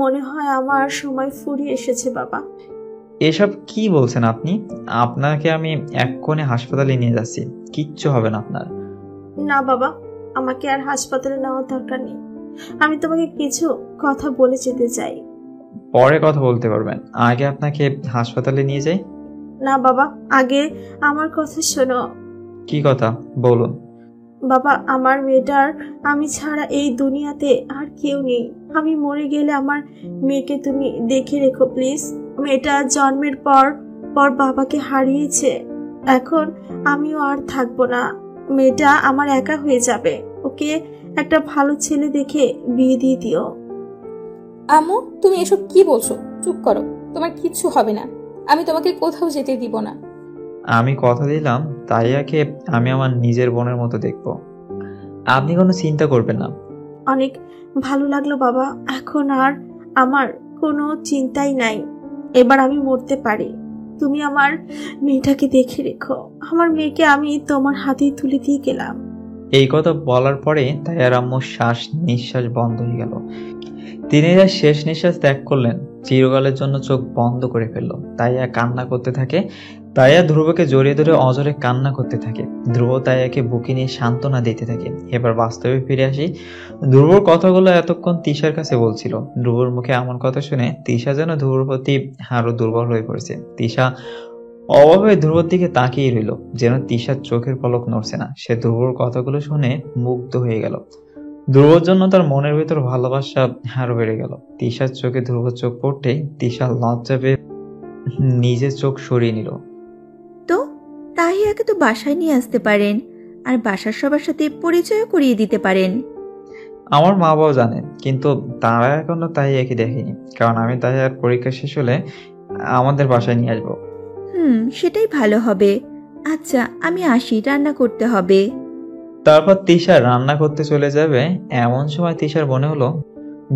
মনে হয় আমার সময় ফুরিয়ে এসেছে বাবা। এসব কি বলছেন আপনি? আপনাকে আমি এক্ষুনি হাসপাতালে নিয়ে যাচ্ছি, কিচ্ছু হবে না আপনার। না বাবা, আমাকে আর হাসপাতালে নেওয়ার দরকার নেই। আমি তোমাকে কিছু কথা বলে যেতে চাই। পরে কথা বলতে পারবেন, আগে আপনাকে হাসপাতালে নিয়ে যাই। না বাবা, আগে আমার কথা শোনো। কি কথা বলুন। বাবা, আমার মেয়েটার আমি ছাড়া এই দুনিয়াতে আর কেউ নেই। আমি মরে গেলে আমার মেয়েকে তুমি দেখে রেখো প্লিজ। মেয়েটা জন্মের পর বাবাকে হারিয়েছে। এখন আমিও আর থাকবো না। মেয়েটা আমার একা হয়ে যাবে। ওকে একটা ভালো ছেলে দেখে বিয়ে দিয়ে দিও। আম্মু, তুমি এসব কি বলছো? চুপ করো, তোমার কিচ্ছু হবে না। আমি তোমাকে কোথাও যেতে দিব না। আমি কথা দিলাম তাইয়াকে আমি আমার নিজের বোনের মতো দেখবো, আপনি কোনো চিন্তা করবেন না। অনেক ভালো লাগলো বাবা, এখন আর আমার কোনো চিন্তাই নাই। এবার আমি মরতে পারি। তুমি আমার মেয়েটাকে দেখে রেখো। আমার মেয়েকে আমি তোমার হাতেই তুলে দিয়ে গেলাম। এই কথা বলার পরে তাইয়ার আম্মুর শ্বাস নিঃশ্বাস বন্ধ হয়ে গেল। তিনি যার শেষ নিঃশ্বাস ত্যাগ করলেন, চিরকালের জন্য চোখ বন্ধ করে ফেললো। তাইয়া কান্না করতে থাকে। তাইয়া ধ্রুবকে জড়িয়ে ধরে অজরে কান্না করতে থাকে। ধ্রুব তাইয়াকে বুকে নিয়ে সান্ত্বনা দিতে থাকে। এবার বাস্তবে ফিরে আসি। ধ্রুবর কথাগুলো এতক্ষণ তিশার কাছে বলছিল। ধ্রুবর মুখে এমন কথা শুনে তিশা যেন ধ্রুবর প্রতি আরো দুর্বল হয়ে পড়েছে। তিশা অভাবে ধ্রুবর দিকে তাকিয়ে রইল, যেন তিশার চোখের পলক নড়ছে না। সে ধ্রুবর কথাগুলো শুনে মুগ্ধ হয়ে গেল। ধ্রুবর জন্য তার মনের ভিতর ভালোবাসা আরো বেড়ে গেল। তিশার চোখে ধ্রুবর চোখ পড়তেই তিশা লজ্জা পেয়ে নিজের চোখ সরিয়ে নিল। তো তাহিয়াকে তো বাসায় নিয়ে আসতে পারেন, আর বাসার সবার সাথে পরিচয় করিয়ে দিতে পারেন। আমার মা বাবাও জানেন, কিন্তু তারা এখনো তাহিয়াকে দেখেনি, কারণ আমি তাহিয়ার পরীক্ষা শেষ হলে আমাদের বাসায় নিয়ে আসবো। সেটাই ভালো হবে। আচ্ছা, আমি আসি, রান্না করতে হবে। তারপর তিশা রান্না করতে চলে যাবে। এমন সময় তিশার মনে হলো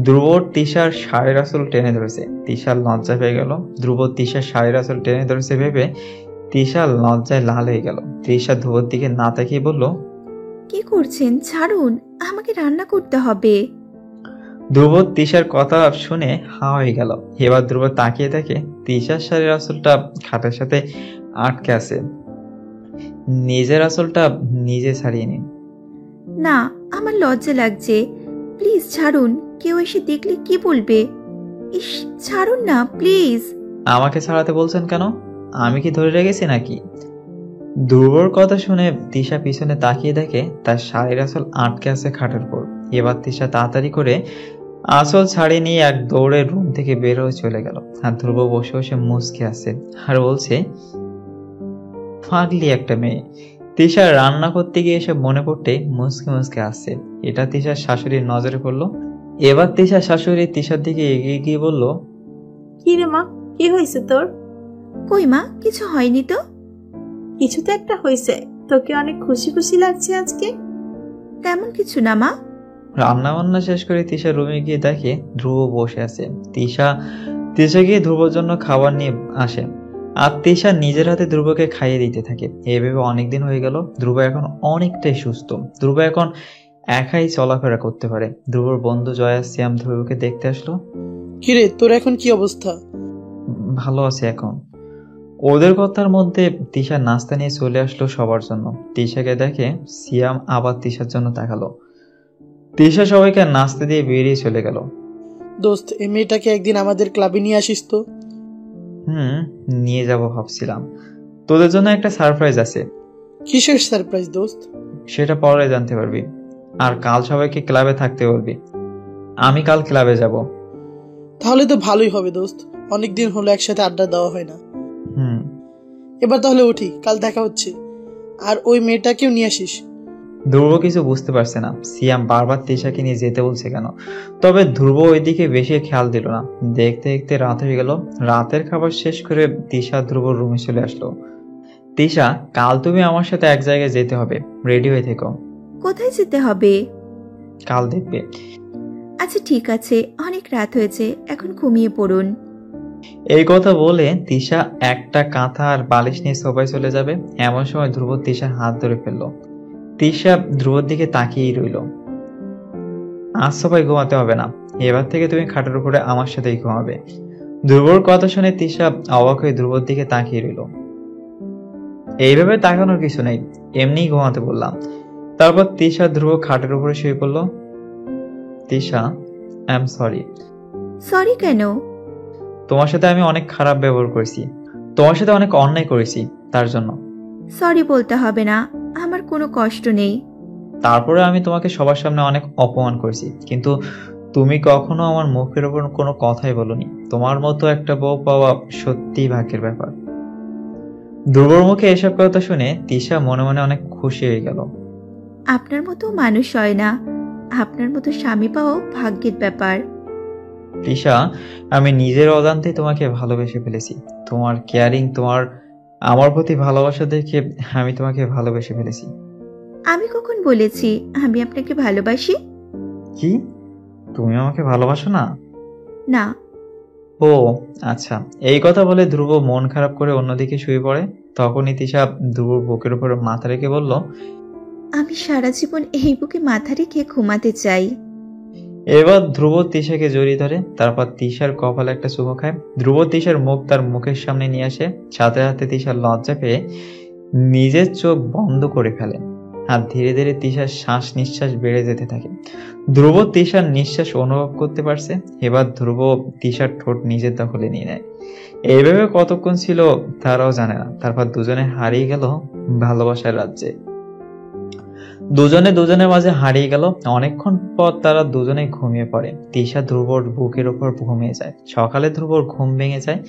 ধ্রুব তিশার শাড়ির আঁচল টেনে ধরেছে। তিশার লজ্জা পেয়ে গেল। ধ্রুব তিশার শাড়ির আঁচল টেনে ধরেছে ভেবে তিশার লজ্জায় লাল হয়ে গেল। তিশা ধ্রুবর দিকে না তাকিয়ে বলল, কি করছেন? ছাড়ুন, আমাকে রান্না করতে হবে। ধ্রুব তিশার কথা শুনে হা হয়ে গেল। এবার ধ্রুব তাকিয়ে দেখে তিশার শাড়ির আঁচলটা খাটের সাথে আটকে আছে। নিজের আঁচলটা নিজে ছাড়িয়ে নিন। না, আমার লজ্জা লাগছে, প্লিজ ছাড়ুন, কেউ এসে দেখলে কি বলবে? ইস, ছাড়ুন না প্লিজ। আমাকে ছাড়াতে বলছেন কেন? আমি কি ধরে রেখেছি নাকি? ধ্রুবর কথা শুনে তিশা পিছনে তাকিয়ে দেখে তার শাড়ির আসল আটকে আছে খাটের উপর। এবার তিশা তাড়াতাড়ি করে আসল শাড়ি নিয়ে এক দৌড়ে রুম থেকে বের হয়ে চলে গেল। আর ধ্রুব বসে বসে মুচকে আছে আর বলছে, ফাগলি একটা মেয়ে। তিশা রান্না করতে গিয়ে এসে মনে পড়তে মুচকে মুচকে আসছে। এটা তিশার শাশুড়ির নজরে পড়লো। এবার তিশার শাশুড়ি তিশার দিকে এগিয়ে গিয়ে বলল, কি রে মা, কি হয়েছে তোর? কই মা, কিছু হয়নি তো। কিছু তো একটা হয়েছে, তোকে অনেক খুশি খুশি লাগছে আজকে। তেমন কিছু না মা। রান্না বান্না শেষ করে তিশা রুমে গিয়ে দেখে ধ্রুব বসে আছে। তিশা গিয়ে ধ্রুবর জন্য খাবার নিয়ে আসে আর তিশা নিজের হাতে ধ্রুবকে খাইয়ে দিতে থাকে। এইভাবে অনেকদিন হয়ে গেল। ধ্রুব এখন অনেকটাই সুস্থ। ধ্রুব এখন একাই চলাফেরা করতে পারে। ধ্রুবর বন্ধু জয়া শ্যাম ধ্রুবকে দেখতে আসলো। কিরে, তোর এখন কি অবস্থা? ভালো আছে এখন। ওদের কথার মধ্যে তিশা নাস্তা নিয়ে চলে আসলো সবার জন্য। তিশাকে দেখে সিয়াম আবার তিশার জন্য তাকালো। তিশা সবাইকে নাস্তা দিয়ে বেরিয়ে চলে গেল। দোস্ত, এই মেয়েটাকে একদিন আমাদের ক্লাবে নিয়ে আসিস তো। নিয়ে যাব ভাবছিলাম। তোদের জন্য একটা সারপ্রাইজ আছে। কিসের সারপ্রাইজ দোস্ত? সেটা পরে জানতে পারবি। আর কাল সবাইকে ক্লাবে থাকতে বলবি। আমি কাল ক্লাবে যাব। তাহলে তো ভালোই হবে দোস্ত, অনেকদিন হলো একসাথে আড্ডা দেওয়া হয় না। এবার তাহলে উঠি, কাল দেখা হচ্ছে। আর ওই মেয়েটাকেও নিয়ে আসিস। ধ্রুব কিছু বুঝতে পারছে না সিয়াম বারবার তিশাকে নিয়ে যেতে বলছে কেন। তবে ধ্রুব ওইদিকে বেশি খেয়াল দিল না। দেখতে দেখতে রাত হয়ে গেল। রাতের খাবার শেষ করে তিশা ধ্রুবর রুমে চলে আসলো। তিশা, কাল তুমি আমার সাথে এক জায়গায় যেতে হবে, রেডি হয়ে থেকো। কোথায় যেতে হবে? কাল দেখবে। আচ্ছা ঠিক আছে, অনেক রাত হয়েছে, এখন ঘুমিয়ে পড়ুন। এই কথা বলে তিশা একটা কাঁথা আর বালিশ নিয়ে সোফায় চলে যাবে। এমন সময় ধ্রুব তিশার হাত ধরে ফেললো। তিশা ধ্রুবর দিকে তাকিয়েই রইল। আজ সবাই ঘুমাতে হবে না, এবার থেকে তুমি খাটের উপরে আমার সাথেই ঘুমাবে। ধ্রুবর কথা শুনে তিশা অবাক হয়ে ধ্রুবর দিকে তাকিয়ে রইল। এইভাবে তাকানোর কিছু নেই, এমনিই ঘুমাতে বললাম। তারপর তিশা ধ্রুব খাটের উপরে শুয়ে পড়ল। Tisha, I am sorry. Sorry কেন? তোমার সাথে আমি অনেক খারাপ ব্যবহার করেছি, তোমার সাথে অনেক অন্যায় করেছি, তার জন্য। সরি বলতে হবে না, আমার কোনো কষ্ট নেই। তারপরে আমি তোমাকে সবার সামনে অনেক অপমান করেছি, কিন্তু তুমি কখনো আমার মুখের ওপর কোনো কথাই বলনি। তোমার মতো একটা বউ পাওয়া সত্যিই ভাগ্যের ব্যাপার। ধ্রুবর মুখে এসব কথা শুনে তিশা মনে মনে অনেক খুশি হয়ে গেল। আপনার মতো মানুষ হয় না, আপনার মতো স্বামী পাওয়াও ভাগ্যের ব্যাপার। তিশা, আমি নিজের অজান্তে তোমাকে ভালোবেসে ফেলেছি। তোমার কেয়ারিং, তোমার আমার প্রতি ভালোবাসা দেখে আমি তোমাকে ভালোবেসে ফেলেছি। আমি কখন বলেছি আমি আপনাকে ভালোবাসি? কি, তুমি আমাকে ভালোবাসো না? না। ও আচ্ছা। এই কথা বলে ধ্রুব মন খারাপ করে অন্যদিকে শুয়ে পড়ে। তখনই তিশা ধ্রুবর বুকের উপর মাথা রেখে বলল, আমি সারা জীবন এই বুকে মাথা রেখে ঘুমাতে চাই। এবার ধ্রুব তিশাকে জড়িয়ে ধরে, তারপর তিশার কপালে একটা চুমু খায়। ধ্রুব তিশার মুখ তার মুখের সামনে নিয়ে আসে। সাথে সাথে তিশার লজ্জা পেয়ে নিজের চোখ বন্ধ করে ফেলে। আর ধীরে ধীরে তিশার শ্বাস নিঃশ্বাস বেড়ে যেতে থাকে। ধ্রুব তিশার নিঃশ্বাস অনুভব করতে পারছে। এবার ধ্রুব তিশার ঠোঁট নিজের দখলে নিয়ে নেয়। এইভাবে কতক্ষণ ছিল তারাও জানে না। তারপর দুজনে হারিয়ে গেল ভালোবাসার রাজ্যে। দুজনে দুজনের মাঝে হারিয়ে গেল। অনেকক্ষণ পর তারা দুজনে ঘুমিয়ে পড়ে। তিশা ধ্রুবর বুকের উপর ঘুমিয়ে যায়। সকালে ধ্রুবর ঘুম ভেঙে যায়।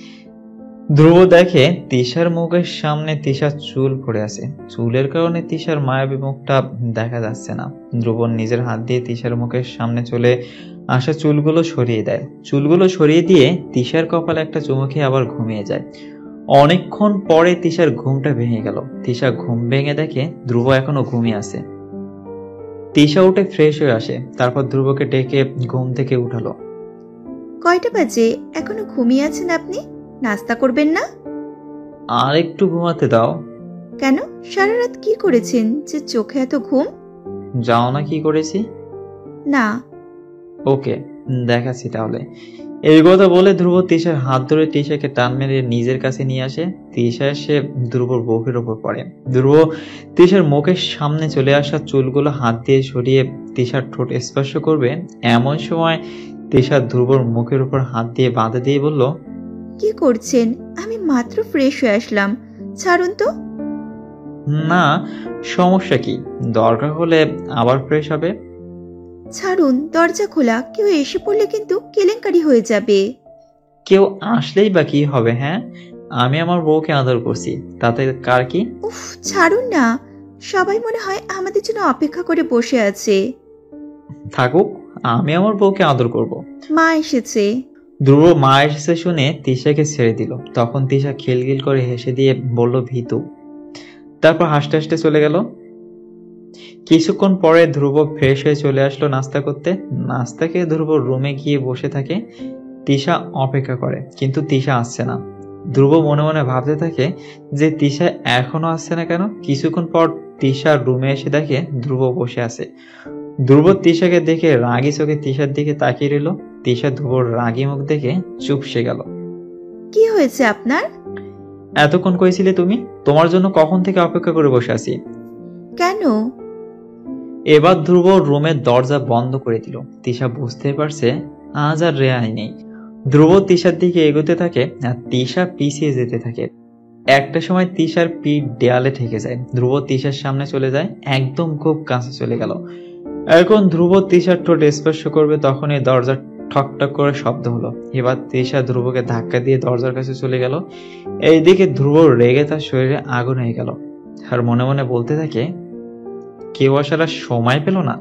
ধ্রুব দেখে তিশার মুখের সামনে তিশার চুল পড়ে আছে। চুলের কারণে তিশার মায়াবী মুখটা দেখা যাচ্ছে না। ধ্রুব নিজের হাত দিয়ে তিশার মুখের সামনে চলে আসা চুলগুলো সরিয়ে দেয়। চুলগুলো সরিয়ে দিয়ে তিশার কপালে একটা চুমু খেয়ে আবার ঘুমিয়ে যায়। অনেকক্ষণ পরে তিশার ঘুমটা ভেঙে গেল। তিশা ঘুম ভেঙে দেখে ধ্রুব এখনো ঘুমিয়ে আছে। তিশা উঠে ফ্রেশ হয়ে আসে। তারপর ধ্রুবকে ডেকে ঘুম থেকে উঠালো। কয়টা বাজে? এখনো ঘুমিয়ে আছেন আপনি? নাস্তা করবেন না? আর একটু ঘুমাতে দাও। কেন, সারা রাত কি করেছেন যে চোখে এত ঘুম? যাও না কি করেছি? না। ওকে, দেখাচ্ছি তাহলে। এই কথা বলে ধ্রুব তিশার হাত ধরে তিশাকে টান মেরে নিজের কাছে নিয়ে আসে। তিশা এসে ধ্রুবর বুকের ওপর পড়ে। ধ্রুব তিশার মুখের সামনে চলে আসা চুলগুলো হাত দিয়ে সরিয়ে তিশার ঠোঁট স্পর্শ করবে এমন সময় তিশা ধ্রুবর মুখের উপর হাত দিয়ে বাঁধা দিয়ে বলল, কি করছেন? আমি মাত্র ফ্রেশ হয়ে আসলাম, ছাড়ুন তো। না, সমস্যা কি? দরকার হলে আবার ফ্রেশ হবে। ছাড়ুন, দরজা খোলা, কেউ এসে পড়লে কিন্তু কেলেঙ্কারি হয়ে যাবে। কেউ আসলেই বা কি হবে? হ্যাঁ, আমি আমার বউকে আদর করছি, তাতে কার কি? উফ, ছাড়ুন না, সবাই মনে হয় আমাদের জন্য অপেক্ষা করে বসে আছে। থাকুক, আমি আমার বউকে আদর করব। মা এসেছে। ধ্রুব মা এসেছে শুনে তিশাকে ছেড়ে দিল। তখন তিশা খিলখিল করে হেসে দিয়ে বলল, ভীতু। তারপর হাসতে হাসতে চলে গেল। কিছুক্ষণ পরে ধ্রুব ফ্রেশ হয়ে চলে আসলো নাস্তা করতে। নাস্তা খেয়ে ধ্রুব রুমে গিয়ে বসে থাকে। তিশা অপেক্ষা করে, কিন্তু তিশা আসছে না। ধ্রুব মনে মনে ভাবতে থাকে যে তিশা এখনো আসছে না কেন। কিছুক্ষণ পর তিশা রুমে এসে দেখে ধ্রুব বসে আছে। ধ্রুব তিশাকে দেখে রাগী চোখে তিশার দিকে তাকিয়ে রইল। তিশা ধ্রুবর রাগী মুখ দেখে চুপসে গেল। কি হয়েছে আপনার? এতক্ষণ কইছিলে তুমি? তোমার জন্য কখন থেকে অপেক্ষা করে বসে আছি। কেন? এবার ধ্রুব রুমের দরজা বন্ধ করে দিল। তিশা বুঝতে পারছে আজ আর রেহাই নেই। ধ্রুব তিশার দিকে এগোতে থাকে আর তিশা পিছিয়ে যেতে থাকে। একটা সময় তিশার পিঠ দেয়ালে ঠেকে যায়। ধ্রুব তিশার সামনে চলে যায়, একদম খুব কাছে চলে গেল। এখন ধ্রুব তিশার ঠোঁট স্পর্শ করবে, তখনই দরজা ঠকঠক করে শব্দ হলো। এবার তিশা ধ্রুবকে ধাক্কা দিয়ে দরজার কাছে চলে গেল। এইদিকে ধ্রুব রেগে তার শরীরে আগুন হয়ে গেল আর মনে মনে বলতে থাকে, কেউ আসার আর সময় পেল না।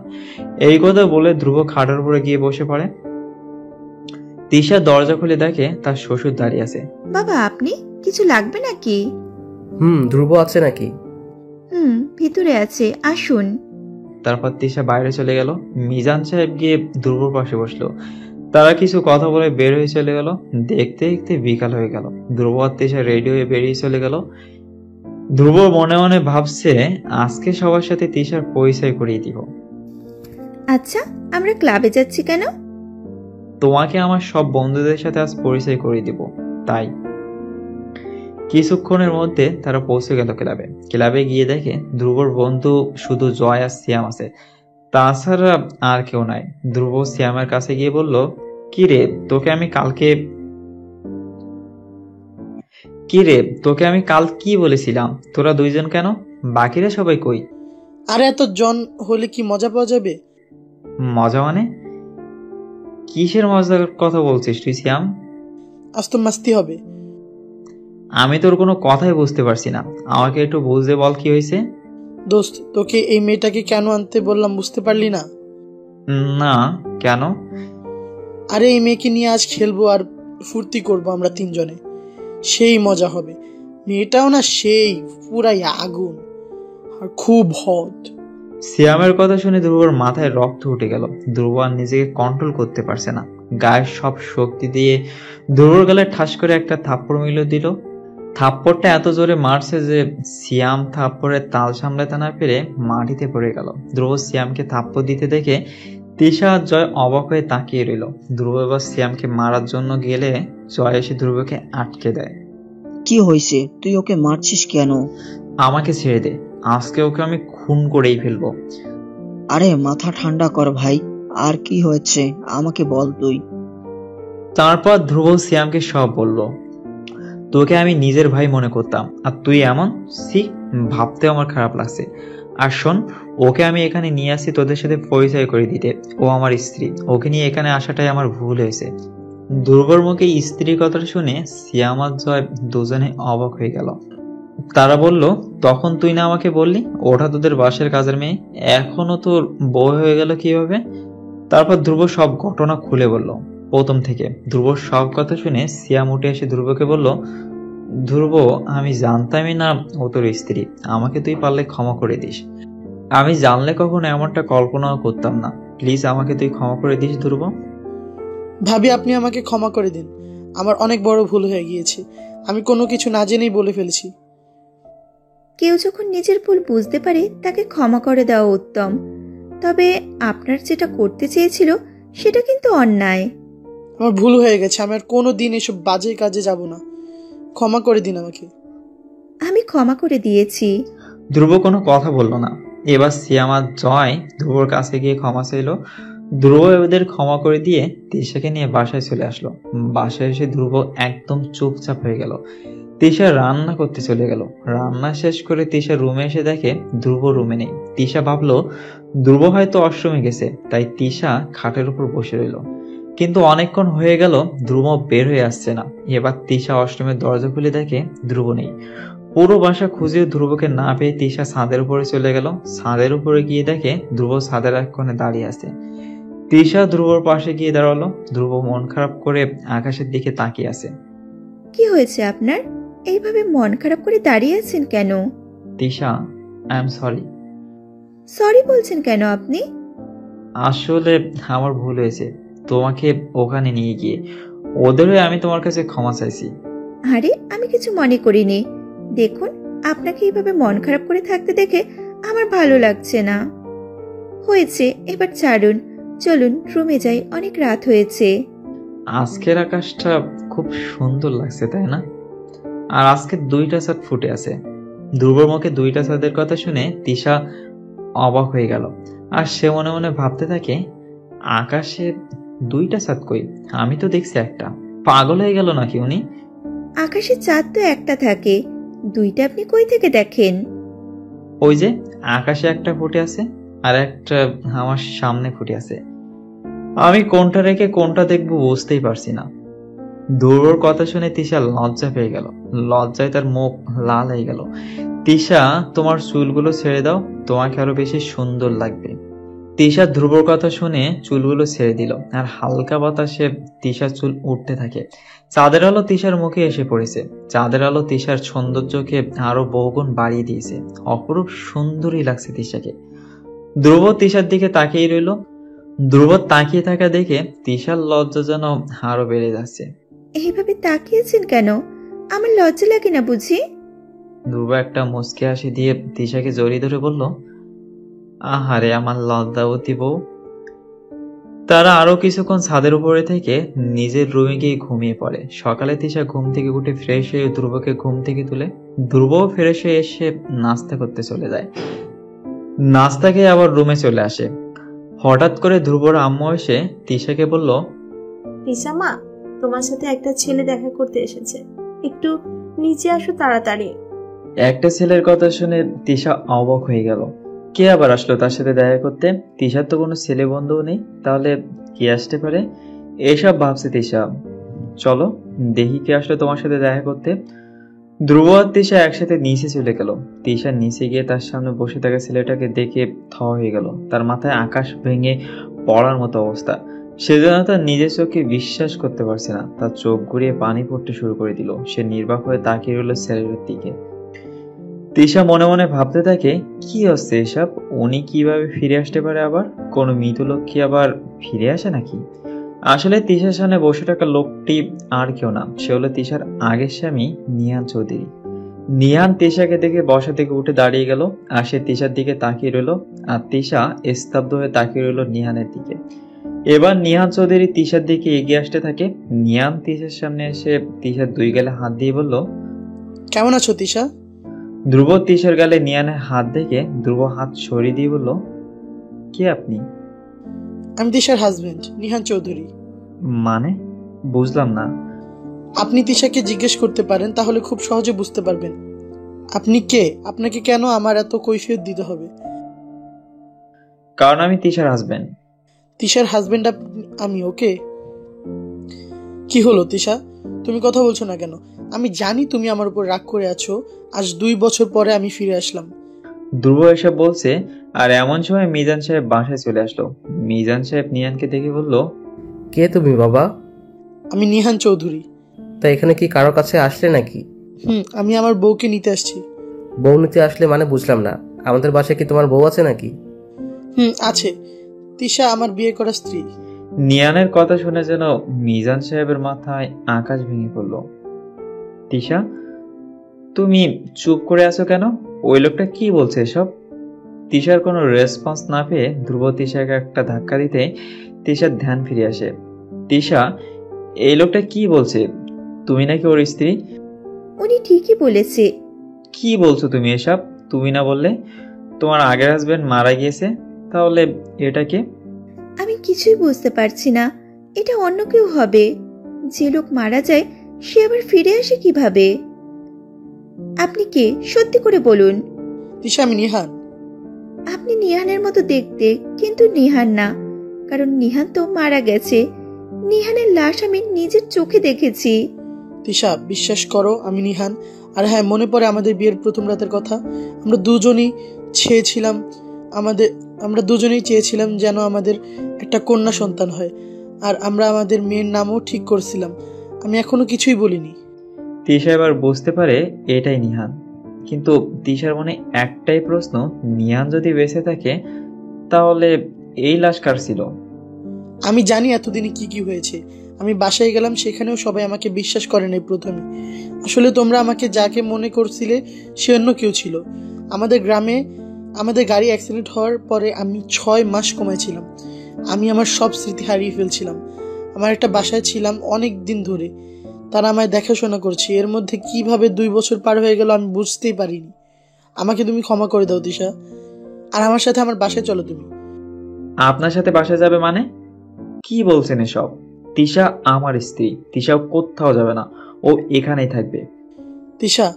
এই কথা বলে ধ্রুব খাটের উপরে গিয়ে বসে পড়ে। তিশা দরজা খুলে দেখে তার শ্বশুর দাঁড়িয়ে আছে। বাবা, আপনি কিছু লাগবে নাকি? ধ্রুব আছে নাকি? ভিতরে আছে, আসুন। তারপর তিশা বাইরে চলে গেল। মিজান সাহেব গিয়ে ধ্রুবর পাশে বসলো। তারা কিছু কথা বলে বের হয়ে চলে গেল। দেখতে দেখতে বিকাল হয়ে গেল। ধ্রুব আর তিশা রেডি হয়ে বেরিয়ে চলে গেল। ধ্রুব মনে মনে ভাবছে আজকে সবার সাথে তিশার পরিচয় করিয়ে দিব। আচ্ছা, আমরা ক্লাবে যাচ্ছি কেন? তোমাকে আমার সব বন্ধুদের সাথে আজ পরিচয় করিয়ে দিব, তাই। কিছুক্ষণের মধ্যে তারা পৌঁছে গেল ক্লাবে। ক্লাবে গিয়ে দেখে ধ্রুবর বন্ধু শুধু জয় আর সিয়াম আছে, তাছাড়া আর কেউ নাই। ধ্রুব সিয়ামের কাছে গিয়ে বলল, কি রে তোকে আমি কাল কি বলেছিলাম? তোরা দুইজন কেন? বাকিরা সবাই কই? আরে এত জন হলে কি মজা পাওয়া যাবে? মজা মানে? কিসের মজার কথা বলছিস তুই সিয়াম? আজ তো মাস্তি হবে। আমি তোর কোনো কথাই বুঝতে পারছি না, আমাকে একটু বুঝতে বল কি হয়েছে। দোস্ত, তোকে এই মেয়েটাকে কেন আনতে বললাম বুঝতে পারলি না? না, কেন? আরে এই মেয়েকে নিয়ে আজ খেলবো আর ফুর্তি করবো আমরা তিনজনে, সেই মজা হবে। মেয়েটাও না সেই পুরাই আগুন আর খুব হট। সিয়ামের কথা শুনে ধ্রুবর মাথায় রক্ত উঠে গেল। ধ্রুব আর নিজেকে কন্ট্রোল করতে পারছে না। গায়ের সব শক্তি দিয়ে ধ্রুবর গালে ঠাস করে একটা থাপ্পড় মিলিয়ে দিল। থাপ্পড়টা এত জোরে মারছে যে সিয়াম থাপ্পড়ের তাল সামলাতে না পেরে মাটিতে পড়ে গেল। ধ্রুব সিয়ামকে থাপ্পড় দিতে দেখে তিশা আর জয় অবাক হয়ে তাকিয়ে রইল। ধ্রুব এবার সিয়ামকে মারার জন্য গেলে জয় এসে ধ্রুবকে আটকে দেয়। কি হয়েছে? তুই ওকে মারছিস কেন? আমাকে ছেড়ে দে, আজকে ওকে আমি খুন করেই ফেলবো। আরে মাথা ঠান্ডা কর ভাই, আর কি হয়েছে আমাকে বল তুই। তারপর ধ্রুব সিয়ামকে সব বলল। তোকে আমি নিজের ভাই মনে করতাম, আর তুই এমন। ভাবতে আমার খারাপ লাগছে। আর শোন, ওকে আমি এখানে নিয়ে আসি তোদের সাথে পরিচয় করে দিতে। ও আমার স্ত্রী, ওকে নিয়ে এখানে আসাটাই আমার ভুল হয়েছে। ধ্রুবর মুখে স্ত্রীর কথাটা শুনে সিয়াম আর জয় দুজনে অবাক হয়ে গেল। তারা বলল, তখন তুই না আমাকে বললি ওটা তোদের বাসের কাজের মেয়ে, এখনো তোর বউ হয়ে গেল কিভাবে? তারপর ধ্রুব সব ঘটনা খুলে বলল প্রথম থেকে। ধ্রুবর সব কথা শুনে সিয়াম উঠে এসে ধ্রুবকে বলল, ধ্রুব, আমি জানতামই না ও তোর স্ত্রী, আমাকে তুই পারলে ক্ষমা করে দিস। আমি জানলে কখনো এমনটা কল্পনাও করতাম না, প্লিজ আমাকে তুই ক্ষমা করে দিস ধ্রুব। ভাবি, আপনি আমাকে ক্ষমা করে দিন, আমার অনেক বড় ভুল হয়ে গিয়েছে, আমি কোনো কিছু না জেনেই বলে ফেলেছি। কেউ যখন নিজের ভুল বুঝতে পারে তাকে ক্ষমা করে দেওয়া উত্তম। তবে আপনার যেটা করতে চেয়েছিল সেটা কিন্তু অন্যায়। আমার ভুল হয়ে গেছে, আমি আর কোনো দিন এসব বাজে কাজে যাব না, ক্ষমা করে দিন আমাকে। আমি ক্ষমা করে দিয়েছি। ধ্রুব কোনো কথা বলল না। এবার সিয়াম আর জয় ধ্রুবর কাছে গিয়ে ক্ষমা চাইল। ধ্রুব এদের ক্ষমা করে দিয়ে তিশাকে নিয়ে বাসায় চলে আসলো। বাসায় এসে ধ্রুব একদম চুপচাপ হয়ে গেল। তিশা রান্না করতে চলে গেল। রান্না শেষ করে তিশা রুমে এসে দেখে ধ্রুব রুমে নেই। তিশা ভাবলো ধ্রুব হয়তো অশ্রমে গেছে, তাই তিশা খাটের উপর বসে রইল। কিন্তু অনেকক্ষণ হয়ে গেল ধ্রুব বের হয়ে আসছে না। এবার তিশা অশ্রমের দরজা খুলে দেখে ধ্রুব নেই। পুরো বাসা খুঁজে ধ্রুবকে না পেয়ে তিশা ছাদের উপরে চলে গেল। ছাদের উপরে গিয়ে দেখে ধ্রুব ছাদের এক কোণে দাঁড়িয়ে আছে। তিশা ধ্রুবর পাশে গিয়ে দাঁড়ালো। ধ্রুব মন খারাপ করে আকাশের দিকে তাকিয়ে আছে। কি হয়েছে আপনার? এইভাবে মন খারাপ করে দাঁড়িয়ে আছেন কেন? Tisha, I am sorry. Sorry বলছেন কেন আপনি? আসলে আমার ভুল হয়েছে, তোমাকে ওখানে নিয়ে গিয়ে ওদের আমি তোমার কাছে ক্ষমা চাইছি। আরে আমি কিছু মনে করিনি। দেখুন, আপনাকে এইভাবে মন খারাপ করে থাকতে দেখে আমার ভালো লাগছে না। হয়েছে, এবার ছাড়ুন, চলুন রুমে যাই, অনেক রাত হয়েছে। আজকের আকাশটা খুব সুন্দর লাগছে, তাই না? আর আজকে 2টা চাঁদ ফুটে আছে। ধ্রুবর মুখে 2টা চাঁদের কথা শুনে তিশা অবাক হয়ে গেল। আর সে মনে মনে ভাবতে থাকে, আকাশে 2টা চাঁদ কই? আমি তো দেখছি একটা। পাগল হয়ে গেল নাকি উনি? আকাশে চাঁদ তো একটা থাকে, 2টা আপনি কই থেকে দেখেন? ওই যে আকাশে একটা ফুটে আছে আর একটা আমার সামনে ফুটে আছে। আমি কোনটা রেখে কোনটা দেখবো বুঝতেই পারছি না। ধ্রুবর কথা শুনে তিশা লজ্জা পেয়ে গেল। লজ্জায় তার মুখ লাল হয়ে গেল। তিশা, তোমার চুলগুলো ছেড়ে দাও, তোমাকে আরো বেশি সুন্দর লাগবে। তিশা ধ্রুবর কথা শুনে চুলগুলো ছেড়ে দিল। আর হালকা বাতাসে তিশার চুল উঠতে থাকে। চাঁদের আলো তিশার মুখে এসে পড়েছে। চাঁদের আলো তিশার সৌন্দর্যকে আরো বহুগুণ বাড়িয়ে দিয়েছে। অপরূপ সুন্দরী লাগছে তিশাকে। ধ্রুব তিশার দিকে তাকিয়ে রইল। ধ্রুব তাকিয়ে থাকা দেখে তিশার লজ্জা যেন আরো বেড়ে যাচ্ছে। এইভাবে তাকিয়েছেন কেন? আমার লজ্জা লাগে না বুঝি? ধ্রুব একটা মুচকি হাসি দিয়ে তিশাকে জড়িয়ে ধরে বলল, আহারে আমার লজ্জাবতী বউ। তারা আরো কিছুক্ষণ ছাদের উপরে থেকে নিজের রুমে গিয়ে ঘুমিয়ে পড়ে। সকালে তিশা ঘুম থেকে উঠে ফ্রেশ হয়ে ধ্রুবকে ঘুম থেকে তুলে। ধ্রুবও ফ্রেশ হয়ে এসে নাস্তা করতে চলে যায়। নাস্তা খেয়ে আবার রুমে চলে আসে। হঠাৎ করে ধ্রুবর আম্মু এসে তিশাকে বলল, তিশা মা, তোমার সাথে একটা ছেলে দেখা করতে এসেছে, একটু নিচে আসো তাড়াতাড়ি। একটা ছেলের কথা শুনে তিশা অবাক হয়ে গেল। কে আবার আসলো তার সাথে দেখা করতে? তিশার তো কোনো ছেলে বন্ধুও নেই, তাহলে কে আসতে পারে? এসব ভাবছে তিশা। চলো দেখি কে আসলো তোমার সাথে দেখা করতে। ধ্রুব আর তিশা একসাথে নিচে চলে গেল। তিশা নিচে গিয়ে তার সামনে বসে থাকা ছেলেটাকে দেখে থ হয়ে গেল। তার মাথায় আকাশ ভেঙে পড়ার মতো অবস্থা। সেজন্য তার নিজের চোখে বিশ্বাস করতে পারছে না। তার চোখ ঘুরিয়ে পানি পড়তে শুরু করে দিল। সে নির্বাক হয়ে তাকিয়ে রইল ছেলেটার দিকে। তিশা মনে মনে ভাবতে থাকে, কি হচ্ছে এসব? উনি কিভাবে ফিরে আসতে পারে? আবার কোনো মৃত লোক কি আবার ফিরে আসে নাকি? আসলে তিশার সামনে বসে থাকা লোকটি আর কেউ না, সে হলো তিশার আগের স্বামী নিহান চৌধুরী। নিহান তিশাকে দেখে বসা থেকে উঠে দাঁড়িয়ে গেল। আর সে তিশার দিকে তাকিয়ে রইল। আর তিশা স্তব্ধ হয়ে তাকিয়ে রইল নিহানের দিকে। এবার নিহান চৌধুরী তিশার দিকে এগিয়ে আসতে থাকে। নিহান তিশার সামনে এসে তিশার 2 গালে হাত দিয়ে বলল, কেমন আছো তিশা? ধ্রুব তিশার গালে নিহানের হাত দেখে ধ্রুব হাত সরিয়ে দিয়ে বলল, কে আপনি? আমি তিশার হাজবেন্ড, নিহান চৌধুরী। মানে বুঝলাম না। আপনি তিশাকে জিজ্ঞেস করতে পারেন, তাহলে খুব সহজে বুঝতে পারবেন। আপনি কে? আপনাকে কেন আমার এত কৈফিয়ত দিতে হবে? কারণ আমি তিশার হাজবেন্ড। তিশার হাজবেন্ড আমি? ওকে। কি হলো তিশা, তুমি কথা বলছো না কেন? আমি জানি তুমি আমার উপর রাগ করে আছো। আজ 2 বছর পরে আমি ফিরে আসলাম। ধ্রুব এসব বলছে আর এমন সময় মিজান সাহেব বাসায় চলে আসলো। মিজান সাহেব নিহানকে দেখে বলল, কে তুমি বাবা? আমি নিহান চৌধুরী। তা এখানে কি কারোর কাছে আসলে নাকি? আমি আমার বউকে নিতে আসছি। বউ নিতে আসলে মানে বুঝলাম না। আমাদের বাসায় কি তোমার বউ আছে নাকি? আছে। তিশা আমার বিয়ে করা স্ত্রী। নিহানের কথা শুনে যেন মিজান সাহেবের মাথায় আকাশ ভেঙে পড়ল। তিশা, তুমি চুপ করে আছো কেন? ওই লোকটা কি বলছে এসব? তিশার কোনো রেসপন্স না পেয়ে ধ্রুব তিশাকে একটা ধাক্কা দিতে তিশার ধ্যান ফিরে আসে। তিশা এই লোকটা কি বলছে? তুমি নাকি ওর স্ত্রী? উনি ঠিকই বলেছে। কি বলছো তুমি এসব? তুমি না বললে তোমার আগের হাজবেন্ড মারা গিয়েছে? তাহলে এটা কে? আমি কিছুই বুঝতে পারছি না। এটা অন্য কেউ হবে। যে লোক মারা যায় সে আবার ফিরে আসে কিভাবে? আপনি কে, সত্যি করে বলুন। তিশা, আমি নিহান। আপনি নিহানের মতো দেখতে, কিন্তু নিহান না, কারণ নিহান তো মারা গেছে। নিহানের লাশ আমি নিজের চোখে দেখেছি। তিশা, বিশ্বাস করো আমি নিহান। আর হ্যাঁ, মনে পড়ে আমাদের বিয়ের প্রথম রাতের কথা। আমরা দুজনেই চেয়েছিলাম যেন আমাদের একটা কন্যা সন্তান হয়। আর আমরা আমাদের মেয়ের নামও ঠিক করছিলাম। আমি এখনো কিছুই বলিনি। তিশা এবার বুঝতে পারে এটাই নিহান। কিন্তু তিশার মনে একটাই প্রশ্ন, নিহান যদি বেঁচে থাকে তাহলে এই লাশ কার ছিল? আমি জানি এতদিনে কি কি হয়েছে। আমি বাসায় গেলাম, সেখানেও সবাই আমাকে বিশ্বাস করে নাই প্রথমে। আসলে তোমরা আমাকে যাকে মনে করছিলে সে অন্য কেউ ছিল। আমাদের গ্রামে আমাদের গাড়ি অ্যাক্সিডেন্ট হওয়ার পরে আমি 6 মাস কমাইছিলাম। আমি আমার সব স্মৃতি হারিয়ে ফেলছিলাম। আমার একটা বাসায় ছিলাম অনেক দিন ধরে, তারা আমায় দেখাশোনা করছে। এর মধ্যে কিভাবে 2 বছর পার হয়ে গেল আমি বুঝতেই পারিনি। আমাকে তুমি ক্ষমা করে দাও তিশা, আর আমার সাথে আমার বাসায় চলো তুমি। আপনার সাথে বাসায় যাবে মানে? কি বলছেন এসব? তিশা আমার স্ত্রী, তিশাও কোথাও যাবে না, ও এখানেই থাকবে। তিশা,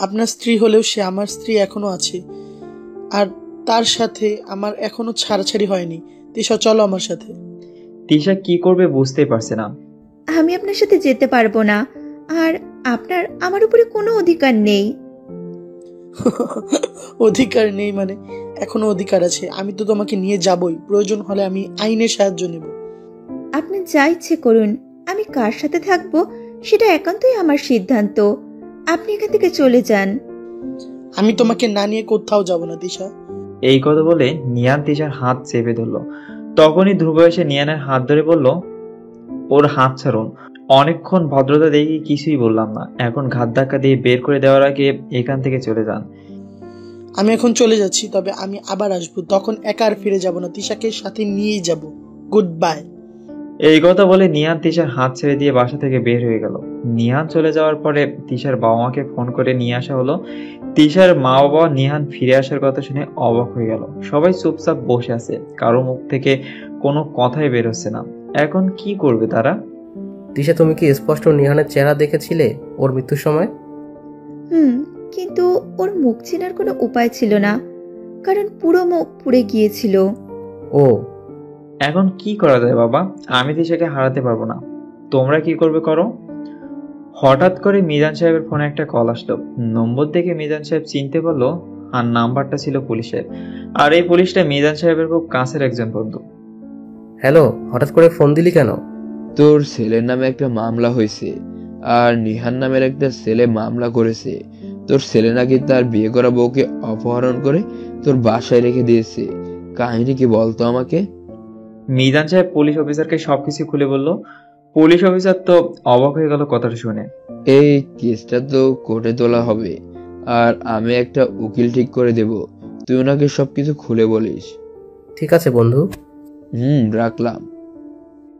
আপনার স্ত্রী হলেও সে আমার স্ত্রী এখনো আছে, আর তার সাথে আমার এখনো ছাড়াছাড়ি হয়নি। তিশা, চলো আমার সাথে। তিশা কি করবে বুঝতেই পারছে না। আমি আপনার সাথে যেতে পারবো না, আর আপনার আমার উপরে কোনো অধিকার নেই। অধিকার নেই মানে? এখনো অধিকার আছে। আমি তো তোমাকে নিয়ে যাবই, প্রয়োজন হলে আমি আইনের সাহায্য নেব। আপনি যা ইচ্ছে করুন, আমি কার সাথে থাকবো সেটা একান্তই আমার সিদ্ধান্ত। আপনি এখান থেকে চলে যান। আমি তোমাকে না নিয়ে কোথাও যাব না তিশা। এই কথা বলে নিয়ান তিশার হাত চেপে ধরলো। তখনই ধ্রুব এসে নিয়ানের হাত ধরে বলল, ওর হাত ছাড়ুন। অনেকক্ষণ ভদ্রতা দেখে কিছুই বললাম না, এখন ঘাত ধাক্কা দিয়ে বের করে দেওয়ার আগে এখান থেকে চলে যান। আমি এখন চলে যাচ্ছি, তবে আমি আবার আসবো। তখন একা আর ফিরে যাব না, তিশাকে সাথে নিয়েই যাব। Good bye. এই কথা বলে নিহান তিশার হাত ছেড়ে দিয়ে বাসা থেকে বের হয়ে গেল। নিহান চলে যাওয়ার পরে তিশার বাবা মাকে ফোন করে নিয়ে আসা হলো। তিশার মা বাবা নিহান ফিরে আসার কথা শুনে অবাক হয়ে গেল। সবাই চুপচাপ বসে আছে, কারো মুখ থেকে কোনো কথাই বের হচ্ছে না। এখন কি করবে তারা? তিশা, তুমি কি স্পষ্ট নিহানের চেহারা দেখেছিলে ওর মৃত্যুর সময়? কিন্তু ওর মুখ চেনার কোনো উপায় ছিল না, কারণ পুরো মুখ পুড়ে গিয়েছিল। ও, এখন কি করা যায় বাবা? আমি তিশাকে হারাতে পারবো না। তোমরা কি করবে করো। হঠাৎ করে মিজান সাহেবের ফোনে একটা কল আসলো। নম্বর দেখে মিজান সাহেব চিনতে পারলো, আর নাম্বারটা ছিল পুলিশের। আর এই পুলিশটা মিজান সাহেবের খুব কাছের একজন বন্ধু। হ্যালো, হঠাৎ করে ফোন দিলি কেন? তোর ছেলের নামে একটা মামলা হয়েছে, আর নিহান নামের একটা ছেলে মামলা করেছে। তোর ছেলে নাকি তার বিয়ে করা বউকে অপহরণ করে তোর বাসায় রেখে দিয়েছে। কাহিনী কি বলতো আমাকে? মিজান সাহেব পুলিশ অফিসারকে সবকিছু খুলে বলল। পুলিশ অফিসার তো অবাক হয়ে গেল কথাটা শুনে। এই কেসটা তো কোর্টে তোলা হবে, আর আমি একটা উকিল ঠিক করে দেব। তুই ওনাকে সবকিছু খুলে বলিস। ঠিক আছে বন্ধু। রাখলাম।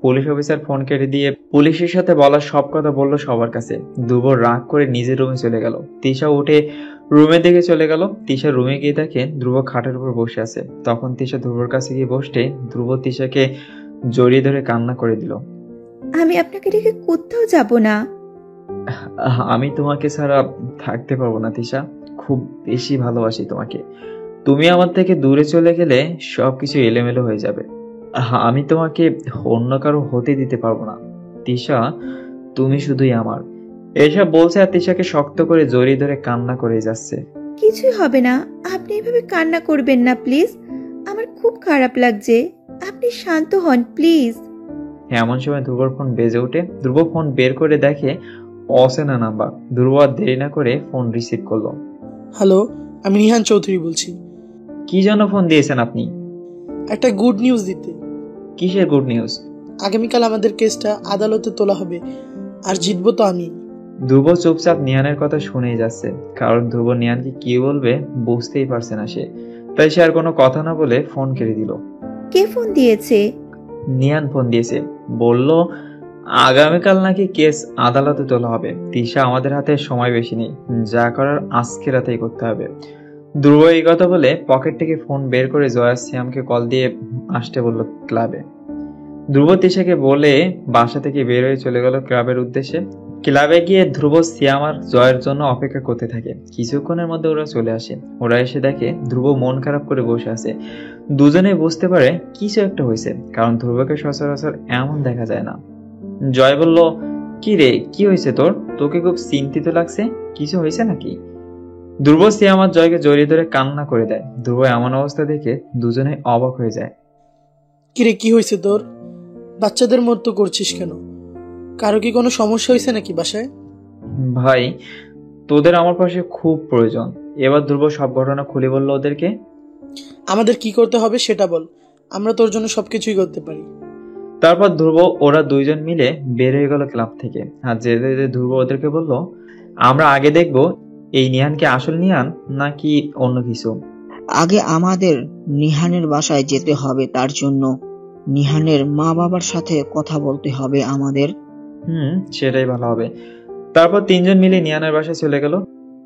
পুলিশ অফিসার ফোন কেটে দিয়ে পুলিশের সাথে বলা সব কথা বলল সবার কাছে। দুবর রাগ করে নিজের রুমে চলে গেল। তিশা উঠে রুমের দিকে চলে গেল। তিশা রুমে গিয়ে দেখে ধ্রুব খাটের উপর বসে আছে। তখন তিশা ধ্রুবর কাছে গিয়ে বসতে ধ্রুব তিশাকে জড়িয়ে ধরে কান্না করে দিল। আমি আপনাকে রেখে কোথাও যাব না। আমি তোমাকে ছাড়া থাকতে পারবো না তিশা, খুব বেশি ভালোবাসি তোমাকে। তুমি আমার থেকে দূরে চলে গেলে সবকিছু এলোমেলো হয়ে যাবে। আমি তোমাকে অন্য কারো হতে দিতে পারবো না তিশা, তুমি শুধুই আমার। এসব বলছে আর তিশাকে শক্ত করে জড়িয়ে ধরে কান্না করে যাচ্ছে। কিছুই হবে না, আপনি এভাবে কান্না করবেন না প্লিজ। আমার খুব খারাপ লাগছে, আপনি শান্ত হন প্লিজ। এমন সময় ধ্রুবর ফোন বেজে ওঠে। ধ্রুব ফোন বের করে দেখে অচেনা নাম্বার। ধ্রুব আর দেরি না করে ফোন রিসিভ করলো। হ্যালো, আমি নিহান চৌধুরী বলছি। কি জন্য ফোন দিয়েছেন আপনি? একটা গুড নিউজ দিতে। কিসের গুড নিউজ? আগামীকাল আমাদের কেসটা আদালতে তোলা হবে, আর জিতবো তো আমি। ধ্রুব চুপচাপ নিহানের কথা শুনেই যাচ্ছে, কারণ ধ্রুব নিহানকে কি বলবে বুঝতেই পারছে না সে। তাই সে আর কোনো কথা না বলে ফোন কেটে দিল। কে ফোন দিয়েছে? নিহান ফোন দিয়েছে, বলল আগামীকাল নাকি কেস আদালতে তোলা হবে। তিশা, আমাদের হাতে সময় বেশি নেই, যা করার আজকে রাতেই করতে হবে। ধ্রুব এই কথা বলে পকেট থেকে ফোন বের করে জয়া শ্যামকে কল দিয়ে আসতে বলল ক্লাবে। ধ্রুব তিশাকে বলে বাসা থেকে বের হয়ে চলে গেল ক্লাবের উদ্দেশ্যে। ক্লাবে গিয়ে ধ্রুব শ্যাম আর জয়ের জন্য অপেক্ষা করতে থাকে। কিছুক্ষণের মধ্যে ওরা চলে আসে। ওরা এসে দেখে ধ্রুব মন খারাপ করে বসে আছে। দুজনে বুঝতে পারে কিছু একটা হয়েছে, কারণ ধ্রুবকে সচরাচর এমন দেখা যায় না। জয় বলল, কি রে, কি হয়েছে তোর? তোকে খুব চিন্তিত লাগছে, কিছু হয়েছে নাকি? ধ্রুব শ্যাম আর জয়কে জড়িয়ে ধরে কান্না করে দেয়। ধ্রুব এমন অবস্থা দেখে দুজনে অবাক হয়ে যায়। কিরে, কি হয়েছে তোর? বাচ্চাদের মতো করছিস কেন? কারো কি কোনো সমস্যা হয়েছে নাকি বাসায়? ভাই, তোদের আমার পাশে খুব প্রয়োজন। এবার ধ্রুব সব ঘটনা খুলে বলল ওদেরকে। আমাদের কি করতে হবে সেটা বল, আমরা তোর জন্য সবকিছুই করতে পারি। তারপর ধ্রুব ওরা দুইজন মিলে বের হয়ে গেল ক্লাব থেকে। আর যেতে যেতে ধ্রুব ওদেরকে বলল, আমরা আগে দেখব এই নিহানকে আসল নিহান নাকি অন্য কিছু। আগে আমাদের নিহানের বাসায় যেতে হবে, তার জন্য নিহানের মা বাবার সাথে কথা বলতে হবে আমাদের। সেটাই ভালো হবে। তারপর তিনজন মিলে নিহানের বাসায় চলে গেল।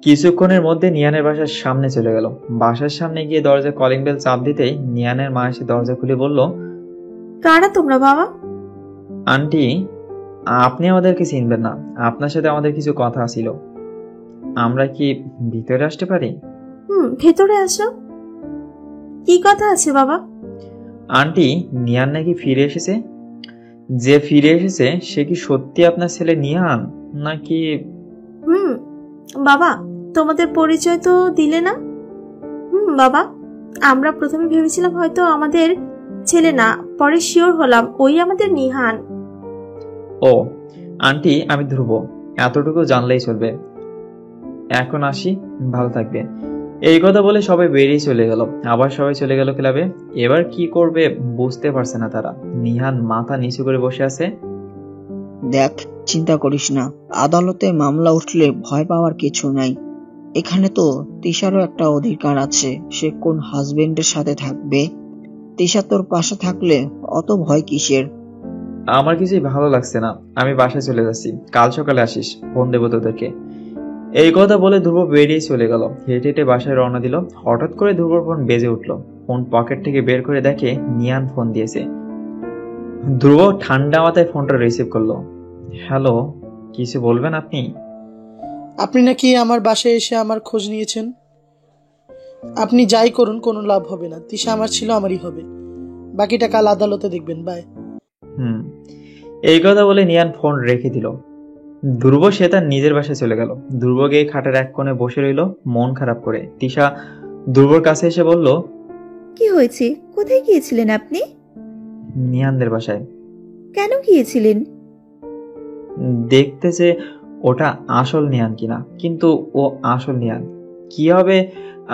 কিছুক্ষণের মধ্যে নিহানের বাসার সামনে চলে গেল। বাসার সামনে গিয়ে দরজা কলিং বেল চাপ দিতেই নিহানের মা এসে দরজা খুলে বলল, কারা তোমরা বাবা? আন্টি, আপনি আমাদেরকে চিনবেন না, আপনার সাথে আমাদের কিছু কথা ছিল। আমরা কি ভিতরে আসতে পারি? ভেতরে আসো। কি কথা আছে বাবা? আন্টি, নিহান নাকি ফিরে এসেছে। যে ফিরে এসেছে সে কি সত্যি আপনার ছেলে নিহান নাকি? বাবা, তোমাদের পরিচয় তো দিলে না। বাবা, আমরা প্রথমে ভেবেছিলাম হয়তো আমাদের ছেলে না, পরে শিওর হলাম ওই আমাদের নিহান। ও আন্টি, আমি ধ্রুব, এতটুকু জানলেই চলবে। এখন আসি, ভালো থাকবে। এই কথা বলে সবাই বেরিয়ে চলে গেল। আবার সবাই চলে গেল ক্লাবে। এবার কি করবে বুঝতে পারছে না তারা। নিহান মাথা নিচু করে বসে আছে। দেখ, চিন্তা করিস না, আদালতে মামলা উঠলে ভয় পাওয়ার কিছু নাই। এখানে তো তিশারও একটা অধিকার আছে, সে কোন হাজবেন্ডের সাথে থাকবে। তিশা তোর পাশে থাকলে অত ভয় কিসের? আমার কিছুই ভালো লাগছে না, আমি বাসায় চলে যাচ্ছি, কাল সকালে আসিস, ফোন দেবো তোদেরকে। এই কথা বলে ধ্রুব বেরিয়ে চলে গেল। হেঁটে হেঁটে বাসায় রওনা দিল। হঠাৎ করে ধ্রুবর ফোন বেজে উঠলো। ফোন পকেট থেকে বের করে দেখে নিয়ান ফোন দিয়েছে। ধ্রুব ঠান্ডা মাথায় ফোনটা রিসিভ করলো। হ্যালো, কিছু বলবেন আপনি? আপনি নাকি আমার বাসায় এসে আমার খোঁজ নিয়েছেন? আপনি যাই করুন কোনো লাভ হবে না। তিশা আমার ছিল, আমারই হবে। বাকিটা কাল আদালতে দেখবেন। বাই। এই কথা বলে নিয়ান ফোন রেখে দিল। ধ্রুব সে তার নিজের বাসায় চলে গেল। ধ্রুব গিয়ে খাটের এক কোণে বসে রইল মন খারাপ করে। তিশা ধ্রুবর কাছে এসে বলল, কি হয়েছে? কোথায় গিয়েছিলেন আপনি? নিহানদের বাসায়। কেন গিয়েছিলেন? দেখতে যে ওটা আসল নিহান কিনা, কিন্তু ও আসল নিহান কি হবে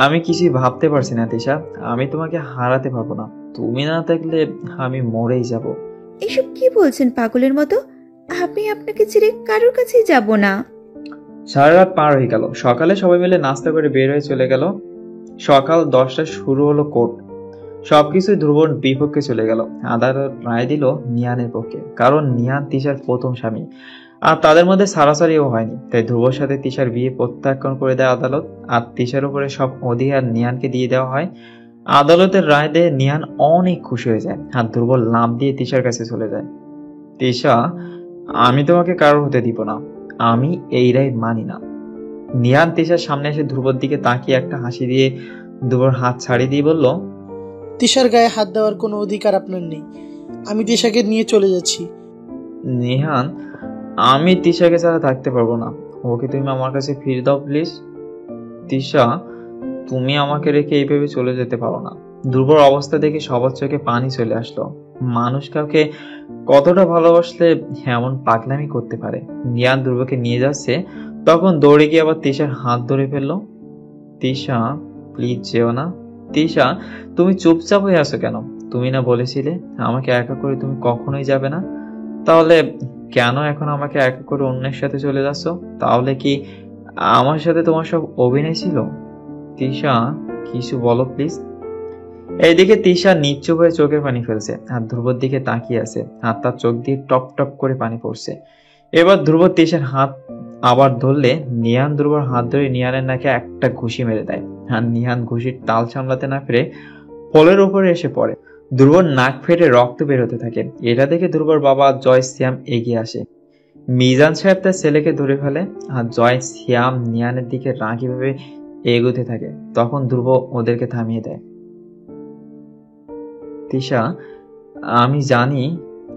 আমি কিছুই ভাবতে পারছি না। তিশা, আমি তোমাকে হারাতে পারবো না। তুমি না থাকলে আমি মরেই যাব। এসব কি বলছেন পাগলের মতো? আমি আপনাকে ছেড়ে কারোর কাছেই যাব না। সারা রাত পার হয়ে গেল। সকালে সবাই মিলে নাস্তা করে বের হয়ে চলে গেল। সকাল 10টায় শুরু হলো কোর্ট। সবকিছু ধ্রুবর বিপক্ষে চলে গেল। আদালত রায় দিল নিহানের পক্ষে, কারণ নিহান তিশার প্রথম স্বামী আর তাদের মধ্যে সারাসারিও হয়নি। তাই ধ্রুবর সাথে তিশার বিয়ে প্রত্যাখ্যান করে দেয় আদালত। আর তিশার উপরে সব অধিকার নিহানকে দিয়ে দেওয়া হয়। আদালতের রায় দিয়ে নিহান অনেক খুশি হয়ে যায় আর ধ্রুব লাভ দিয়ে তিশার কাছে চলে যায়। তিশা, আমি তোমাকে কারোর হতে দিব না, আমি এই রায় মানি না। নিহান তিশার সামনে এসে ধ্রুবর দিকে তাকিয়ে একটা হাসি দিয়ে ধ্রুবর হাত ছাড়িয়ে দিয়ে বলল, তিশার গায়ে হাত দেওয়ার কোনো অধিকার আপনার নেই। আমি তিশাকে নিয়ে চলে যাচ্ছি। নিহান, আমি তিশাকে ছাড়া থাকতে পারবো না, ওকে তুমি আমার কাছে ফিরে দাও প্লিজ। তিশা, তুমি আমাকে রেখে এইভাবে চলে যেতে পারো না। ধ্রুবর অবস্থা দেখে সবার চোখে পানি চলে আসলো। মানুষ কাউকে কতটা ভালোবাসলে এমন পাগলামি করতে পারে। নিহান ধ্রুবকে নিয়ে যাচ্ছে, তখন দৌড়ে গিয়ে আবার তিশার হাত ধরে ফেললো। তিশা, প্লিজ যেও না। তিশা, তুমি চুপচাপ হয়ে আছো কেন? তুমি না বলেছিলে আমাকে একা করে তুমি কখনোই যাবে না? তাহলে কেন এখন আমাকে একা করে অন্যের সাথে চলে যাচ্ছ? তাহলে কি আমার সাথে তোমার সব অভিনয় ছিল? তিশা, কিছু বলো প্লিজ। এইদিকে তিশা নিশ্চুপ হয়ে চোখের পানি ফেলছে আর ধ্রুবর দিকে তাকিয়ে আছে আর তার চোখ দিয়ে টপ টপ করে পানি পড়ছে। এবার ধ্রুব তিশার হাত আবার ধরলে নিহান ধ্রুবর হাত ধরে নিহানের নাকে একটা ঘুষি মেরে দেয় আর নিহান ঘুষির তাল সামলাতে না পেরে পোলের উপরে এসে পড়ে। ধ্রুবর নাক ফেটে রক্ত বের হতে থাকে। এটা দেখে ধ্রুবর বাবা জয় শ্যাম এগিয়ে আসে। মিজান সাহেব তার ছেলেকে ধরে ফেলে আর জয় শ্যাম নিহানের দিকে রাগীভাবে এগোতে থাকে। তখন ধ্রুব ওদেরকে থামিয়ে দেয়। তিশা, আমি জানি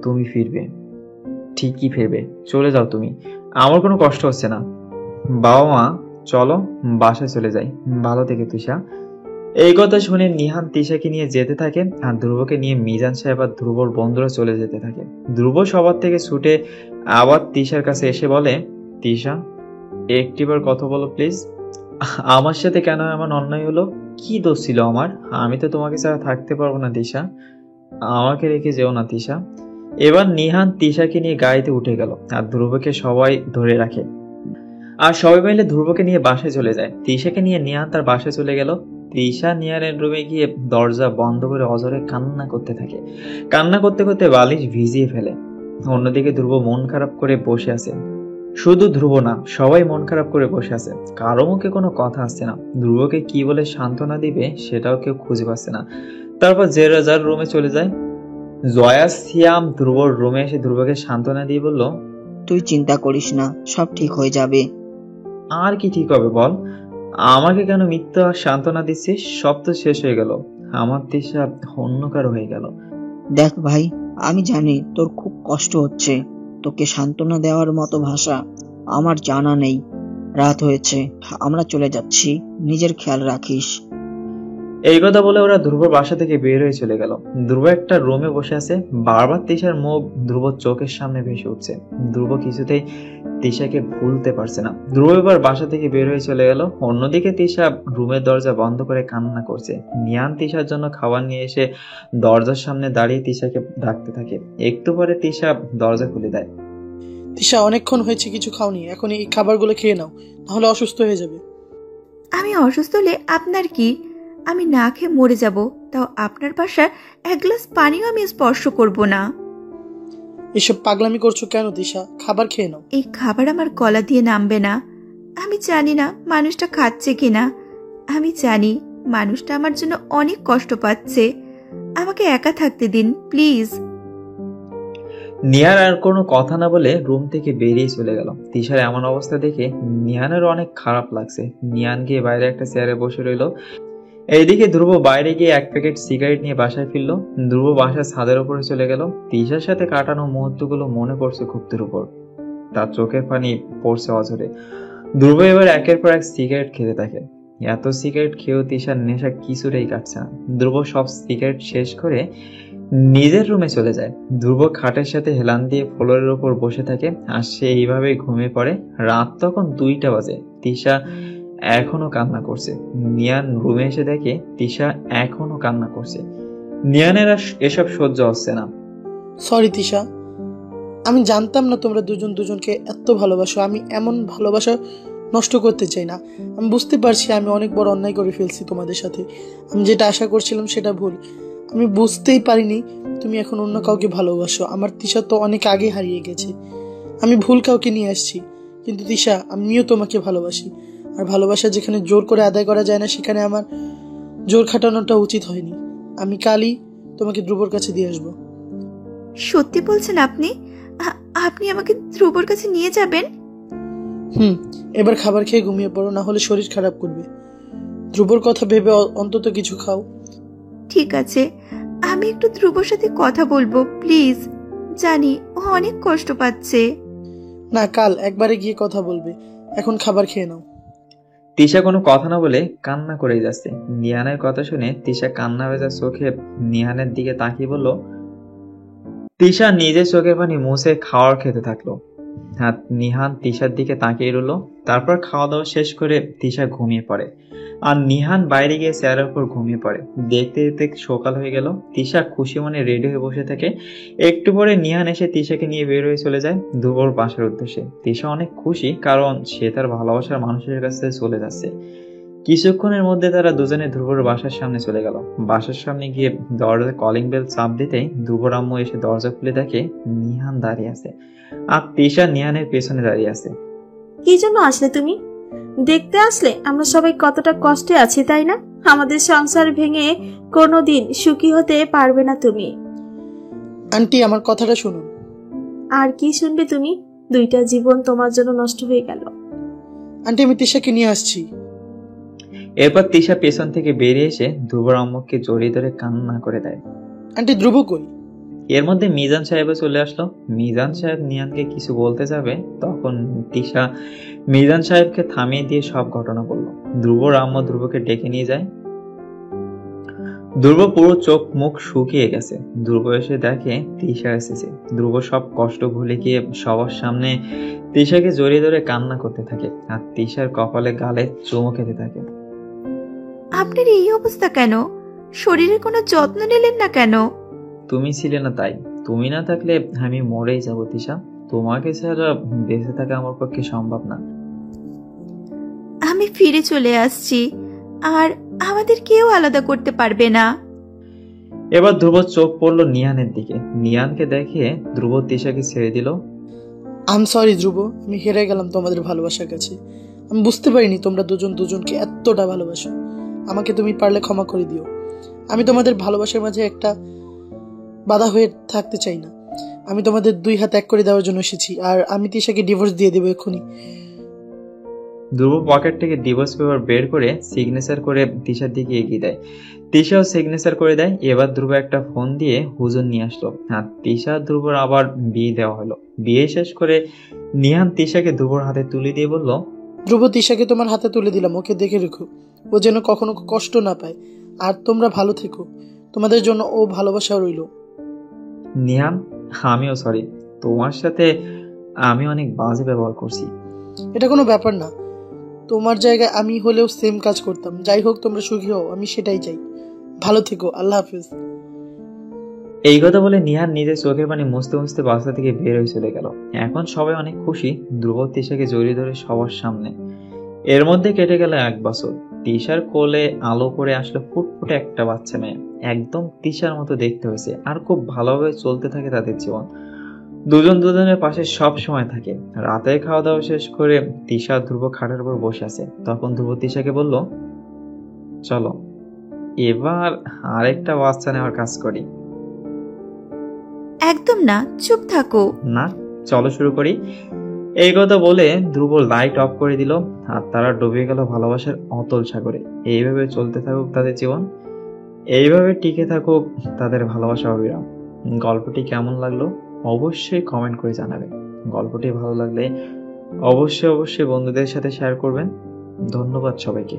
তুমি ফিরবে, ঠিকই ফিরবে, চলে যাও তুমি, আমার কোনো কষ্ট হচ্ছে না। বাবা মা চলো বাসায় চলে যাই, ভালো থেকে তিশা। এই কথা শুনে নিহান তিশাকে নিয়ে যেতে থাকে আর ধ্রুবকে নিয়ে মিজান সাহেব আর ধ্রুবর বন্ধুরা চলে যেতে থাকে। ধ্রুব সবার থেকে ছুটে আবার তিশার কাছে এসে বলে, তিশা একটিবার কথা বলো প্লিজ, আমার সাথে কেন এমন অন্যায় হলো? কি দোষ ছিল আমার? আমি তো তোমাকে ছাড়া থাকতে পারবো না তিশা, আমাকে রেখে যেও না তিশা। এবার নিহান তিশাকে নিয়ে গাড়িতে উঠে গেল আর ধ্রুবকে সবাই ধরে রাখে আর সবাই মিলে ধ্রুবকে নিয়ে বাসায় চলে যায়। তিশাকে নিয়ে নিহান তার বাসায় চলে গেল। তিশা নিহানের রুমে গিয়ে দরজা বন্ধ করে অঝরে কান্না করতে থাকে। কান্না করতে করতে বালিশ ভিজিয়ে ফেলে। অন্যদিকে ধ্রুব মন খারাপ করে বসে আছে। শুধু ধ্রুব না, সবাই মন খারাপ করে বসে আছে, কারো মুখে কোনো কথা আসছে না। ধ্রুবকে কি বলে সান্ত্বনা দিবে সেটাও কেউ খুঁজে পাচ্ছে না। তারপর যে রাজার রুমে চলে যায়। জয়া শ্যাম ধ্রুবর রুমে এসে ধ্রুবকে সান্ত্বনা দিয়ে বলল, তুই চিন্তা করিস না, সব ঠিক হয়ে যাবে। আর কি ঠিক হবে বল? আমাকে কেন মিথ্যা সান্ত্বনা দিচ্ছিস? সব তো শেষ হয়ে গেল, আমার তিশা অন্য কারো হয়ে গেল। দেখ ভাই, আমি জানি তোর খুব কষ্ট হচ্ছে, তোকে সান্ত্বনা দেওয়ার মতো ভাষা আমার জানা নেই। রাত হয়েছে, আমরা চলে যাচ্ছি, নিজের খেয়াল রাখিস। এই কথা বলে ওরা ধ্রুবর বাসা থেকে বের হয়ে চলে গেল। ধ্রুব একটা রুমে বসে আছে, বারবার তিশার মুখ ধ্রুবর চোখের সামনে ভেসে উঠছে। ধ্রুব কিছুতেই তিশাকে ভুলতে পারছে না। ধ্রুব এবার বাসা থেকে বের হয়ে চলে গেল। অন্যদিকে তিশা রুমের দরজা বন্ধ করে কান্না করছে। নিয়ান তিশার জন্য খাবার নিয়ে এসে দরজার সামনে দাঁড়িয়ে তিশাকে ডাকতে থাকে। একটু পরে তিশা দরজা খুলে দেয়। তিশা, অনেকক্ষণ হয়েছে কিছু খাওনি, এখন এই খাবারগুলো খেয়ে নাও, নাহলে অসুস্থ হয়ে যাবে। আমি অসুস্থ হলে আপনার কি? আমি না খেয়ে মরে যাব, তাও আপনার বাসার এক গ্লাস পানিও আমি স্পর্শ করব না। এসব পাগলামি করছো কেন তিশা? খাবার খেয়ে নাও। এই খাবার আমার গলা দিয়ে নামবে না। আমি জানি না মানুষটা খাচ্ছে কিনা, আমি জানি মানুষটা আমার জন্য অনেক কষ্ট পাচ্ছে। আমাকে একা থাকতে দিন প্লিজ। নিহার আর কোনো কথা না বলে রুম থেকে বেরিয়ে চলে গেল। তিশার এমন অবস্থা দেখে নিহানের অনেক খারাপ লাগছে। নিহান গিয়ে বাইরে একটা চেয়ারে বসে রইল। এইদিকে ধ্রুব বাইরে গিয়ে এক প্যাকেট সিগারেট নিয়ে বাসায় ফিরলো। ধ্রুব বাসার ছাদের উপরে চলে গেল। তিশার সাথে কাটানো মুহূর্তগুলো মনে পড়ছে খুব ধ্রুবর। তার চোখের পানি পড়ছে অঝরে। ধ্রুব এবার একের পর এক সিগারেট খেতে থাকে। এত সিগারেট খেয়েও তিশার নেশা কিছুটাই কাটছে না। ধ্রুব সব সিগারেট শেষ করে নিজের রুমে চলে যায়। ধ্রুব খাটের সাথে হেলান দিয়ে ফ্লোরের উপর বসে থাকে আর সে এইভাবেই ঘুমিয়ে পড়ে। রাত তখন 2টা বাজে। তিশা এখনো কান্না করছে। নিয়ান রুমে এসে দেখে তিশা এখনো কান্না করছে। নিয়ানের এসব সহ্য হচ্ছে না। সরি তিশা, আমি জানতাম না তোমরা দুজন দুজনকে এত ভালোবাসো। আমি এমন ভালোবাসা নষ্ট করতে চাই না। আমি বুঝতে পারছি আমি অনেক বড় অন্যায় করে ফেলছি তোমাদের সাথে। আমি যেটা আশা করছিলাম সেটা ভুল। আমি বুঝতেই পারিনি তুমি এখন অন্য কাউকে ভালোবাসো। আমার তিশা তো অনেক আগে হারিয়ে গেছে। আমি ভুল কাউকে নিয়ে আসছি। কিন্তু তিশা, আমিও তোমাকে ভালোবাসি। আর ভালোবাসা যেখানে জোর করে আদায় করা যায় না, সেখানে আমার জোর খাটানোটা উচিত হয়নি। আমি কালই তোমাকে ধ্রুবর কাছে দিয়ে আসবো। সত্যি বলছেন আপনি? আপনি আমাকে ধ্রুবর কাছে নিয়ে যাবেন? এবার খাবার খেয়ে ঘুমিয়ে পড়ো, না হলে শরীর খারাপ করবে। ধ্রুবর কথা ভেবে অন্তত কিছু খাও। ঠিক আছে, আমি একটু ধ্রুবর সাথে কথা বলবো প্লিজ। জানি ও অনেক কষ্ট পাচ্ছে। না, কাল একবারে গিয়ে কথা বলবে। এখন খাবার খেয়ে নাও। তিশা কোনো কথা না বলে কান্না করে যাচ্ছে। নিহানের কথা শুনে তিশা কান্না ভেজা চোখে নিহানের দিকে তাকিয়ে বলল। তিশা নিজের চোখের পানি মুছে খাওয়ার খেতে থাকলো। আর নিহান তিশার দিকে তাকিয়ে রইল। তারপর খাওয়া দাওয়া শেষ করে তিশা ঘুমিয়ে পড়ে আর নিহান বাইরে গিয়ে চেয়ারের উপর ঘুমিয়ে পড়ে। দেখতে দেখতে সকাল হয়ে গেল। তিশা খুশি মনে রেডি হয়ে বসে থাকে। একটু পরে নিহান এসে তিশাকে নিয়ে বের হয়ে চলে যায় ধ্রুবর বাসার উদ্দেশ্যে। তিশা অনেক খুশি, কারণ সে তার ভালোবাসার মানুষের কাছে চলে যাচ্ছে। কিছুক্ষণের মধ্যে তারা দুজনে ধ্রুবর বাসার সামনে চলে গেল। বাসার সামনে গিয়ে দরজায় কলিং বেল চাপ দিতেই ধ্রুবর আম্মু এসে দরজা খুলে দেখে নিহান দাঁড়িয়ে আছে আর তিশা নিহানের পেছনে দাঁড়িয়ে আছে। কি জন্য আসলে তুমি? দেখতে আসলে আমরা সবাই কতটা কষ্টে আছি, তাই না? আমাদের সংসার ভেঙে কোনোদিন সুখী হতে পারবে না তুমি। আন্টি, আমার কথাটা শুনুন। আর কি শুনবে তুমি? 2টা জীবন তোমার জন্য নষ্ট হয়ে গেল। আন্টি, আমি তিশাকে নিয়ে আসছি। এরপর তিশা পেছন থেকে বেরিয়ে এসে ধ্রুবর আম্মুকে জড়িয়ে ধরে কান্না করে দেয়। আন্টি, ধ্রুব কই? এর মধ্যে মিজান সাহেবও চলে আসলো। মিজান সাহেব নিহানকে কিছু বলতে যাবে, তখন তিশা মিজান সাহেবকে থামিয়ে দিয়ে সব ঘটনা বলল। ধ্রুবর আম্মু ধ্রুবকে ডেকে নিয়ে যায়। ধ্রুব পুরো চোখ মুখ শুকিয়ে গেছে। ধ্রুব এসে দেখে তিশা এসেছে। ধ্রুব সব কষ্ট ভুলে গিয়ে সবার সামনে তিশাকে জড়িয়ে ধরে কান্না করতে থাকে আর তিশার কপালে গালে চুমো খেতে থাকে। আপনার এই অবস্থা কেন? শরীরের কোনো যত্ন নিলেন না কেন? তুমি ছিলে না তাই। তুমি না থাকলে আমি মরেই যাব তিশা। তোমাকে ছাড়া বেঁচে থাকা আমার পক্ষে সম্ভব না। আমি ফিরে চলে আসছি, আর আমাদের কেউ আলাদা করতে পারবে না। এবার ধ্রুব চোখ পড়লো নিহানের দিকে। নিহানকে দেখে ধ্রুব তিশাকে ছেড়ে দিল। আম সরি ধ্রুব, আমি হেরে গেলাম তোমাদের ভালোবাসার কাছে। আমি বুঝতে পারিনি তোমরা দুজন দুজনকে এতটা ভালোবাসো। আমাকে তুমি পারলে ক্ষমা করে দিও। আমি তোমাদের ভালোবাসার মাঝে একটা বাধা হয়ে থাকতে চাই না। আমি তোমাদের 2 হাত এক করে দেওয়ার জন্য এসেছি, আর আমি তিশাকে ডিভোর্স দিয়ে দেবো এক্ষুনি। ধ্রুব পকেট থেকে ডিভোর্স পেপার বের করে সিগনেচার করে তিশার দিকে এগিয়ে দেয়। তিশাও সিগনেচার করে দেয়। এবার ধ্রুব একটা ফোন দিয়ে হুজুর নিয়ে আসলো আর তিশা ধ্রুবর আবার বিয়ে দেওয়া হলো। বিয়ে শেষ করে নিহান তিশাকে ধ্রুবর হাতে তুলে দিয়ে বলল, ধ্রুব, তিশাকে তোমার হাতে তুলে দিলাম, ওকে দেখে রেখো। ও যেন কখনো কষ্ট না পায়। আর তোমরা ভালো থেকো। তোমাদের জন্য ও ভালোবাসা রইল। নিহান, আমিও সরি। তোমার সাথে আমি অনেক বাজে ব্যবহার করছি। এটা কোনো ব্যাপার না। তোমার জায়গায় আমি হলেও সেম কাজ করতাম। যাই হোক, তোমরা সুখী হও, আমি সেটাই চাই। ভালো থেকো, আল্লাহ হাফিজ। এই কথা বলে নিহান নিজের চোখের পানি মুছতে মুছতে বাসা থেকে বের হয়ে চলে গেল। এখন সবাই অনেক খুশি ধ্রুব তিশাকে জড়িয়ে ধরে সবার সামনে। এর মধ্যে কেটে গেল 1 বছর। তিশার কোলে আলো করে আসলো ফুটফুটে একটা বাচ্চা মেয়ে। একদম তিশার মতো দেখতে হয়েছে আর খুব ভালোভাবে চলতে থাকে তাদের জীবন। দুজন দুজনের পাশে সব সময় থাকে। রাতে খাওয়া দাওয়া শেষ করে তিশা ধ্রুব খাটের উপর বসে আছে। তখন ধ্রুব তিশাকে বলল, চলো এবার আরেকটা বাচ্চা নেওয়ার কাজ করি। একদম না, চুপ থাকো। না, চলো শুরু করি। এই কথা বলে ধ্রুব লাইট অফ করে দিল আর তারা ডুবে গেল ভালোবাসার অতল সাগরে। এইভাবে চলতে থাকুক তাদের জীবন, এইভাবে টিকে থাকুক তাদের ভালোবাসা অবিরাম। গল্পটি কেমন লাগলো অবশ্যই কমেন্ট করে জানাবেন। গল্পটি ভালো লাগলে অবশ্যই বন্ধুদের সাথে শেয়ার করবেন। ধন্যবাদ সবাইকে।